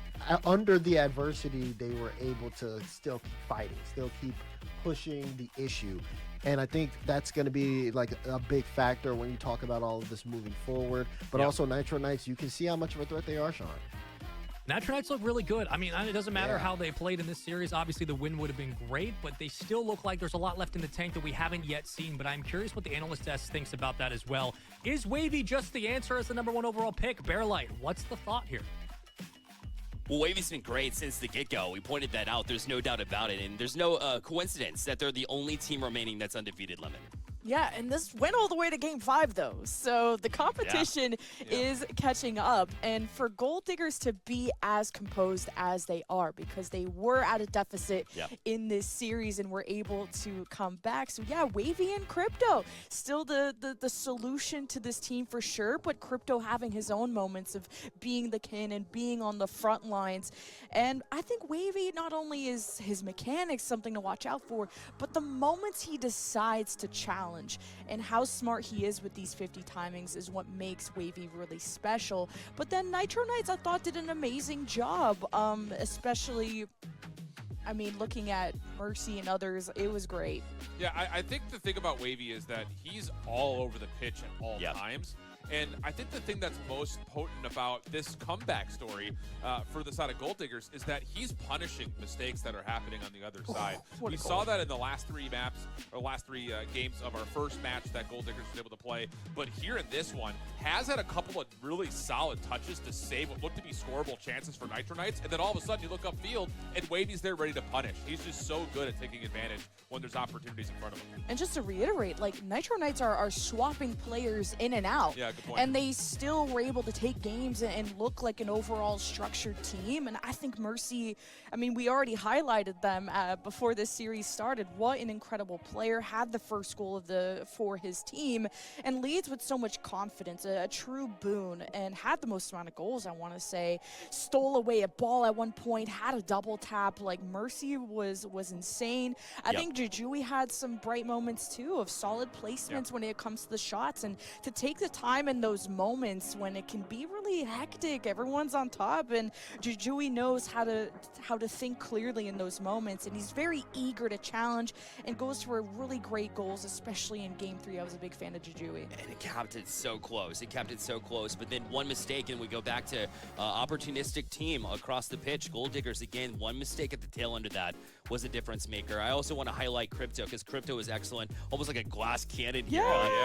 under the adversity, they were able to still keep fighting, still keep pushing the issue. And I think that's going to be like a big factor when you talk about all of this moving forward. But also Nitro Knights, you can see how much of a threat they are, Sean. Nitro Knights look really good. I mean, it doesn't matter how they played in this series. Obviously, the win would have been great, but they still look like there's a lot left in the tank that we haven't yet seen. But I'm curious what the analyst desk thinks about that as well. Is Wavy just the answer as the #1 overall pick? Bearlight, what's the thought here? Well, Wavy's been great since the get-go. We pointed that out. There's no doubt about it. And there's no coincidence that they're the only team remaining that's undefeated, Lemon. Yeah, and this went all the way to Game 5, though. So the competition is catching up. And for Gold Diggers to be as composed as they are, because they were at a deficit in this series and were able to come back. So, yeah, Wavy and Crypto, still the solution to this team for sure. But Crypto having his own moments of being the kin and being on the front lines. And I think Wavy, not only is his mechanics something to watch out for, but the moments he decides to challenge and how smart he is with these 50 timings is what makes Wavy really special. But then Nitro Knights, I thought, did an amazing job, especially, I mean, looking at Mercy and others, it was great. Yeah, I think the thing about Wavy is that he's all over the pitch at all times. And I think the thing that's most potent about this comeback story for the side of Gold Diggers is that he's punishing mistakes that are happening on the other side. We saw that in the last 3 maps, or last 3 games of our first match that Gold Diggers was able to play. But here in this one, has had a couple of really solid touches to save what looked to be scoreable chances for Nitro Knights, and then all of a sudden you look upfield and Wavy's there ready to punish. He's just so good at taking advantage when there's opportunities in front of him. And just to reiterate, like, Nitro Knights are swapping players in and out. Yeah, good point. And they still were able to take games and look like an overall structured team. And I think Mercy, I mean, we already highlighted them before this series started. What an incredible player. Had the first goal for his team and leads with so much confidence, a true boon, and had the most amount of goals, I want to say. Stole away a ball at one point, had a double tap. Like, Mercy was insane. I think Jujui had some bright moments too of solid placements when it comes to the shots, and to take the time in those moments when it can be really hectic, everyone's on top, and Jujui knows how to think clearly in those moments, and he's very eager to challenge and goes for really great goals, especially in Game 3. I was a big fan of Jujui. And it kept it so close. It kept it so close. But then one mistake, and we go back to opportunistic team across the pitch. Gold Diggers, again, one mistake at the tail end of that was a difference maker. I also want to highlight Crypto, because Crypto was excellent, almost like a glass cannon here.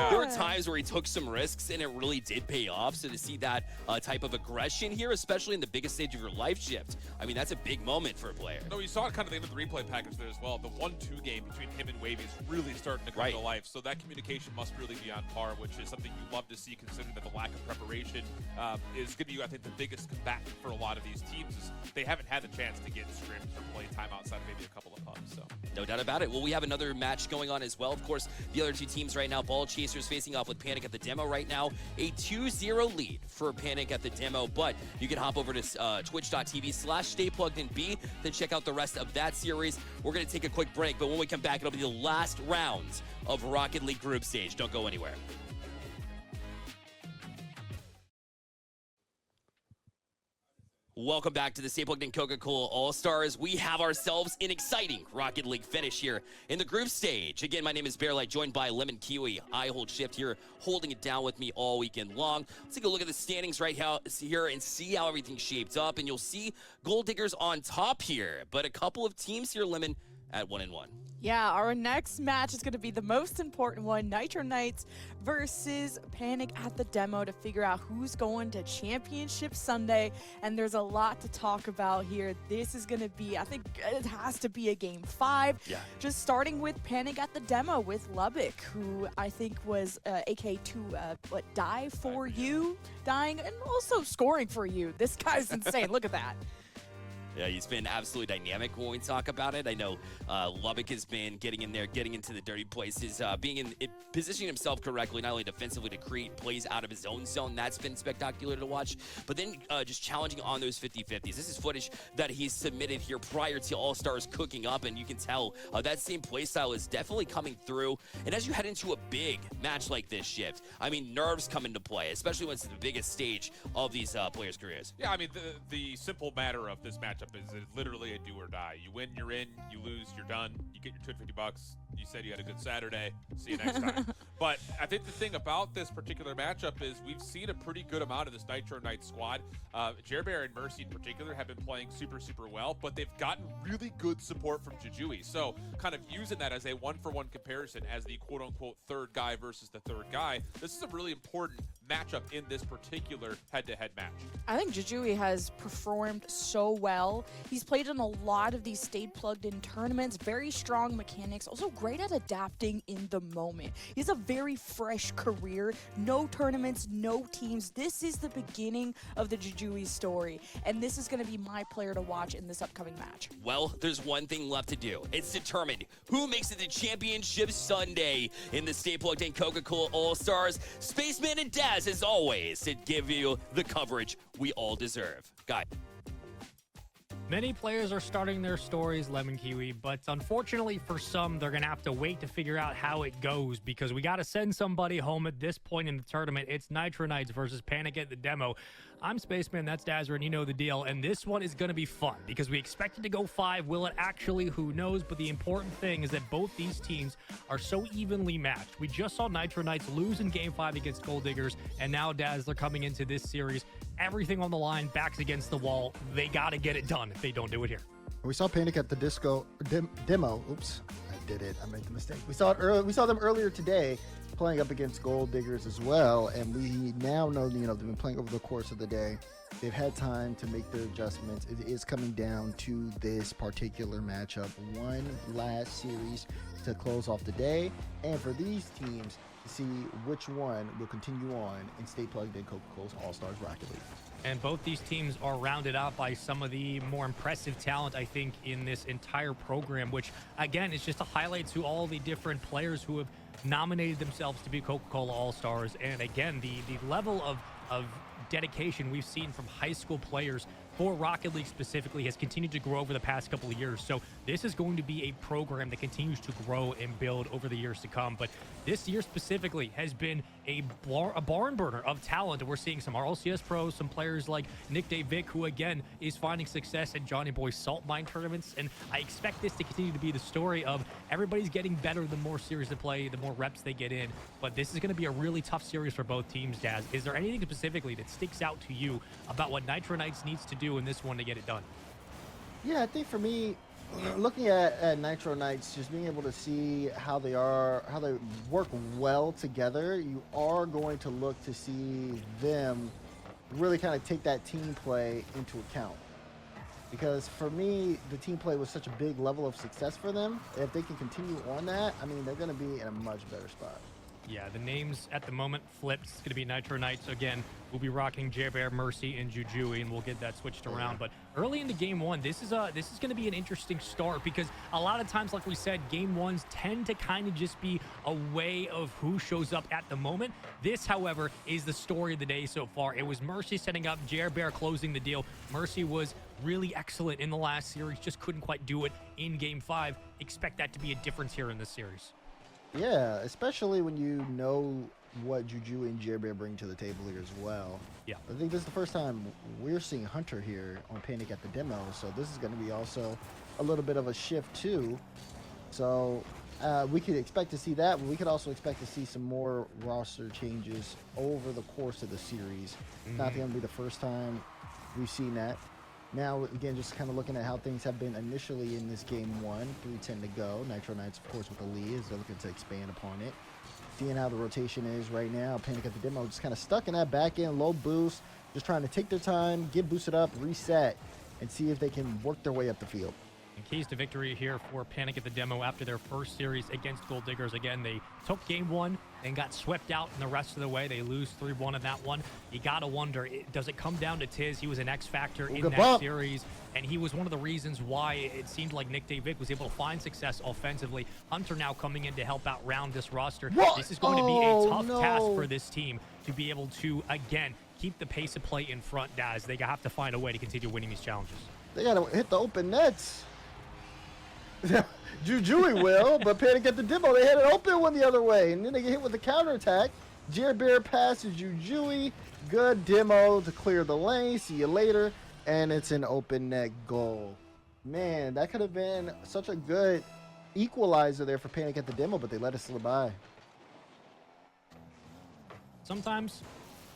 There were times where he took some risks, and it really did pay off. So to see that type of aggression here, especially in the biggest stage of your life shift, I mean, that's a big moment for a player. No, you saw it kind of in the replay package there as well. The 1-2 game between him and Wavy is really starting to come to life. So that communication must really be on par, which is something you love to see, considering that the lack of preparation is going to be, I think, the biggest combatant for a lot of these teams. Is they haven't had the chance to get scrims or play time outside of maybe a couple of pubs. So no doubt about it. Well, we have another match going on as well. Of course, the other two teams right now, Ball Chasers facing off with Panic at the Demo right now. A 2-0 lead for Panic at the Demo, but you can hop over to twitch.tv/staypluggedinb, then check out the rest of that series. We're going to take a quick break, but when we come back, it'll be the last rounds of Rocket League group stage. Don't go anywhere. Welcome back to the Stay Plugged In Coca-Cola All-Stars. We have ourselves an exciting Rocket League finish here in the group stage. Again, my name is Bearlight, joined by Lemon Kiwi. I hold shift here, holding it down with me all weekend long. Let's take a look at the standings right here and see how everything shaped up. And you'll see Gold Diggers on top here, but a couple of teams here, Lemon, at 1-1. Yeah, our next match is going to be the most important one, Nitro Knights versus Panic at the Demo, to figure out who's going to Championship Sunday. And there's a lot to talk about here. This is going to be, I think it has to be a Game 5. Yeah. Just starting with Panic at the Demo with Lubbock, who I think was die for you, dying, and also scoring for you. This guy's insane. Look at that. Yeah, he's been absolutely dynamic when we talk about it. I know Lubbock has been getting in there, getting into the dirty places, positioning himself correctly, not only defensively to create plays out of his own zone. That's been spectacular to watch. But then just challenging on those 50-50s. This is footage that he's submitted here prior to All-Stars cooking up, and you can tell that same play style is definitely coming through. And as you head into a big match like this shift, I mean, nerves come into play, especially when it's the biggest stage of these players' careers. Yeah, I mean, the simple matter of this matchup is it's literally a do or die. You win, you're in. You lose, you're done. You get your $250. You said you had a good Saturday. See you next time. But I think the thing about this particular matchup is we've seen a pretty good amount of this Nitro Knight squad. Jerbear and Mercy in particular have been playing super, super well, but they've gotten really good support from Jujui. So kind of using that as a one-for-one comparison as the quote-unquote third guy versus the third guy, this is a really important matchup in this particular head-to-head match. I think Jujui has performed so well. He's played in a lot of these stayed plugged in tournaments, very strong mechanics, also great at adapting in the moment. He has a very fresh career, no tournaments, no teams. This is the beginning of the Jujui story, and this is going to be my player to watch in this upcoming match. Well, there's one thing left to do. It's determined who makes it to Championship Sunday in the Stay Plugged In Coca-Cola All-Stars. Spaceman and Daz, as always, to give you the coverage we all deserve. Guy. Many players are starting their stories, Lemon Kiwi, but unfortunately for some, they're going to have to wait to figure out how it goes, because we got to send somebody home at this point in the tournament. It's Nitro Knights versus Panic at the Demo. I'm Spaceman, that's Dazzer, and you know the deal. And this one is going to be fun because we expect it to go 5. Will it actually? Who knows? But the important thing is that both these teams are so evenly matched. We just saw Nitro Knights lose in Game 5 against Gold Diggers, and now Dazzler coming into this series. Everything on the line, backs against the wall. They got to get it done if they don't do it here. We saw Panic at the Disco demo. Oops, I did it. I made the mistake. We saw it early. We saw them earlier today playing up against Gold Diggers as well, and we now know, you know, they've been playing over the course of the day. They've had time to make their adjustments. It is coming down to this particular matchup. One last series to close off the day, and for these teams to see which one will continue on and stay plugged in Coca-Cola All-Stars Rocket League. And both these teams are rounded out by some of the more impressive talent, I think, in this entire program, which, again, is just a highlight to all the different players who have nominated themselves to be Coca-Cola All-Stars. And, again, the level of dedication we've seen from high school players for Rocket League specifically has continued to grow over the past couple of years. So this is going to be a program that continues to grow and build over the years to come. But this year specifically has been a barn burner of talent. And we're seeing some RLCS pros, some players like Nick Vick, who again is finding success at Johnny Boy's Salt Mine tournaments. And I expect this to continue to be the story of everybody's getting better the more series they play, the more reps they get in. But this is going to be a really tough series for both teams, Daz. Is there anything specifically that sticks out to you about what Nitro Knights needs to do in this one to get it done? Yeah, I think for me, looking at Nitro Knights, just being able to see how they work well together, you are going to look to see them really kind of take that team play into account. Because for me, the team play was such a big level of success for them. If they can continue on that, I mean, they're going to be in a much better spot. Yeah, the names at the moment flipped. It's going to be Nitro Knights. Again, we'll be rocking Jer-Bear, Mercy, and Jujui, and we'll get that switched around. But early into Game 1, this is going to be an interesting start because a lot of times, like we said, Game 1s tend to kind of just be a way of who shows up at the moment. This, however, is the story of the day so far. It was Mercy setting up, Jer-Bear closing the deal. Mercy was really excellent in the last series, just couldn't quite do it in Game 5. Expect that to be a difference here in this series. Yeah, especially when you know what Juju and Jer-Bear bring to the table here as well. Yeah. I think this is the first time we're seeing Hunter here on Panic at the demo, so this is going to be also a little bit of a shift too. So we could expect to see that, but we could also expect to see some more roster changes over the course of the series. Not going to be the first time we've seen that. Now, again, just kind of looking at how things have been initially in this Game 1, 3:10 to go. Nitro Knights, of course, with the lead as they're looking to expand upon it. Seeing how the rotation is right now, Panic at the demo just kind of stuck in that back end, low boost, just trying to take their time, get boosted up, reset, and see if they can work their way up the field. And keys to victory here for Panic at the demo after their first series against Gold Diggers. Again, they took Game 1 and got swept out in the rest of the way. They lose 3-1 in that one. You got to wonder, does it come down to Tiz? He was an X factor in that series, and he was one of the reasons why it seemed like Nick Vick was able to find success offensively. Hunter now coming in to help out round this roster. What? This is going to be a tough task for this team to be able to, again, keep the pace of play in front, Daz. They have to find a way to continue winning these challenges. They got to hit the open nets. Jujui will, but Panic at the demo, they had an open one the other way, and then they get hit with the counterattack. Jer-Bear passes Jujui. Good demo to clear the lane. See you later. And it's an open net goal. Man, that could have been such a good equalizer there for Panic at the demo, but they let it slip by. Sometimes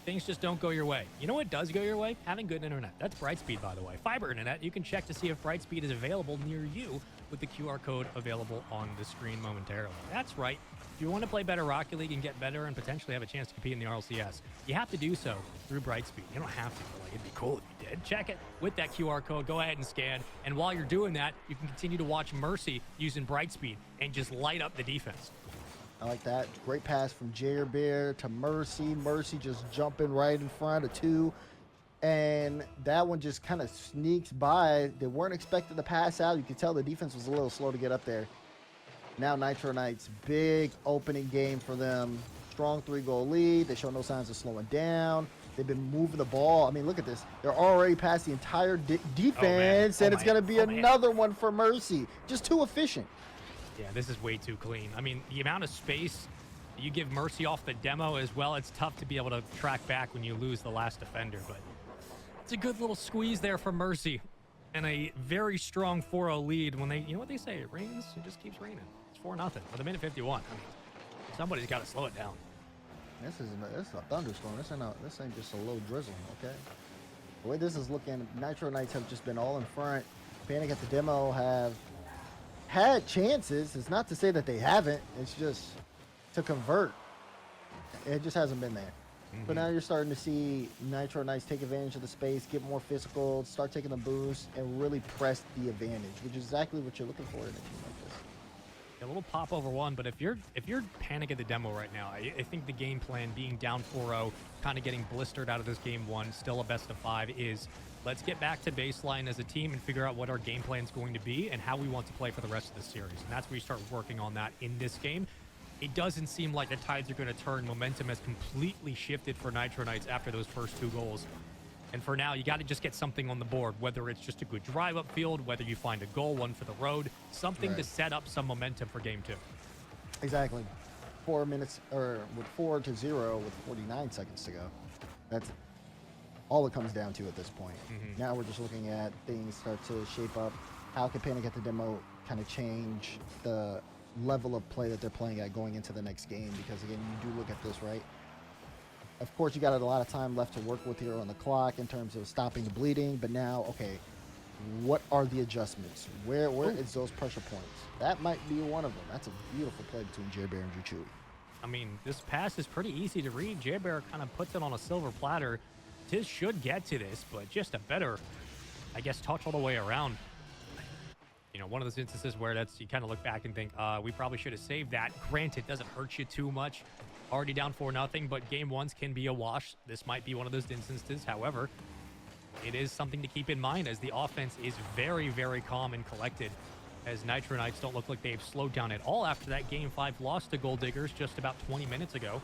things just don't go your way. You know what does go your way? Having good internet. That's Brightspeed, by the way. Fiber internet. You can check to see if Brightspeed is available near you with the QR code available on the screen momentarily. That's right. If you want to play better Rocket League and get better and potentially have a chance to compete in the RLCS, you have to do so through Brightspeed. You don't have to, but like, it'd be cool if you did. Check it with that QR code. Go ahead and scan. And while you're doing that, you can continue to watch Mercy using Brightspeed and just light up the defense. I like that. Great pass from Jer-Bear to Mercy. Mercy just jumping right in front of two. And that one just kind of sneaks by. They weren't expecting to pass out. You could tell the defense was a little slow to get up there. Now Nitro Knights, big opening game for them. Strong 3-goal lead. They show no signs of slowing down. They've been moving the ball. I mean, look at this. They're already past the entire defense, and it's going to be another one for Mercy. Just too efficient. Yeah, this is way too clean. I mean, the amount of space you give Mercy off the demo as well, it's tough to be able to track back when you lose the last defender, but it's a good little squeeze there from Mercy and a very strong 4-0 lead when they, you know what they say, it rains, it just keeps raining. It's 4-0 with a minute 51. I mean, somebody's got to slow it down. This is a thunderstorm. This ain't just a low drizzle, okay? The way this is looking, Nitro Knights have just been all in front. Panic at the Demo have had chances. It's not to say that they haven't. It's just to convert. It just hasn't been there. But now you're starting to see Nitro Knights take advantage of the space, get more physical, start taking the boost, and really press the advantage, which is exactly what you're looking for in a team like this. A little pop over one, but if you're Panic at the Demo right now, I think the game plan being down 4-0, kind of getting blistered out of this game one, still a best of 5, is let's get back to baseline as a team and figure out what our game plan is going to be and how we want to play for the rest of the series. And that's where you start working on that in this game. It doesn't seem like the tides are going to turn. Momentum has completely shifted for Nitro Knights after those first 2 goals. And for now, you got to just get something on the board, whether it's just a good drive upfield, whether you find a goal, one for the road, something to set up some momentum for game 2. Exactly. 4 minutes, or with 4-0 with 49 seconds to go. That's all it comes down to at this point. Now we're just looking at things start to shape up. How can Panic at the Demo kind of change the level of play that they're playing at going into the next game? Because again, you do look at this, right? Of course, you got a lot of time left to work with here on the clock in terms of stopping the bleeding, but now, okay, what are the adjustments? Where is those pressure points? That might be one of them. That's a beautiful play between Jer-Bear and Drew Chewy. I mean, this pass is pretty easy to read. Jer-Bear kind of puts it on a silver platter. Tiz should get to this, but just a better, I guess, touch all the way around. You know, one of those instances where you kind of look back and think, we probably should have saved that. Granted, it doesn't hurt you too much. Already down 4-0, but game 1s can be a wash. This might be one of those instances. However, it is something to keep in mind as the offense is very, very calm and collected, as Nitro Knights don't look like they've slowed down at all after that game 5 loss to Gold Diggers just about 20 minutes ago.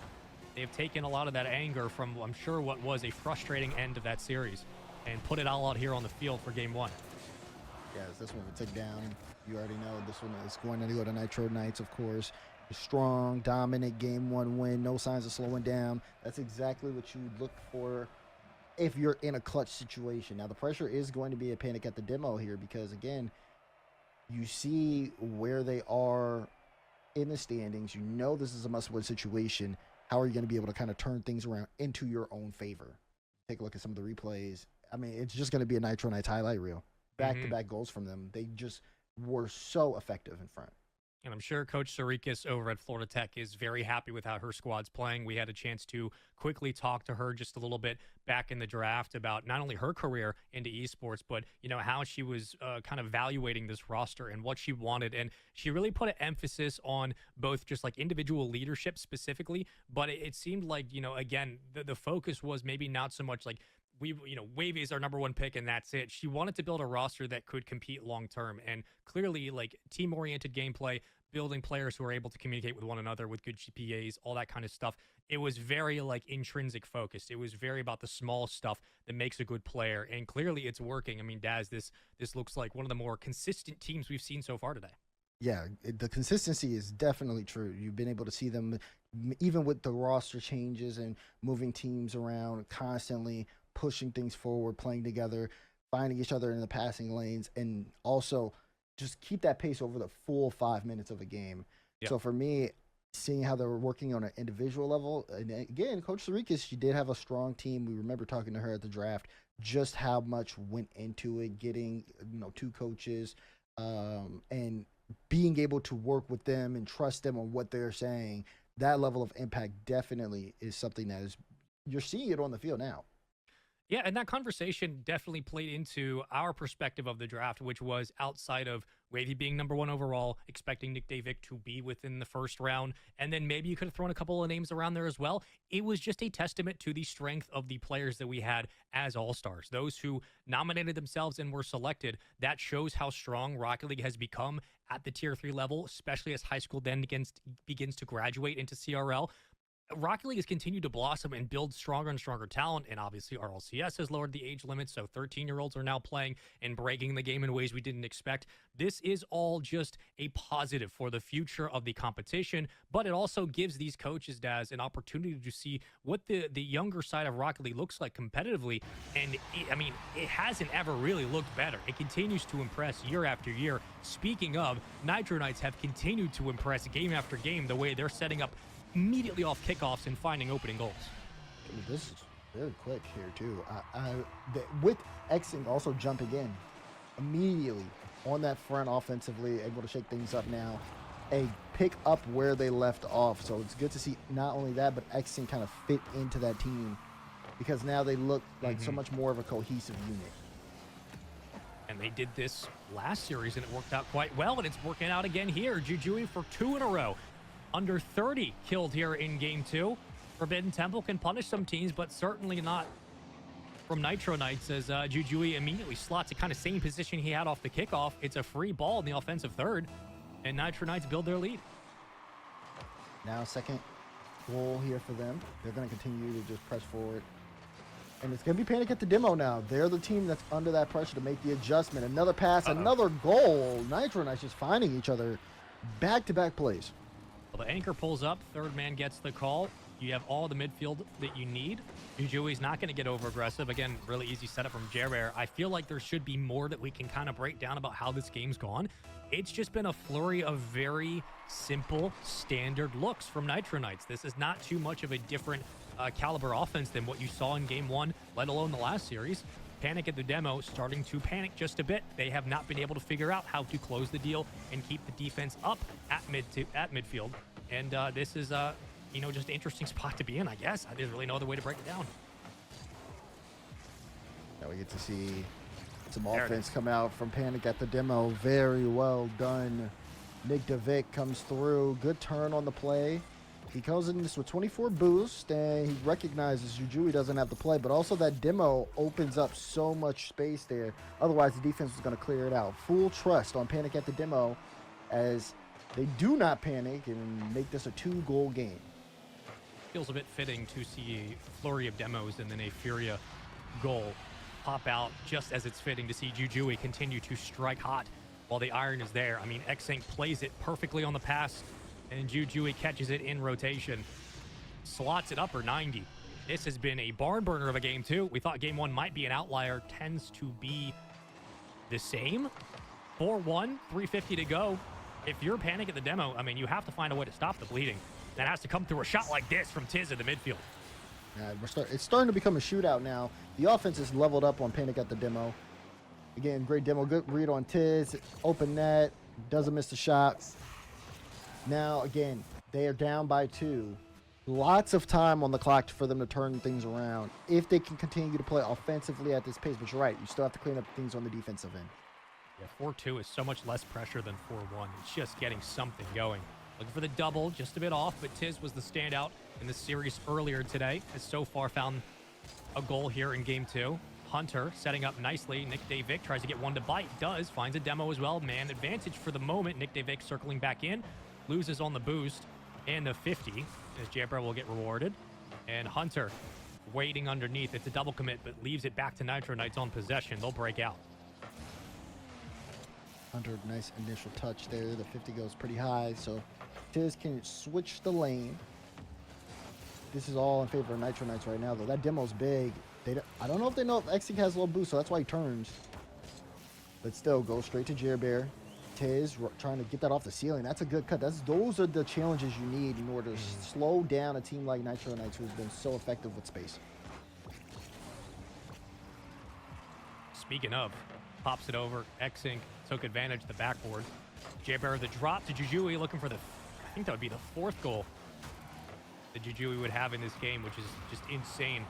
They've taken a lot of that anger from, I'm sure, what was a frustrating end of that series and put it all out here on the field for game 1. Yes, this one will take down. You already know this one is going to go to Nitro Knights, of course. Strong, dominant game 1 win, no signs of slowing down. That's exactly what you look for if you're in a clutch situation. Now, the pressure is going to be a Panic at the Demo here because, again, you see where they are in the standings. You know this is a must-win situation. How are you going to be able to kind of turn things around into your own favor? Take a look at some of the replays. I mean, it's just going to be a Nitro Knights highlight reel. Back-to-back goals from them. They just were so effective in front. And I'm sure Coach Sarikis over at Florida Tech is very happy with how her squad's playing. We had a chance to quickly talk to her just a little bit back in the draft about not only her career into esports, but, you know, how she was kind of evaluating this roster and what she wanted. And she really put an emphasis on both just like individual leadership specifically, but it seemed like, you know, again, the focus was maybe not so much like, Wavy is our number 1 pick and that's it. She wanted to build a roster that could compete long term, and clearly like team-oriented gameplay, building players who are able to communicate with one another with good GPAs, all that kind of stuff. It was very like intrinsic focused. It was very about the small stuff that makes a good player, and clearly it's working. I mean, Daz, this looks like one of the more consistent teams we've seen so far today. Yeah, the consistency is definitely true. You've been able to see them, even with the roster changes and moving teams around, constantly pushing things forward, playing together, finding each other in the passing lanes, and also just keep that pace over the full 5 minutes of a game. Yep. So for me, seeing how they were working on an individual level, and again, Coach Sarikis, she did have a strong team. We remember talking to her at the draft, just how much went into it, getting 2 coaches, and being able to work with them and trust them on what they're saying. That level of impact definitely is something that is, you're seeing it on the field now. Yeah, and that conversation definitely played into our perspective of the draft, which was outside of Wavy being number 1 overall, expecting Nick Davick to be within the first round, and then maybe you could have thrown a couple of names around there as well. It was just a testament to the strength of the players that we had as All-Stars, those who nominated themselves and were selected. That shows how strong Rocket League has become at the Tier 3 level, especially as high school then begins to graduate into CRL. Rocket League has continued to blossom and build stronger and stronger talent, and obviously RLCS has lowered the age limit, so 13-year-olds are now playing and breaking the game in ways we didn't expect. This is all just a positive for the future of the competition, but it also gives these coaches, Daz, an opportunity to see what the younger side of Rocket League looks like competitively, and it hasn't ever really looked better. It continues to impress year after year. Speaking of, Nitro Knights have continued to impress game after game the way they're setting up immediately off kickoffs and finding opening goals. This is very quick here too. With xSync also jumping in, immediately on that front offensively, able to shake things up now. Pick up where they left off. So it's good to see not only that, but xSync kind of fit into that team, because now they look like so much more of a cohesive unit. And they did this last series, and it worked out quite well, and it's working out again here. Jujui for 2 in a row. Under 30 killed here in Game 2. Forbidden Temple can punish some teams, but certainly not from Nitro Knights, as Jujui immediately slots the kind of same position he had off the kickoff. It's a free ball in the offensive third, and Nitro Knights build their lead. Now second goal here for them. They're going to continue to just press forward. And it's going to be Panic at the demo now. They're the team that's under that pressure to make the adjustment. Another pass, another goal. Nitro Knights just finding each other. Back-to-back plays. Well, the anchor pulls up. Third man gets the call. You have all the midfield that you need. Jujui's not going to get over-aggressive. Again, really easy setup from Jerbear. I feel like there should be more that we can kind of break down about how this game's gone. It's just been a flurry of very simple, standard looks from Nitro Knights. This is not too much of a different caliber offense than what you saw in Game 1, let alone the last series. Panic at the demo starting to panic just a bit. They have not been able to figure out how to close the deal and keep the defense up at midfield. And this is just an interesting spot to be in, I guess. There's really no other way to break it down. Now we get to see some offense come out from Panic at the demo. Very well done. Nick DeVic comes through. Good turn on the play. He goes in this with 24 boost, and he recognizes Jujui doesn't have the play, but also that demo opens up so much space there. Otherwise, the defense was going to clear it out. Full trust on Panic at the demo, as they do not panic and make this a 2-goal game. Feels a bit fitting to see a flurry of demos and then a Furia goal pop out, just as it's fitting to see Jujui continue to strike hot while the iron is there. I mean, xSync plays it perfectly on the pass, and Jujui catches it in rotation, slots it upper 90. This has been a barn burner of a game too. We thought Game 1 might be an outlier, tends to be the same. 4-1, 350 to go. If you're Panic at the demo, I mean, you have to find a way to stop the bleeding. That has to come through a shot like this from Tiz in the midfield. It's starting to become a shootout now. The offense is leveled up on Panic at the demo. Again, great demo, good read on Tiz, open net, doesn't miss the shot. Now, again, they are down by 2. Lots of time on the clock for them to turn things around if they can continue to play offensively at this pace. But you're right, you still have to clean up things on the defensive end. Yeah, 4-2 is so much less pressure than 4-1. It's just getting something going. Looking for the double, just a bit off, but Tiz was the standout in the series earlier today, has so far found a goal here in Game 2. Hunter setting up nicely. Nick DeVic tries to get one to bite, does, finds a demo as well. Man advantage for the moment. Nick DeVic circling back in, loses on the boost and the 50, as Jabber will get rewarded. And Hunter waiting underneath. It's a double commit, but leaves it back to Nitro Knights on possession. They'll break out. Hunter, nice initial touch there. The 50 goes pretty high, so Tiz can switch the lane. This is all in favor of Nitro Knights right now, though. That demo's big. I don't know if they know if xSync has low boost, so that's why he turns. But still, go straight to Jerbear. Tiz trying to get that off the ceiling. That's a good cut. Those are the challenges you need in order to slow down a team like Nitro Knights, who's been so effective with space. Speaking of, pops it over. xSync took advantage of the backboard. Jabber the drop to Jujui, looking for I think that would be the 4th goal that Jujui would have in this game, which is just insane.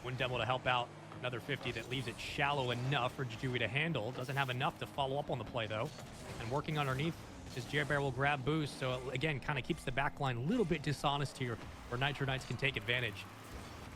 One demo to help out. Another 50 that leaves it shallow enough for Jujui to handle. Doesn't have enough to follow up on the play, though. And working underneath, as Jabber will grab boost. So, again, kind of keeps the back line a little bit dishonest here, where Nitro Knights can take advantage.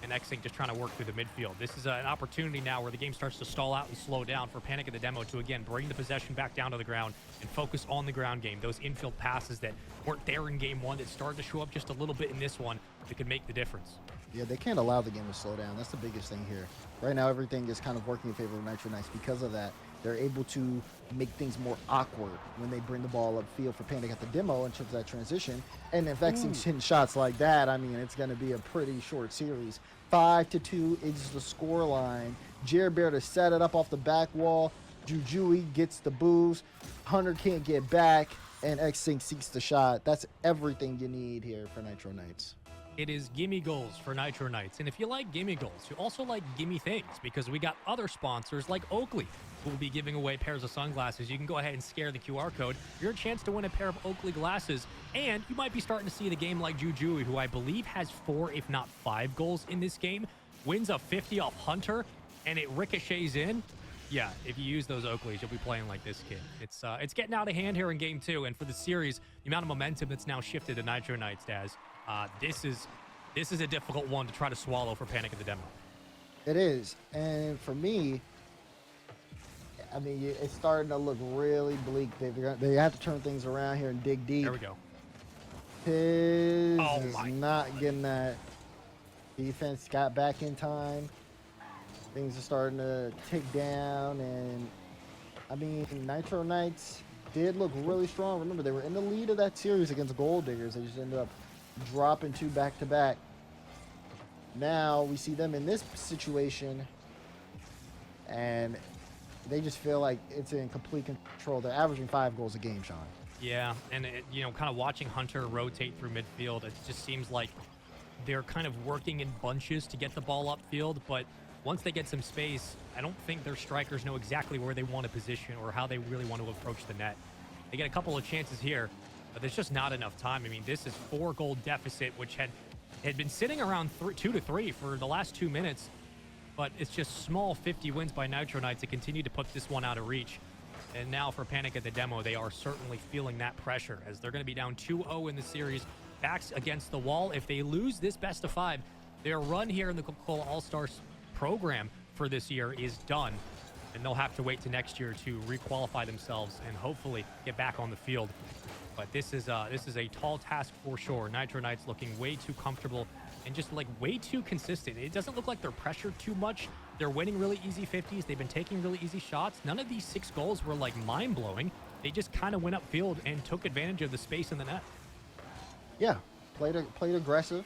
And xSync just trying to work through the midfield. This is an opportunity now where the game starts to stall out and slow down for Panic at the demo to, again, bring the possession back down to the ground and focus on the ground game. Those infield passes that weren't there in Game 1 that started to show up just a little bit in this one that could make the difference. Yeah, they can't allow the game to slow down. That's the biggest thing here. Right now, everything is kind of working in favor of Nitro Knights. Because of that, they're able to make things more awkward when they bring the ball upfield for Panic at the demo in terms of that transition. And if xSync's hitting shots like that, I mean, it's going to be a pretty short series. 5-2 is the score line. Jerbear to set it up off the back wall. Jujui gets the boost. Hunter can't get back, and xSync seeks the shot. That's everything you need here for Nitro Knights. It is gimme goals for Nitro Knights. And if you like gimme goals, you also like gimme things, because we got other sponsors like Oakley who will be giving away pairs of sunglasses. You can go ahead and scan the QR code. Your chance to win a pair of Oakley glasses. And you might be starting to see the game like Juju, who I believe has 4, if not 5 goals in this game, wins a 50 off Hunter, and it ricochets in. Yeah, if you use those Oakleys, you'll be playing like this kid. It's getting out of hand here in Game 2, and for the series, the amount of momentum that's now shifted to Nitro Knights, Daz, this is a difficult one to try to swallow for Panic at the Demo. It is, and for me, I mean, it's starting to look really bleak. They have to turn things around here and dig deep. There we go. Piz is not getting that defense. Got back in time. Things are starting to tick down, and I mean, Nitro Knights did look really strong. Remember, they were in the lead of that series against Gold Diggers. They just ended up dropping 2 back-to-back. Now we see them in this situation, and they just feel like it's in complete control. They're averaging 5 goals a game, Sean. Yeah, and kind of watching Hunter rotate through midfield, it just seems like they're kind of working in bunches to get the ball upfield, but once they get some space, I don't think their strikers know exactly where they want to position or how they really want to approach the net. They get a couple of chances here, but there's just not enough time. I mean, this is 4-goal deficit, which had been sitting around 2 to 3 for the last 2 minutes, but it's just small 50 wins by Nitro Knights to continue to put this one out of reach. And now for Panic at the Demo, they are certainly feeling that pressure as they're going to be down 2-0 in the series, backs against the wall. If they lose this best of 5, their run here in the Coca-Cola All-Stars program for this year is done, and they'll have to wait to next year to requalify themselves and hopefully get back on the field. But this is a tall task for sure. Nitro Knights looking way too comfortable and just like way too consistent. It doesn't look like they're pressured too much. They're winning really easy 50s. They've been taking really easy shots. None of these 6 goals were like mind-blowing. They just kind of went upfield and took advantage of the space in the net. Yeah, played aggressive.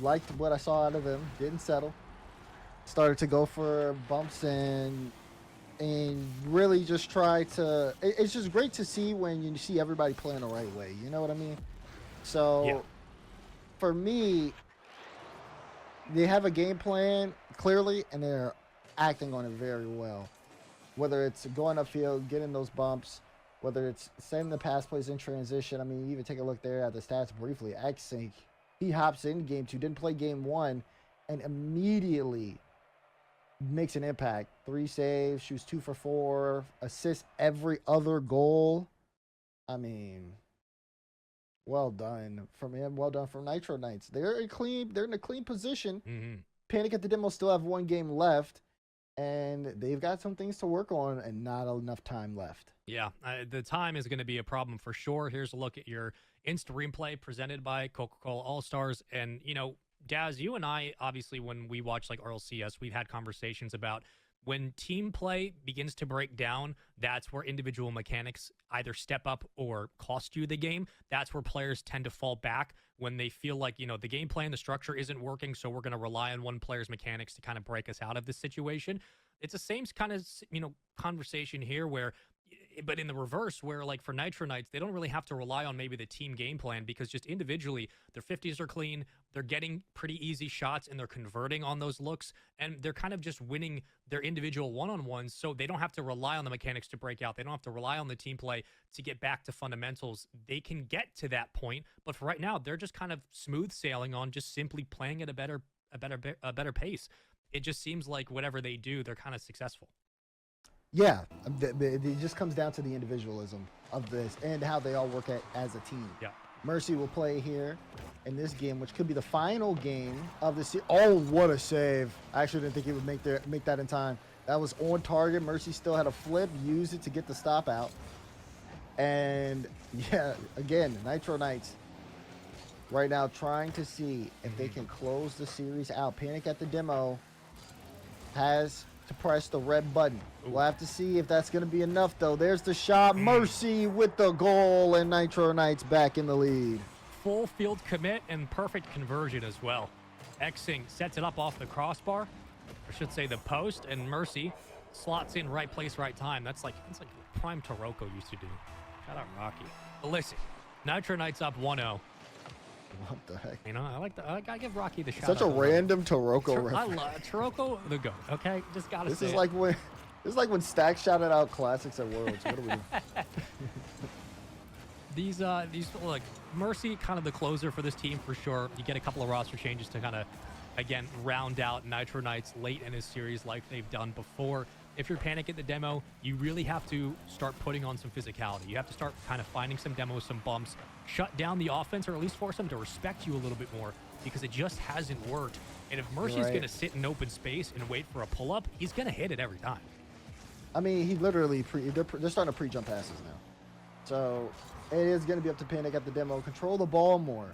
Liked what I saw out of them. Didn't settle. Started to go for bumps and really just try to. It's just great to see when you see everybody playing the right way. You know what I mean? So, yeah. For me, they have a game plan clearly, and they're acting on it very well. Whether it's going upfield, getting those bumps, whether it's sending the pass plays in transition. I mean, you even take a look there at the stats briefly. xSync, he hops in Game 2, didn't play Game 1, and immediately makes an impact. 3 saves, shoots 2 for 4, assists every other goal. I mean, well done from him. Well done from Nitro Knights. They're in a clean position. Mm-hmm. Panic at the Demo still have 1 game left, and they've got some things to work on and not enough time left. Yeah, the time is going to be a problem for sure. Here's a look at your instant replay presented by Coca-Cola All-Stars. And, Daz, you and I, obviously, when we watch like RLCS, we've had conversations about when team play begins to break down, that's where individual mechanics either step up or cost you the game. That's where players tend to fall back when they feel like, the game plan, the structure isn't working, so we're going to rely on one player's mechanics to kind of break us out of this situation. It's the same kind of, conversation here where, but in the reverse, where like for Nitro Knights, they don't really have to rely on maybe the team game plan because just individually, their 50s are clean, they're getting pretty easy shots, and they're converting on those looks, and they're kind of just winning their individual one-on-ones, so they don't have to rely on the mechanics to break out. They don't have to rely on the team play to get back to fundamentals. They can get to that point, but for right now, they're just kind of smooth sailing on just simply playing at a better pace. It just seems like whatever they do, they're kind of successful. Yeah, it just comes down to the individualism of this and how they all work as a team. Yeah. Mercy will play here in this game, which could be the final game of the series. Oh, what a save. I actually didn't think he would make that in time. That was on target. Mercy still had a flip, used it to get the stop out. And, yeah, again, Nitro Knights right now trying to see if they can close the series out. Panic at the Demo has to press the red button. We'll have to see if that's going to be enough, though. There's the shot. Mercy with the goal, and Nitro Knights back in the lead. Full field commit and perfect conversion as well. xSync sets it up off the crossbar, or should say the post, and Mercy slots in right place, right time. That's like prime Taroko used to do. Shout out Rocky. But listen, Nitro Knights up 1-0. What the heck? You know, I gotta give Rocky the shout Such a out. random Taroko I reference. love Taroko the GOAT. Okay, just gotta This say is it. like when Stack shouted out classics at Worlds. What do we do? These like Mercy, kind of the closer for this team for sure. You get a couple of roster changes to kind of, again, round out Nitro Knights late in his series like they've done before. If you're Panic at the demo, you really have to start putting on some physicality. You have to start kind of finding some demos, some bumps, shut down the offense, or at least force them to respect you a little bit more, because it just hasn't worked. And if Mercy's Right. going to sit in open space and wait for a pull-up, he's going to hit it every time. I mean, he literally they're starting to pre-jump passes now. So it is going to be up to Panic at the demo. Control the ball more.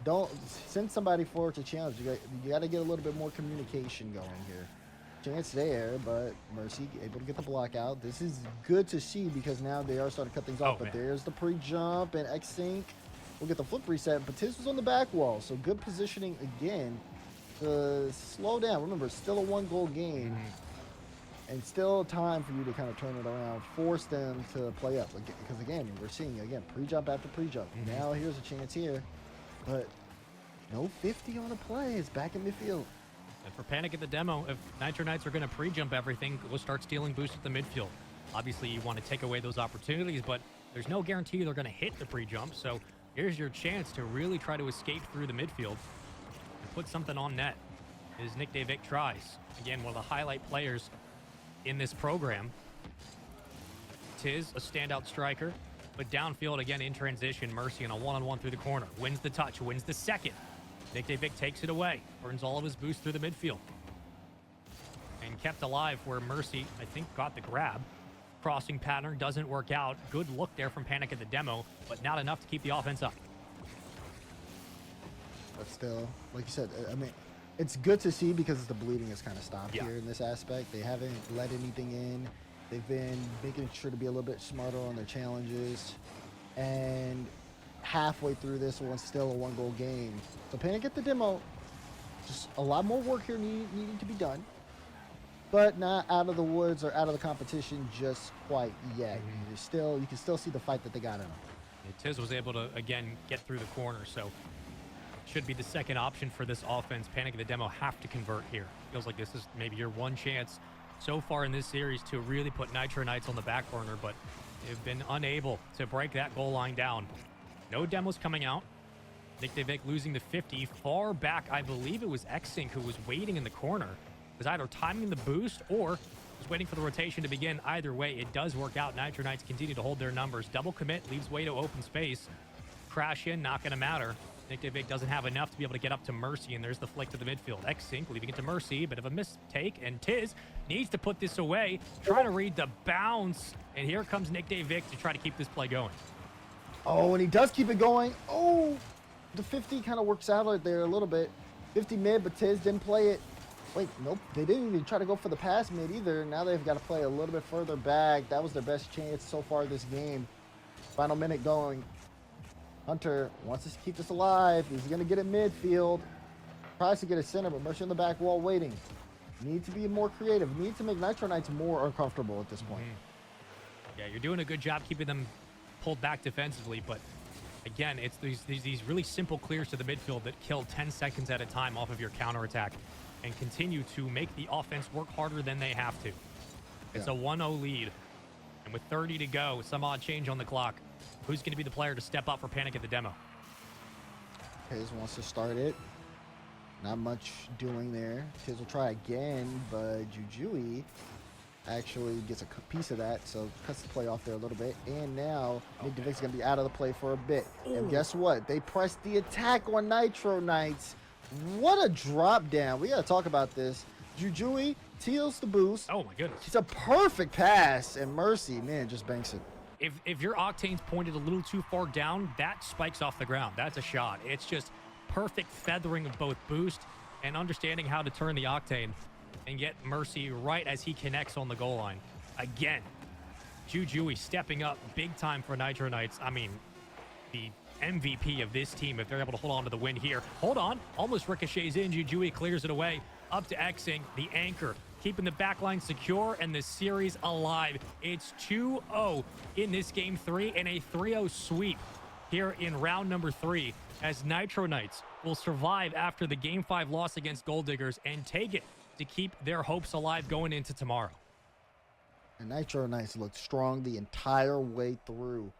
Don't send somebody forward to challenge. You got to get a little bit more communication going here. Chance there, but Mercy able to get the block out. This is good to see because now they are starting to cut things off. But there's the pre-jump, and xSync will get the flip reset. But Tiz was on the back wall, so good positioning again to slow down. Remember, it's still a 1-goal game. And still time for you to kind of turn it around, force them to play up. Because again, we're seeing, again, pre-jump after pre-jump. Now here's a chance here, but no 50 on the play. It's back in midfield. And for Panic at the demo, if Nitro Knights are going to pre-jump everything, go start stealing boosts at the midfield. Obviously, you want to take away those opportunities, but there's no guarantee they're going to hit the pre-jump. So here's your chance to really try to escape through the midfield and put something on net. As Nick Davic tries. Again, one of the highlight players in this program. Tiz, a standout striker, but downfield again in transition. Mercy on a one-on-one through the corner. Wins the touch, wins the second. Nick Davic takes it away, burns all of his boost through the midfield. And kept alive where Mercy, I think, got the grab. Crossing pattern doesn't work out. Good look there from Panic at the demo, but not enough to keep the offense up. But still, like you said, I mean, it's good to see because the bleeding has kind of stopped here in this aspect. They haven't let anything in. They've been making sure to be a little bit smarter on their challenges. And halfway through this one's still a 1-goal game. So Panic at the demo, just a lot more work here needing to be done. But not out of the woods or out of the competition just quite yet. You can still see the fight that they got in them. Tiz was able to, again, get through the corner, so should be the second option for this offense. Panic at the demo have to convert here. Feels like this is maybe your one chance so far in this series to really put Nitro Knights on the back burner, but they've been unable to break that goal line down. No demos coming out. Nick Davic losing the 50. Far back, I believe it was xSync who was waiting in the corner. Was either timing the boost or was waiting for the rotation to begin. Either way, it does work out. Nitro Knights continue to hold their numbers. Double commit leaves way to open space. Crash in, not going to matter. Nick Davic doesn't have enough to be able to get up to Mercy, and there's the flick to the midfield. xSync leaving it to Mercy, bit of a mistake, and Tiz needs to put this away, trying to read the bounce, and here comes Nick Davic to try to keep this play going. Oh, and he does keep it going. Oh, the 50 kind of works out right there a little bit. 50 mid, but Tiz didn't play it. Wait, nope, they didn't even try to go for the pass mid either. Now they've got to play a little bit further back. That was their best chance so far this game. Final minute going. Hunter wants to keep this alive. He's going to get it midfield. Tries to get a center, but Mercy on the back wall waiting. Need to be more creative. Need to make Nitro Knights more uncomfortable at this point. Yeah, you're doing a good job keeping them pulled back defensively, but again, it's these really simple clears to the midfield that kill 10 seconds at a time off of your counterattack and continue to make the offense work harder than they have to. It's a 1-0 lead, and with 30 to go, some odd change on the clock. Who's going to be the player to step up for Panic at the demo? Tiz wants to start it. Not much doing there. Tiz will try again, but Jujui actually gets a piece of that, so cuts the play off there a little bit. And now Nick Davic's going to be out of the play for a bit. And guess what? They pressed the attack on Nitro Knights. What a drop down. We got to talk about this. Jujui teals the boost. Oh, my goodness. It's a perfect pass, and Mercy, man, just banks it. If your octane's pointed a little too far down, that spikes off the ground. That's a shot. It's just perfect feathering of both boost and understanding how to turn the octane and get Mercy right as he connects on the goal line. Again, Jujui stepping up big time for Nitro Knights. I mean, the MVP of this team if they're able to hold on to the win here. Hold on. Almost ricochets in. Jujui clears it away. Up to xSync, the anchor, keeping the backline secure and the series alive. It's 2-0 in this game 3 and a 3-0 sweep here in round number 3, as Nitro Knights will survive after the Game 5 loss against Gold Diggers and take it to keep their hopes alive going into tomorrow. And Nitro Knights looked strong the entire way through.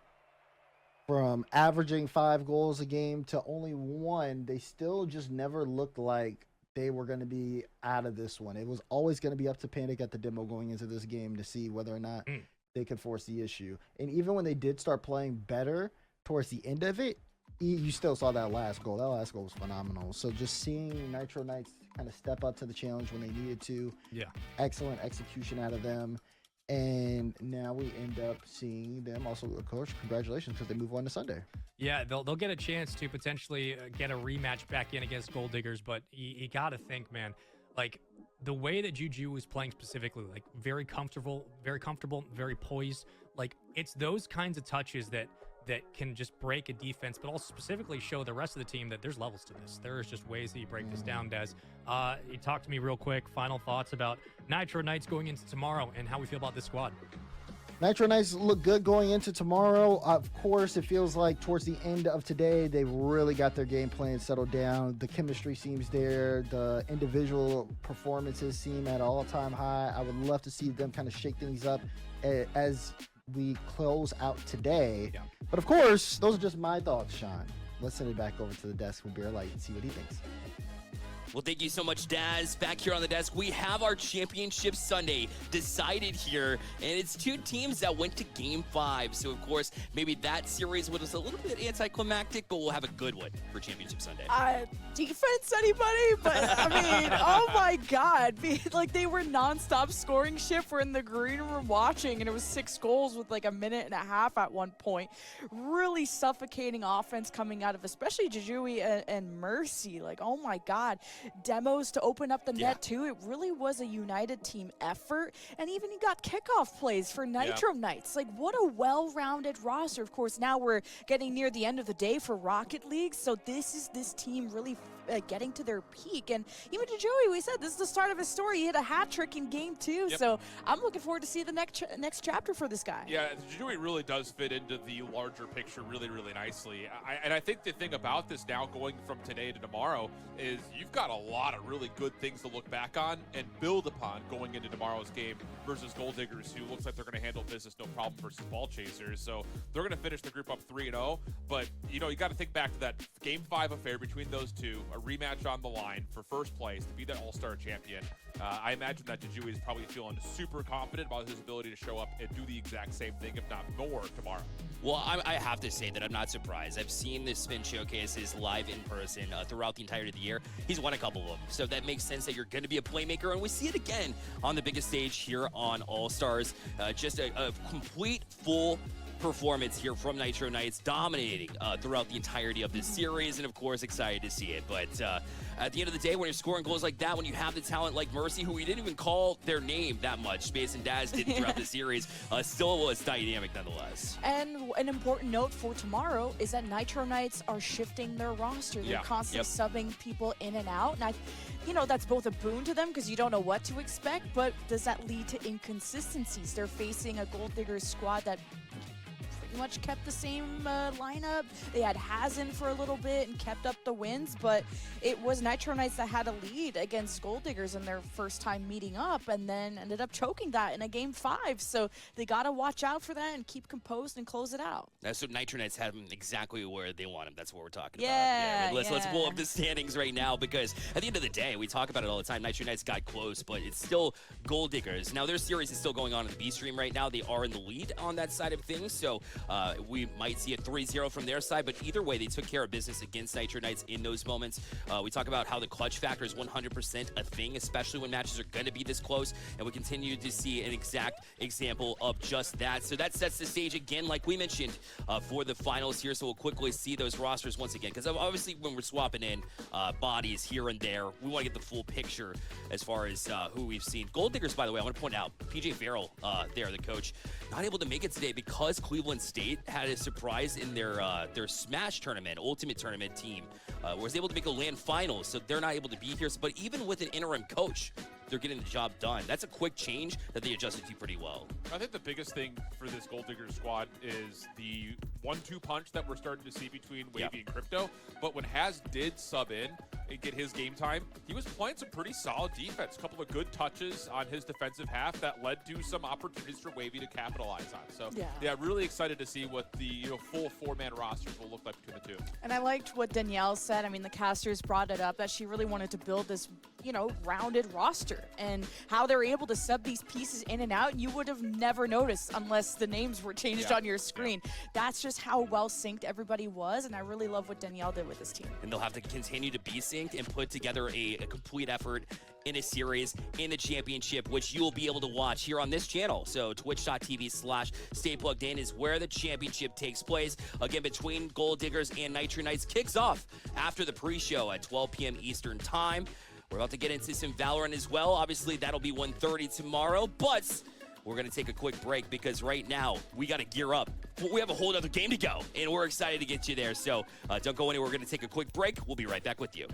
From averaging 5 goals a game to only 1, they still just never looked like they were going to be out of this one. It was always going to be up to Panic at the demo going into this game to see whether or not they could force the issue. And even when they did start playing better towards the end of it, you still saw that last goal. That last goal was phenomenal. So just seeing Nitro Knights kind of step up to the challenge when they needed to. Yeah. Excellent execution out of them. And now we end up seeing them also, Coach, congratulations, because they move on to Sunday. Yeah, they'll get a chance to potentially get a rematch back in against Gold Diggers, but you got to think, man, like the way that Juju was playing specifically, like very comfortable, very poised. Like it's those kinds of touches that can just break a defense, but also specifically show the rest of the team that there's levels to this. There's just ways that you break this down, Des. You talk to me real quick. Final thoughts about Nitro Knights going into tomorrow and how we feel about this squad. Nitro Knights look good going into tomorrow. Of course, it feels like towards the end of today, they really got their game plan settled down. The chemistry seems there. The individual performances seem at all-time high. I would love to see them kind of shake things up as we close out today. Yeah. But of course, those are just my thoughts, Sean. Let's send it back over to the desk with Bear Light and see what he thinks. Well, thank you so much, Daz. Back here on the desk, we have our Championship Sunday decided here, and it's 2 teams that went to Game 5. So, of course, maybe that series was a little bit anticlimactic, but we'll have a good one for Championship Sunday. Defense, anybody? But, I mean, oh, my God. Like, they were nonstop scoring shift. We're in the green room watching, and it was 6 goals with, like, a minute and a half at one point. Really suffocating offense coming out of especially Jujui and Mercy. Like, oh, my God. Demos to open up the net too. It really was a united team effort, and even you got kickoff plays for Nitro Knights. Like, what a well-rounded roster. Of course, now we're getting near the end of the day for Rocket League, so this is this team really getting to their peak. And even to Joey, we said this is the start of his story. He hit a hat trick in Game 2, so I'm looking forward to see the next chapter for this guy. Yeah, Joey really does fit into the larger picture really, really nicely. And I think the thing about this now going from today to tomorrow is you've got a lot of really good things to look back on and build upon going into tomorrow's game versus Gold Diggers, who looks like they're going to handle business no problem versus Ball Chasers. So they're going to finish the group up 3-0. But, you know, you got to think back to that Game 5 affair between those two, a rematch on the line for first place to be that All-Star champion. I imagine that Jujui is probably feeling super confident about his ability to show up and do the exact same thing, if not more, tomorrow. Well, I have to say that I'm not surprised. I've seen the Spin Showcases live in person throughout the entirety of the year. He's won a couple of them, so that makes sense that you're going to be a playmaker, and we see it again on the biggest stage here on All-Stars. Just a complete full performance here from Nitro Knights, dominating throughout the entirety of this series, and of course excited to see it. But at the end of the day, when you're scoring goals like that, when you have the talent like Mercy, who we didn't even call their name that much, Space and Daz did throughout the series, still was dynamic nonetheless. And an important note for tomorrow is that Nitro Knights are shifting their roster. They're constantly subbing people in and out, and you know, that's both a boon to them because you don't know what to expect, but does that lead to inconsistencies? They're facing a Gold Diggers squad that much kept the same lineup. They had Hazen for a little bit and kept up the wins, but it was Nitro Knights that had a lead against Gold Diggers in their first time meeting up, and then ended up choking that in a Game 5. So they got to watch out for that and keep composed and close it out. So Nitro Knights have them exactly where they want them. That's what we're talking about. I mean, let's pull up the standings right now, because at the end of the day, we talk about it all the time. Nitro Knights got close, but it's still Gold Diggers. Now, their series is still going on in the B stream right now. They are in the lead on that side of things, so we might see a 3-0 from their side, but either way, they took care of business against Nitro Knights in those moments. We talk about how the clutch factor is 100% a thing, especially when matches are going to be this close, and we continue to see an exact example of just that. So that sets the stage again, like we mentioned, for the finals here. So we'll quickly see those rosters once again, because obviously when we're swapping in bodies here and there, we want to get the full picture as far as who we've seen. Gold Diggers, by the way, I want to point out, PJ Farrell there, the coach, not able to make it today because Cleveland State had a surprise in their Smash tournament, Ultimate Tournament team, was able to make a land finals, so they're not able to be here. But even with an interim coach, they're getting the job done. That's a quick change that they adjusted to pretty well. I think the biggest thing for this Gold Diggers squad is the 1-2 punch that we're starting to see between Wavy and Crypto. But when Haz did sub in and get his game time, he was playing some pretty solid defense. A couple of good touches on his defensive half that led to some opportunities for Wavy to capitalize on. So, yeah, really excited to see what the full 4-man rosters will look like between the two. And I liked what Danielle said. I mean, the casters brought it up that she really wanted to build this, rounded roster, and how they're able to sub these pieces in and out. You would have never noticed unless the names were changed on your screen. That's just how well synced everybody was, and I really love what Danielle did with this team. And they'll have to continue to be synced and put together a complete effort in a series in the championship, which you will be able to watch here on this channel. So twitch.tv/staypluggedin is where the championship takes place. Again, between Gold Diggers and Nitro Knights, kicks off after the pre-show at 12 p.m. Eastern time. We're about to get into some Valorant as well. Obviously, that'll be 1:30 tomorrow, but we're going to take a quick break because right now we got to gear up. We have a whole other game to go, and we're excited to get you there. So don't go anywhere. We're going to take a quick break. We'll be right back with you.